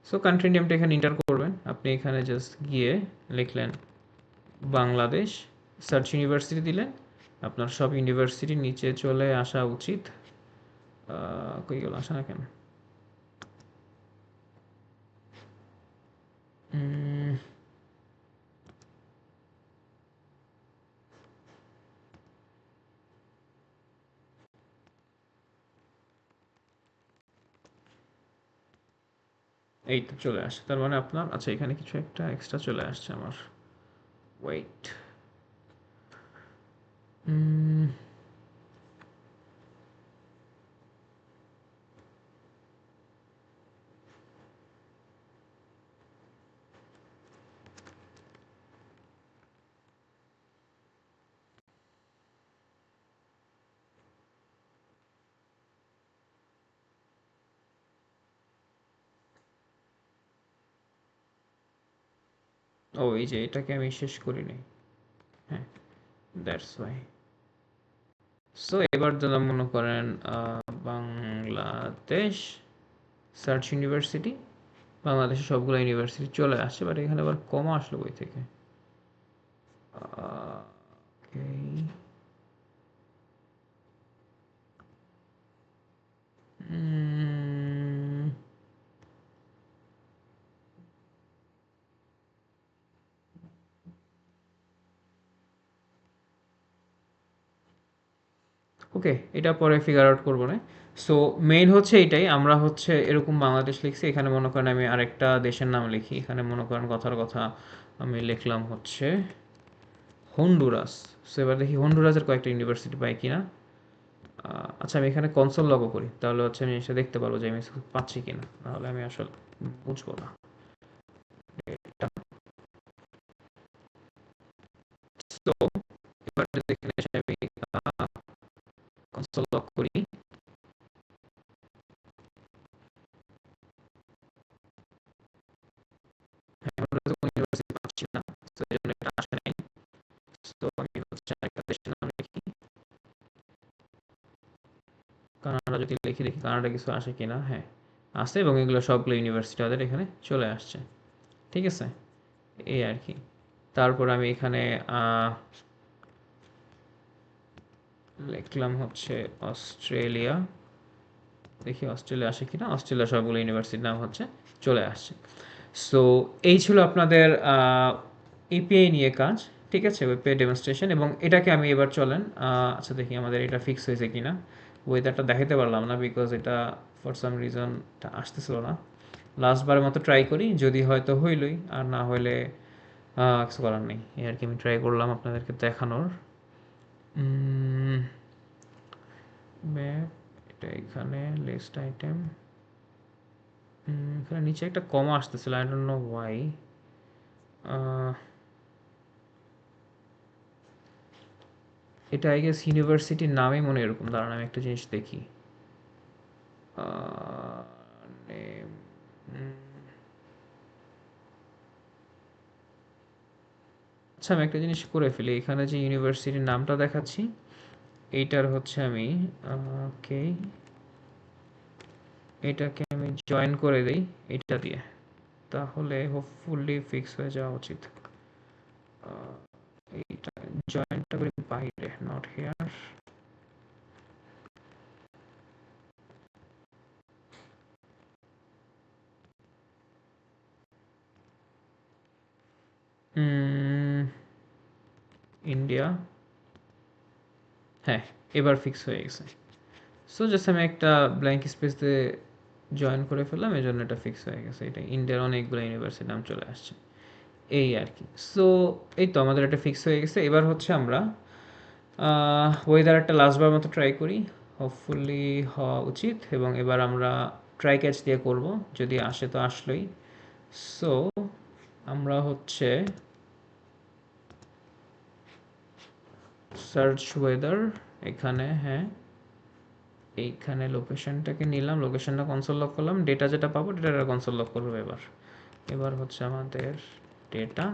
সো কান্ট্রি নেমটা এখানে এন্টার করবেন। আপনি এখানে জাস্ট গিয়ে লিখলেন বাংলাদেশ, সার্চ ইউনিভার্সিটি দিলেন, আপনার সব ইউনিভার্সিটির নিচে চলে আসা উচিত। কই গেল, আসা না কেন? এই তো চলে আসে, তার মানে আপনার, আচ্ছা এখানে কিছু একটা এক্সট্রা চলে আসছে আমার, ওয়েট। ও এই যে এটাকে আমি শেষ করিনি, হ্যাঁ, দ্যাটস ওয়াই। সো এবার দিলাম মনে করেন বাংলাদেশ সার্চ ইউনিভার্সিটি, বাংলাদেশের সবগুলো ইউনিভার্সিটি চলে আসছে, বাট এখানে আবার কমা আসলো বই থেকে। ওকে, ওকে, এটা পরে ফিগার আউট করবো না। সো মেইন হচ্ছে এইটাই, আমরা হচ্ছে এরকম বাংলাদেশ লিখছি, এখানে মনে করেন আমি আরেকটা দেশের নাম লিখি, এখানে মনে করেন কথার কথা আমি লিখলাম হচ্ছে হন্ডুরাস। সো এবার দেখি হন্ডুরাসের কয়েকটা ইউনিভার্সিটি পাই কিনা। আচ্ছা আমি এখানে কনসোল লগও করি, তাহলে হচ্ছে আমি এসে দেখতে পারবো যে আমি পাচ্ছি কিনা, নাহলে আমি আসলে বুঝবো না। তো এবার যদি এখানে এসে আমি কনসোল লক করি, ইউনিভার্সিটি পাচ্ছি না, তো এই জন্য এটা আসে নাই। তো আমি হচ্ছে একটা দেশের নাম লিখি, কানাডা যদি লিখি, দেখি কানাডা কিছু আসে কিনা। হ্যাঁ আসে, এবং এগুলো সবগুলো ইউনিভার্সিটি আমাদের এখানে চলে আসছে। ঠিক আছে, এই আর কি। তারপর আমি এখানে লিখলাম হচ্ছে অস্ট্রেলিয়া, দেখি অস্ট্রেলিয়া আসে কিনা। অস্ট্রেলিয়া সবগুলো ইউনিভার্সিটির নাম হচ্ছে চলে আসছে। সো এই ছিল আপনাদের এপিআই নিয়ে কাজ। ঠিক আছে, ওয়েবপে ডেমনস্ট্রেশন, এবং এটাকে আমি এবার চলেন আচ্ছা দেখি আমাদের এটা ফিক্স হয়েছে কিনা। ওয়েদারটা দেখাতে পারলাম না বিকজ এটা ফর সাম রিজন আসতেছিল না। লাস্টবারের মতো ট্রাই করি, যদি হয়তো হইলই, আর না হইলে কিছু করার নেই। এই আর কি, আমি ট্রাই করলাম আপনাদেরকে দেখানোর। ম্যাপ, এটা এখানে লিস্ট আইটেম, এখানে নিচে একটা কমা আসতেছিল, আই ডোন্ট নো ওয়াই। এটা আই গেস ইউনিভার্সিটির নামই মনে এরকম। দাঁড়ান আমি একটা জিনিস দেখি। name, আচ্ছা আমি একটা জিনিস করে ফেলি, এখানে যে ইউনিভার্সিটির নামটা দেখাচ্ছি এইটার হচ্ছে আমি ওকে, এটাকে আমি জয়েন করে দেই এটা দিয়ে, তাহলে হোপফুলি ফিক্স হয়ে যাওয়া উচিত। এইটা জয়েন্টটা করি বাইরে, নট হেয়ার। ইন্ডিয়া, হ্যাঁ এবার ফিক্স হয়ে গেছে। সো জাস্ট আমি একটা ব্ল্যাঙ্ক স্পেস দিয়ে জয়েন করে ফেললাম, এই জন্য এটা ফিক্স হয়ে গেছে। এটা ইন্ডিয়ার অনেকগুলো ইউনিভার্সিটির নাম চলে আসছে, এই আর কি। সো এই তো আমাদের এটা ফিক্স হয়ে গেছে। এবার হচ্ছে আমরা ওয়েদার একটা লাস্টবার মতো ট্রাই করি, হোপফুলি হওয়া উচিত। এবং এবার আমরা ট্রাই ক্যাচ দিয়ে করব, যদি আসে তো আসলোই। সো আমরা হচ্ছে সার্চ ওয়েদার, এখানে হ্যাঁ এইখানে লোকেশনটাকে নিলাম, লোকেশনটা কনসোল লক করলাম, ডেটা যেটা পাবো ডেটাটা কনসোল লক করবো। এবার এবার হচ্ছে আমাদের ডেটা,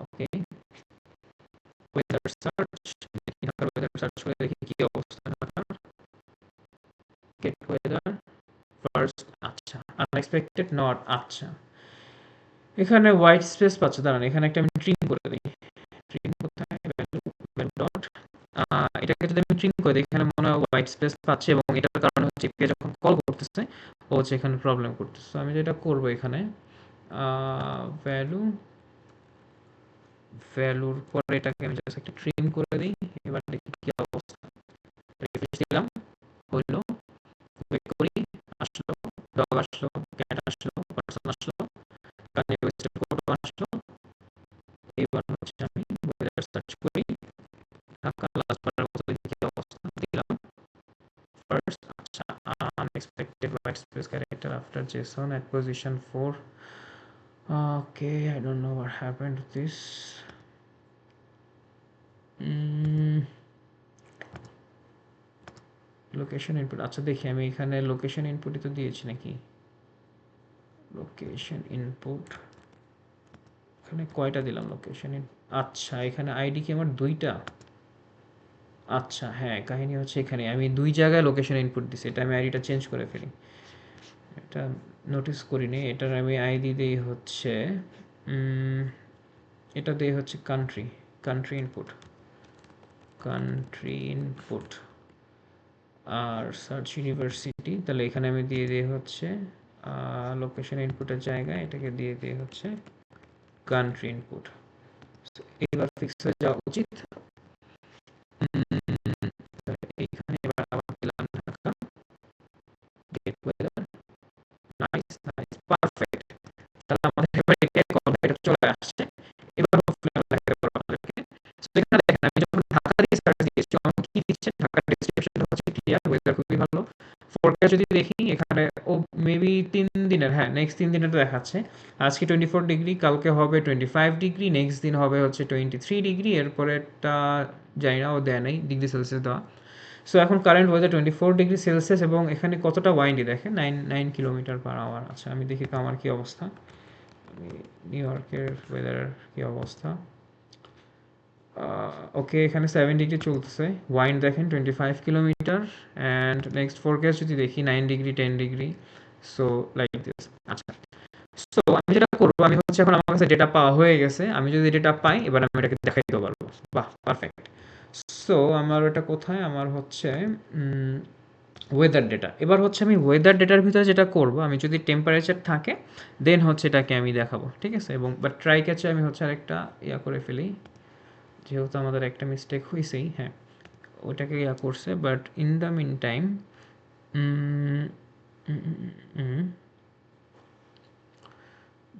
ওকে ওয়েদার সার্চ, দেখি ঢাকার ওয়েদার সার্চ করে দেখি কি অবস্থা ঢাকার। গেট ওয়েদার ফার্স্ট, আচ্ছা আনএক্সপেক্টেড নট, আচ্ছা এখানে হোয়াইট স্পেস পাচ্ছে। দাঁড়ান এখানে একটা আমি ট্রিম করে দিই। ট্রিম কোথায়, ভ্যালু ভ্যালু ডট, এটাকে যদি আমি ট্রিম করে দিই, এখানে মনে হয় হোয়াইট স্পেস পাচ্ছে, এবং এটার কারণে হচ্ছে এপিআই যখন কল করতেছে ও হচ্ছে এখানে প্রবলেম করতেছে। আমি যেটা করবো এখানে ভ্যালু, ভ্যালুর পরে এটাকে আমি জাস্ট একটা ট্রিম করে দিই। এবার দেখি কি অবস্থা, রিফ্রেশ দিলাম, হইলো, ওয়েট করি, আসলো, ডগ আসলো, ক্যাট আসলো, পার্সন আসলো, কানে ফটো আসলো। এবার হচ্ছে আমি ওয়েদার সার্চ করি, ঢাকা লাস্ট বারের মতো দেখি কি অবস্থা, দিলাম ফার্স্ট, আচ্ছা unexpected white space character after JSON at position 4. Okay, I don't know what happened to this. Location input, আচ্ছা দেখি আমি এখানে লোকেশন ইনপুটই তো দিয়েছি নাকি। লোকেশন ইনপুট এখানে কয়টা দিলাম লোকেশন, আচ্ছা এখানে আইডি কি আমার দুইটা। আচ্ছা হ্যাঁ, কাহিনী হচ্ছে এখানে আমি দুই জায়গায় লোকেশন ইনপুট দিছি, এটা আমি আইডিটা চেঞ্জ করে ফেলি। এটা নোটিস করিনি। এটার আমি আইডি দিই হচ্ছে এটা দিয়ে হচ্ছে country, country input, country input. আর সার্চ ইউনিভার্সিটি, তাহলে এখানে আমি দিয়ে দিই হচ্ছে লোকেশন ইনপুটের জায়গায় এটাকে দিয়ে দিয়ে হচ্ছে কান্ট্রি ইনপুট। এবার ফিক্স হয়ে যাওয়া উচিত। এইখানে এবার আবার দিলাম Dhaka, get weather, nice nice perfect. তাহলে আমাদের এবার এটা কনভার্ট চলে আসছে। এবার হোপফুলি আমরা দেখাতে পারবো আপনাদেরকে। সো এখানে দেখেন আমি যখন ঢাকা দিয়ে সার্চ দিয়েছি আমাকে কি দিচ্ছে, ঢাকার ডেসক্রিপশনটা হচ্ছে ক্লিয়ার, ওয়েদার খুবই ভালো। ফোরকাস্ট যদি দেখি এখানে ও মেবি 3 দিনের, হ্যাঁ নেক্সট 3 দিনের দেখাচ্ছে। আজকে 24 ডিগ্রি, কালকে হবে 25 ডিগ্রি, নেক্সট দিন হবে হচ্ছে 23 ডিগ্রি, এরপরেরটা জানি না ও দেয় নাই ডিগ্রি সেলসিয়াস দেওয়া। সো এখন কারেন্ট ওয়েদার 24 ডিগ্রি সেলসিয়াস, এবং এখানে কতটা ওয়াইন্ডি দেখেন, 9 কিলোমিটার পার আওয়ার। আচ্ছা আমি দেখি তো আমার কি অবস্থা, আমি নিউ ইয়র্কের ওয়েদার কি অবস্থা। ওকে এখানে 7 ডিগ্রি চলতেছে, ওয়াইন্ড দেখেন 25 কিলোমিটার, অ্যান্ড নেক্সট ফোরকাস্ট যদি দেখি 9 degree 10 degree, so like this. আচ্ছা সো আমি যেটা করবো, আমি হচ্ছে এখন আমার কাছে ডেটা পাওয়া হয়ে গেছে, আমি যদি ডেটা পাই এবার আমি এটাকে দেখাই দিতে পারবো। বাহ পারফেক্ট। সো আমার এটা কোথায়, আমার হচ্ছে ওয়েদার ডেটা। এবার হচ্ছে আমি ওয়েদার ডেটার ভিতরে যেটা করব, আমি যদি টেম্পারেচার থাকে দেন হচ্ছে এটাকে আমি দেখাবো, ঠিক আছে? এবং বাট ট্রাই ক্যাচে আমি হচ্ছে আরেকটা ইয়া করে ফেলি, যেহেতু আমাদের একটা মিস্টেক হয়েছেই, হ্যাঁ ওটাকে ইয়া করছে, but in the meantime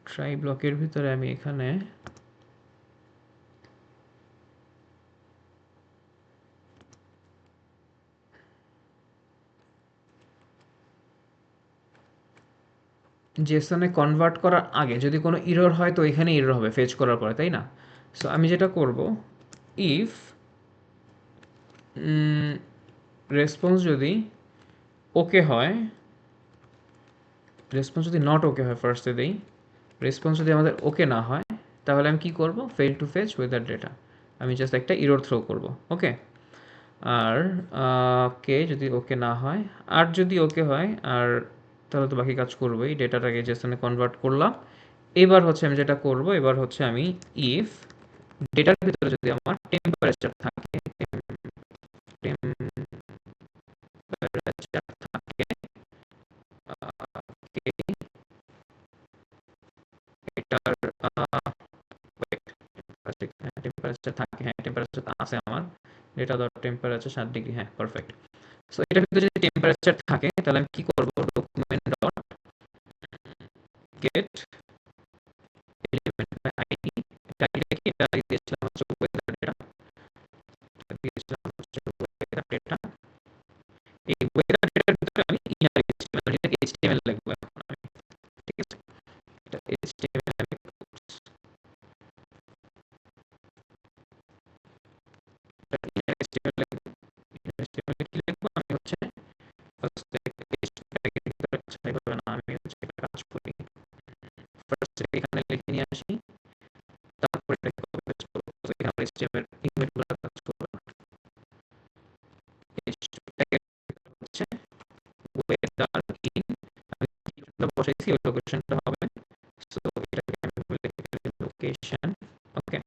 try ব্লকের ভিতরে আমি এখানে জেসনে কনভার্ট করার আগে যদি কোনো ইরর হয় তো এখানে ইরর হবে ফেচ করার পরে, তাই না? সো আমি যেটা করব, ইফ রেসপন্স যদি ওকে হয়, রেসপন্স যদি নট ওকে হয় ফার্স্টে দেই, রেসপন্স যদি আমাদের ওকে না হয় তাহলে আমি কি করব, fail to face weather data, আমি জাস্ট একটা ইরর থ্রো করব, ওকে? আর কে যদি ওকে না হয়, আর যদি ওকে হয় আর তাহলে তো বাকি কাজ করবোই, ডেটাটাকে জেসনে কনভার্ট করলাম। এবার হচ্ছে আমি যেটা করব, এবার হচ্ছে আমি ইফ ডেটার ভিতরে যদি আমার টেম্পারেচার থাকে, টেম্পারেচার থাকে, এটার টেম্পারেচার থাকে, হ্যাঁ টেম্পারেচার আছে আমার, ডেটা ধর টেম্পারেচার 7 ডিগ্রি, হ্যাঁ পারফেক্ট। সো এটার ভিতরে যদি টেম্পারেচার থাকে তাহলে আমি কি করব, document dot get element by ID, এটা আইডিটা কি, এটা আইডি দিয়েছিলাম হচ্ছে ওয়েদার ডেটা, এটা দিয়েছিলাম হচ্ছে ওয়েদার ডেটা। এই ওয়েদার ডেটার ভিতরে আমি ইনার এইচটিএমএল, এটাকে এইচটিএমএল লিখবো এখন আমি, ঠিক আছে? এটা এইচটিএমএল আমি ইনার এইচটিএমএল লিখবো, ইনার এইচটিএমএল কি লিখবো আমি হচ্ছে ফার্স্টে এইচটিএমএল এর ভিতরে এইভাবে না, আমি হচ্ছে একটা কাজ করি, ফার্স্টে এখানে লিখে নিয়ে আসি, তারপর এটাকে কপি পেস্ট করব, তো এখানে এইচটিএমএল ইমেজগুলো কাজ করবে না। এইচটিএমএল হচ্ছে ওয়েদার ইন, আমি যেটা বসাইছি ওই লোকেশনটা হবে, সো এটাকে আমি লিখে লোকেশন, ওকে?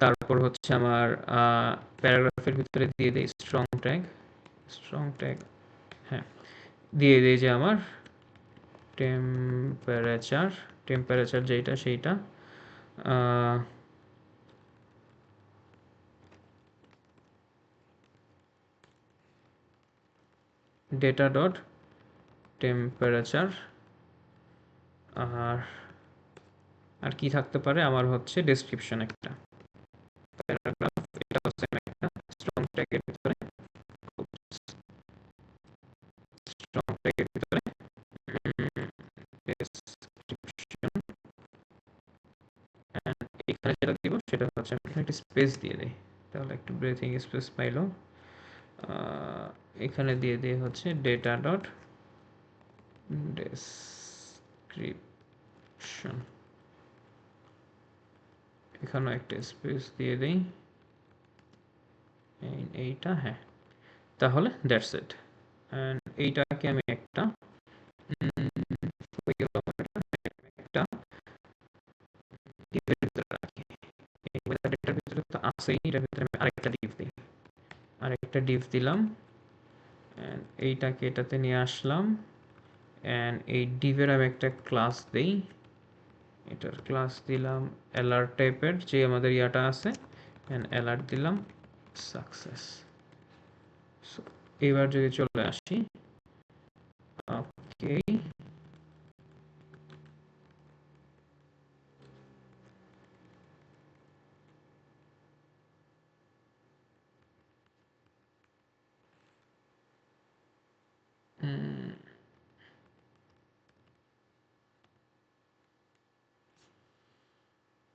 তারপর হচ্ছে আমার প্যারাগ্রাফের ভিতরে দিয়ে দেই স্ট্রং ট্যাগ, স্ট্রং ট্যাগ, হ্যাঁ দিয়ে দেই যে আমার টেম্পারেচার, টেম্পারেচার যেটা সেইটা ডেটা ডট টেম্পারেচার। আর আর কি থাকতে পারে, আমার হচ্ছে ডেসক্রিপশন একটা প্যারাগ্রাফ, এটা হচ্ছে একটা স্ট্রং ট্যাগের ভিতরে, স্ট্রং ট্যাগের ভিতরে ডেসক্রিপশন, এখানে যেটা দিব সেটা হচ্ছে আমি এখানে একটা স্পেস দিয়ে দিই, তাহলে একটু ব্রেথিং স্পেস পাইলো। এখানে দিয়ে দিয়ে হচ্ছে ডেটা ডট ডেসক্রিপশন, এখানেও একটা স্পেস দিয়ে দিই, এইটা, হ্যাঁ তাহলে দ্যাটস ইট। অ্যান্ড এইটাকে আমি একটা একটা ডিভের ভিতরে রাখি, এই ওয়েদার ডেটার ভিতরে তো আছেই, এটার ভিতরে আমি আরেকটা ডিভ দিই, আরেকটা ডিভ দিলাম, অ্যান্ড এইটাকে এটাতে নিয়ে আসলাম, অ্যান্ড এই ডিভের আমি একটা ক্লাস দিই, এটার ক্লাস দিলাম অ্যালার্ট টাইপের, যে আমাদের ইয়াটা আছে, অ্যান্ড অ্যালার্ট দিলাম সাকসেস। সো এবার যদি চলে আসি, ওকে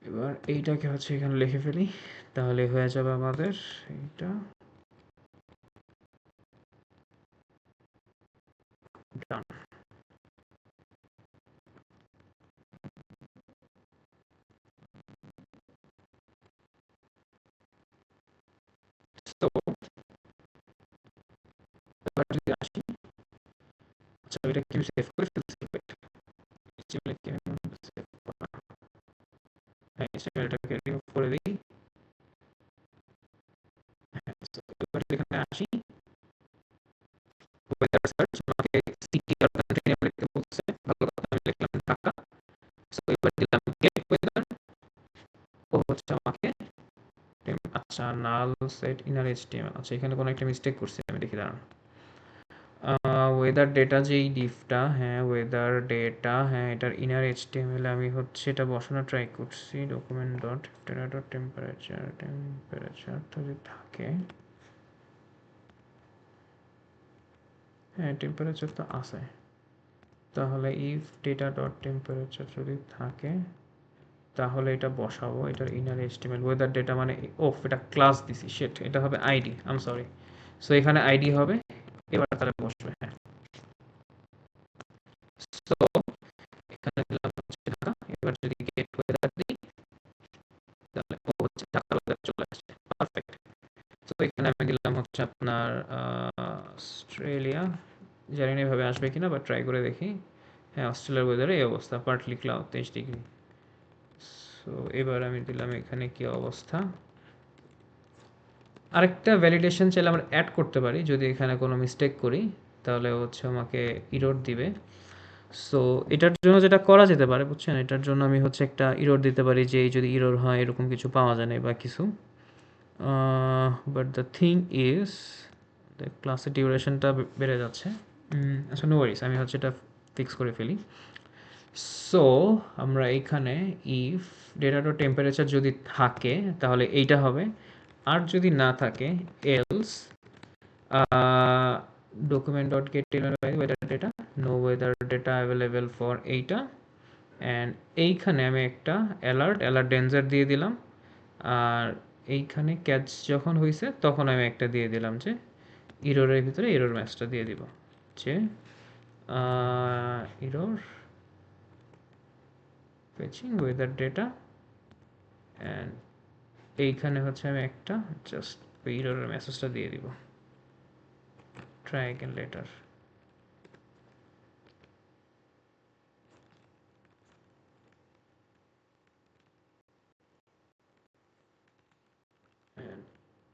এবার এইটাকে হচ্ছে এখানে লিখে ফেলি, তাহলে হয়ে যাবে আমাদের এইটা ডান। তো এবার যদি আসি, আচ্ছা এটা কি আমি সেভ করে ফেলছি, ওয়েট এইচটিএমএল কে সেভ করা, হ্যাঁ এইচটিএমএলটাকে রিমুভ করে দিই, হ্যাঁ so এবার যদি এখানে আসি, ওয়েদার সার্চ আমাকে সিটি আর কান্ট্রি নেম লিখতে বলছে, ভালো কথা, আমি লিখলাম ঢাকা। সো এবার দিলাম গেট ওয়েদার, ও হচ্ছে আমাকে আচ্ছা নাল সেট ইনার এইচটিএমএল, আচ্ছা এখানে কোনো একটা মিস্টেক করছি আমি, দেখি দাঁড়ান। ওয়েদার ডেটা যেই ডিফটা, হ্যাঁ ওয়েদার ডেটা, হ্যাঁ এটার ইনার এইচটিএমএল আমি হচ্ছে এটা বসানোর ট্রাই করছি, document dot data dot temperature, temperature যদি থাকে, হ্যাঁ টেম্পারেচার তো আছে, তাহলে ইফ ডেটা ডট টেম্পারেচার যদি থাকে তাহলে এটা বসাবো, এটার ইনার এইচটিএমএল ওয়েদার ডেটা মানে ওফ, এটা ক্লাস দিছি, শিট, এটা হবে ID, I am sorry. So এখানে আইডি হবে, এবার তাহলে বসবে, হ্যাঁ। সো এখানে দিলাম হচ্ছে ঢাকা, এবার যদি গেট ওয়েদার দিই তাহলে ও হচ্ছে ঢাকা ওয়েদার চলে আসছে, পারফেক্ট। সো এখানে আমি দিলাম হচ্ছে আপনার অস্ট্রেলিয়া, জানি না এভাবে আসবে কিনা, বাট ট্রাই করে দেখি। হ্যাঁ অস্ট্রেলিয়ার ওয়েদারে এই অবস্থা, পার্টলি ক্লাউড, 23 ডিগ্রি। সো এবার আমি দিলাম এখানে কি অবস্থা। আরেকটা ভ্যালিডেশন চাইলে আমরা অ্যাড করতে পারি, যদি এখানে কোনো মিস্টেক করি তাহলে হচ্ছে আমাকে ইরর দিবে। সো এটার জন্য যেটা করা যেতে পারে বুঝছেন, এটার জন্য আমি হচ্ছে একটা ইরর দিতে পারি যে যদি ইরর হয় এরকম কিছু পাওয়া যায় না বা কিছু, বাট দ্য থিং ইজ ক্লাসের ডিউরেশনটা বেড়ে যাচ্ছে। আচ্ছা নো ওয়ারিস, আমি হচ্ছে এটা ফিক্স করে ফেলি। সো আমরা এইখানে ইফ ডেটা ডট টেম্পারেচার যদি থাকে তাহলে এইটা হবে, আর যদি না থাকে else document dot get weather data, no weather data available for এইটা, অ্যান্ড এইখানে আমি একটা অ্যালার্ট ডেঞ্জার দিয়ে দিলাম। আর এইখানে ক্যাচ যখন হয়েছে তখন আমি একটা দিয়ে দিলাম যে ইরোরের ভিতরে ইরোর ম্যাচটা দিয়ে দিব, যে error fetching weather data, and এইখানে হচ্ছে আমি একটা জাস্ট ইরোরের মেসেজটা দিয়ে দিব, ট্রাই অ্যাগেন লেটার।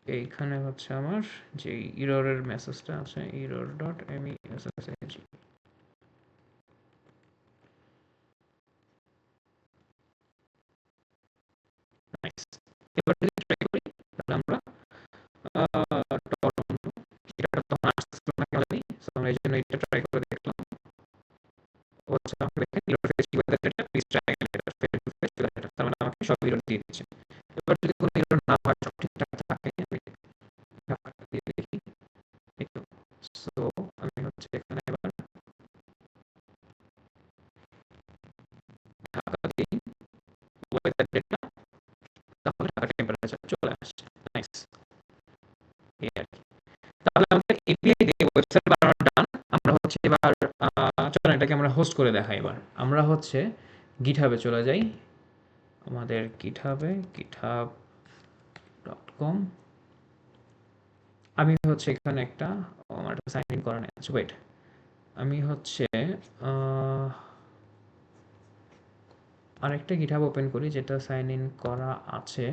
এইখানে হচ্ছে আমার যে ইররের মেসেজটা আছে, ইরর ডট এমইএসএসএইচ, নাইস। এবার যদি ট্রাই করি তাহলে আমরা টরন্টো, এটা তখন আসছিল না কেন জানি, সো আমরা এই জন্য এটা ট্রাই করে দেখলাম। ও আচ্ছা আমাকে দেখেন error fetch weather data, please try again letter, fail to face weather data, তার মানে আমাকে সব ইরর দিয়ে দিচ্ছে। এবার যদি কোনো ইরর না হয়, সব ঠিকঠাক থাকে, আমি ঢাকা দিয়ে দেখি, এই তো। সো আমি হচ্ছে এখানে এবার ঢাকা দিই ওয়েদার ডেটা, তাহলে ঢাকা টেম্পারেচার চলে আসছে, নাইস। এই আর কি। তাহলে আমাদের এপিআই দিয়ে ওয়েবসাইট বানানো ডান। আমরা হচ্ছে এবার চলেন এটাকে আমরা হোস্ট করে দেখাই। এবার আমরা হচ্ছে গিটহাবে চলে যাই, আমাদের github.com। আমি হচ্ছে এখানে একটা আমার সাইন ইন করা নেই, আচ্ছা ওয়েট, আমি হচ্ছে আরেকটা গিটহাব ওপেন করি যেটা সাইন ইন করা আছে।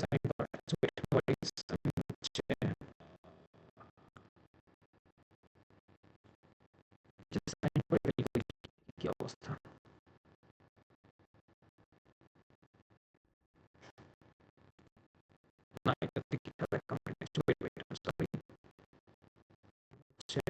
সাইন ইন করা আছে, ওয়েট, আমি হচ্ছে সাইন ইন করে ফেলি, কি অবস্থা। না এটা গিটহাব অ্যাকাউন্ট নেই, ওয়েট ওয়েট, সরি, হচ্ছে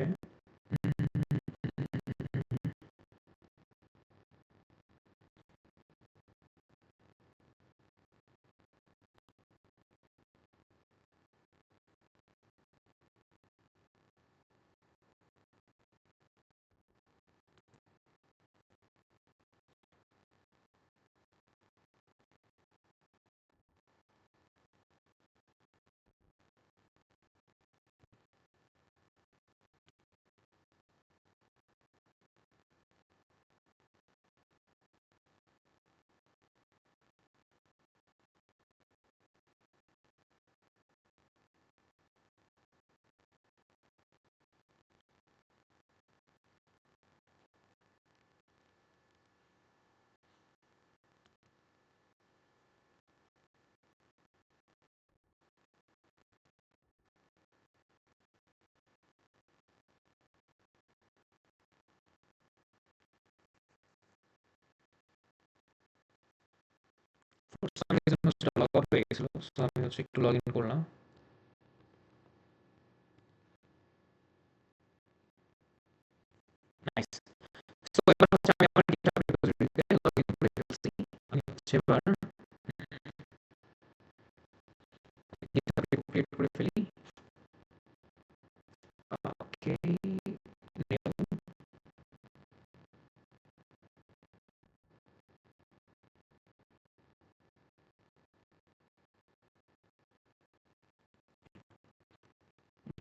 রিজন হচ্ছে লগ আউট হয়ে গেছিল। সো আমি হচ্ছে একটু লগ ইন করলাম। নাইস। সো এবার হচ্ছে আমি আমার GitHub রিপোজিটরিতে লগ ইন করে ফেলছি। আমি হচ্ছে এবার GitHub রিপো ক্রিয়েট করে ফেলি। ওকে,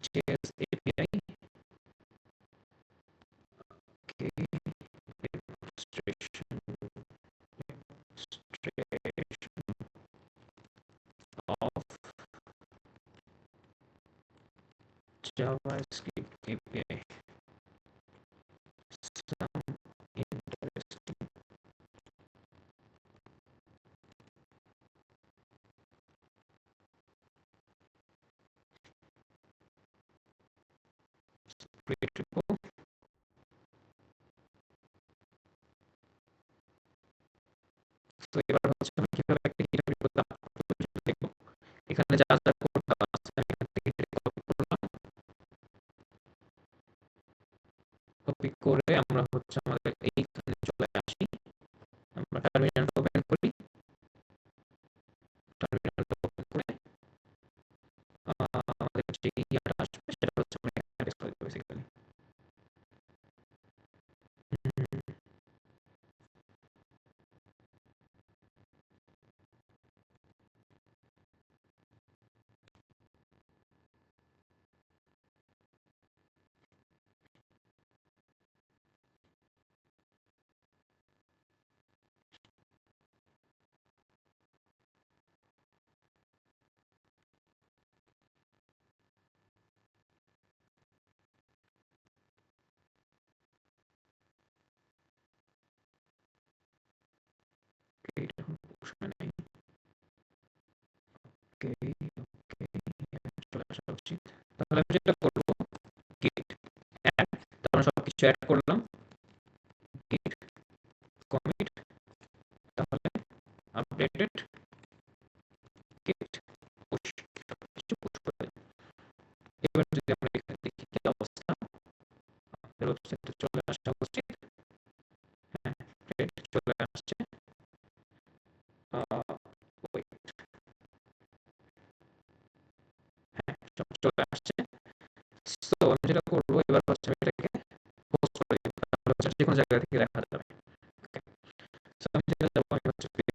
JS API, okay, demonstration of JavaScript API. Some interesting create repo. তো এবার হচ্ছে আমি কিভাবে একটা GitHub repo দেখবো। এখানে যা যা কোড দেওয়া আছে আমি এখান থেকে কপি করলাম। কপি করে আমরা হচ্ছে আমাদের এইখানে চলে আসি। আমরা টার্মিনালটা ওপেন করি। টার্মিনালটা ওপেন করে আমাদের যে ইয়াটা আসবে সেটা হচ্ছে আমরা এখানে পেস্ট করে দেবো বেসিক্যালি। এটা সমস্যা নেই। ওকে, ওকে, চলে আসা উচিত। তাহলে আমি যেটা করবো git add, তারপরে সবকিছু অ্যাড করলাম। git commit, তাহলে আপডেটেড git push, সবকিছু পুশ করে দিলাম। এবার যদি আমরা এখানে দেখি কি অবস্থা, আমাদের ওয়েবসাইটে চলে আসা উচিত। হ্যাঁ, চলে আসছে। ওয়েট, হ্যাঁ, সব চলে আসছে। সো আমি যেটা করবো এবার হচ্ছে আমি এটাকে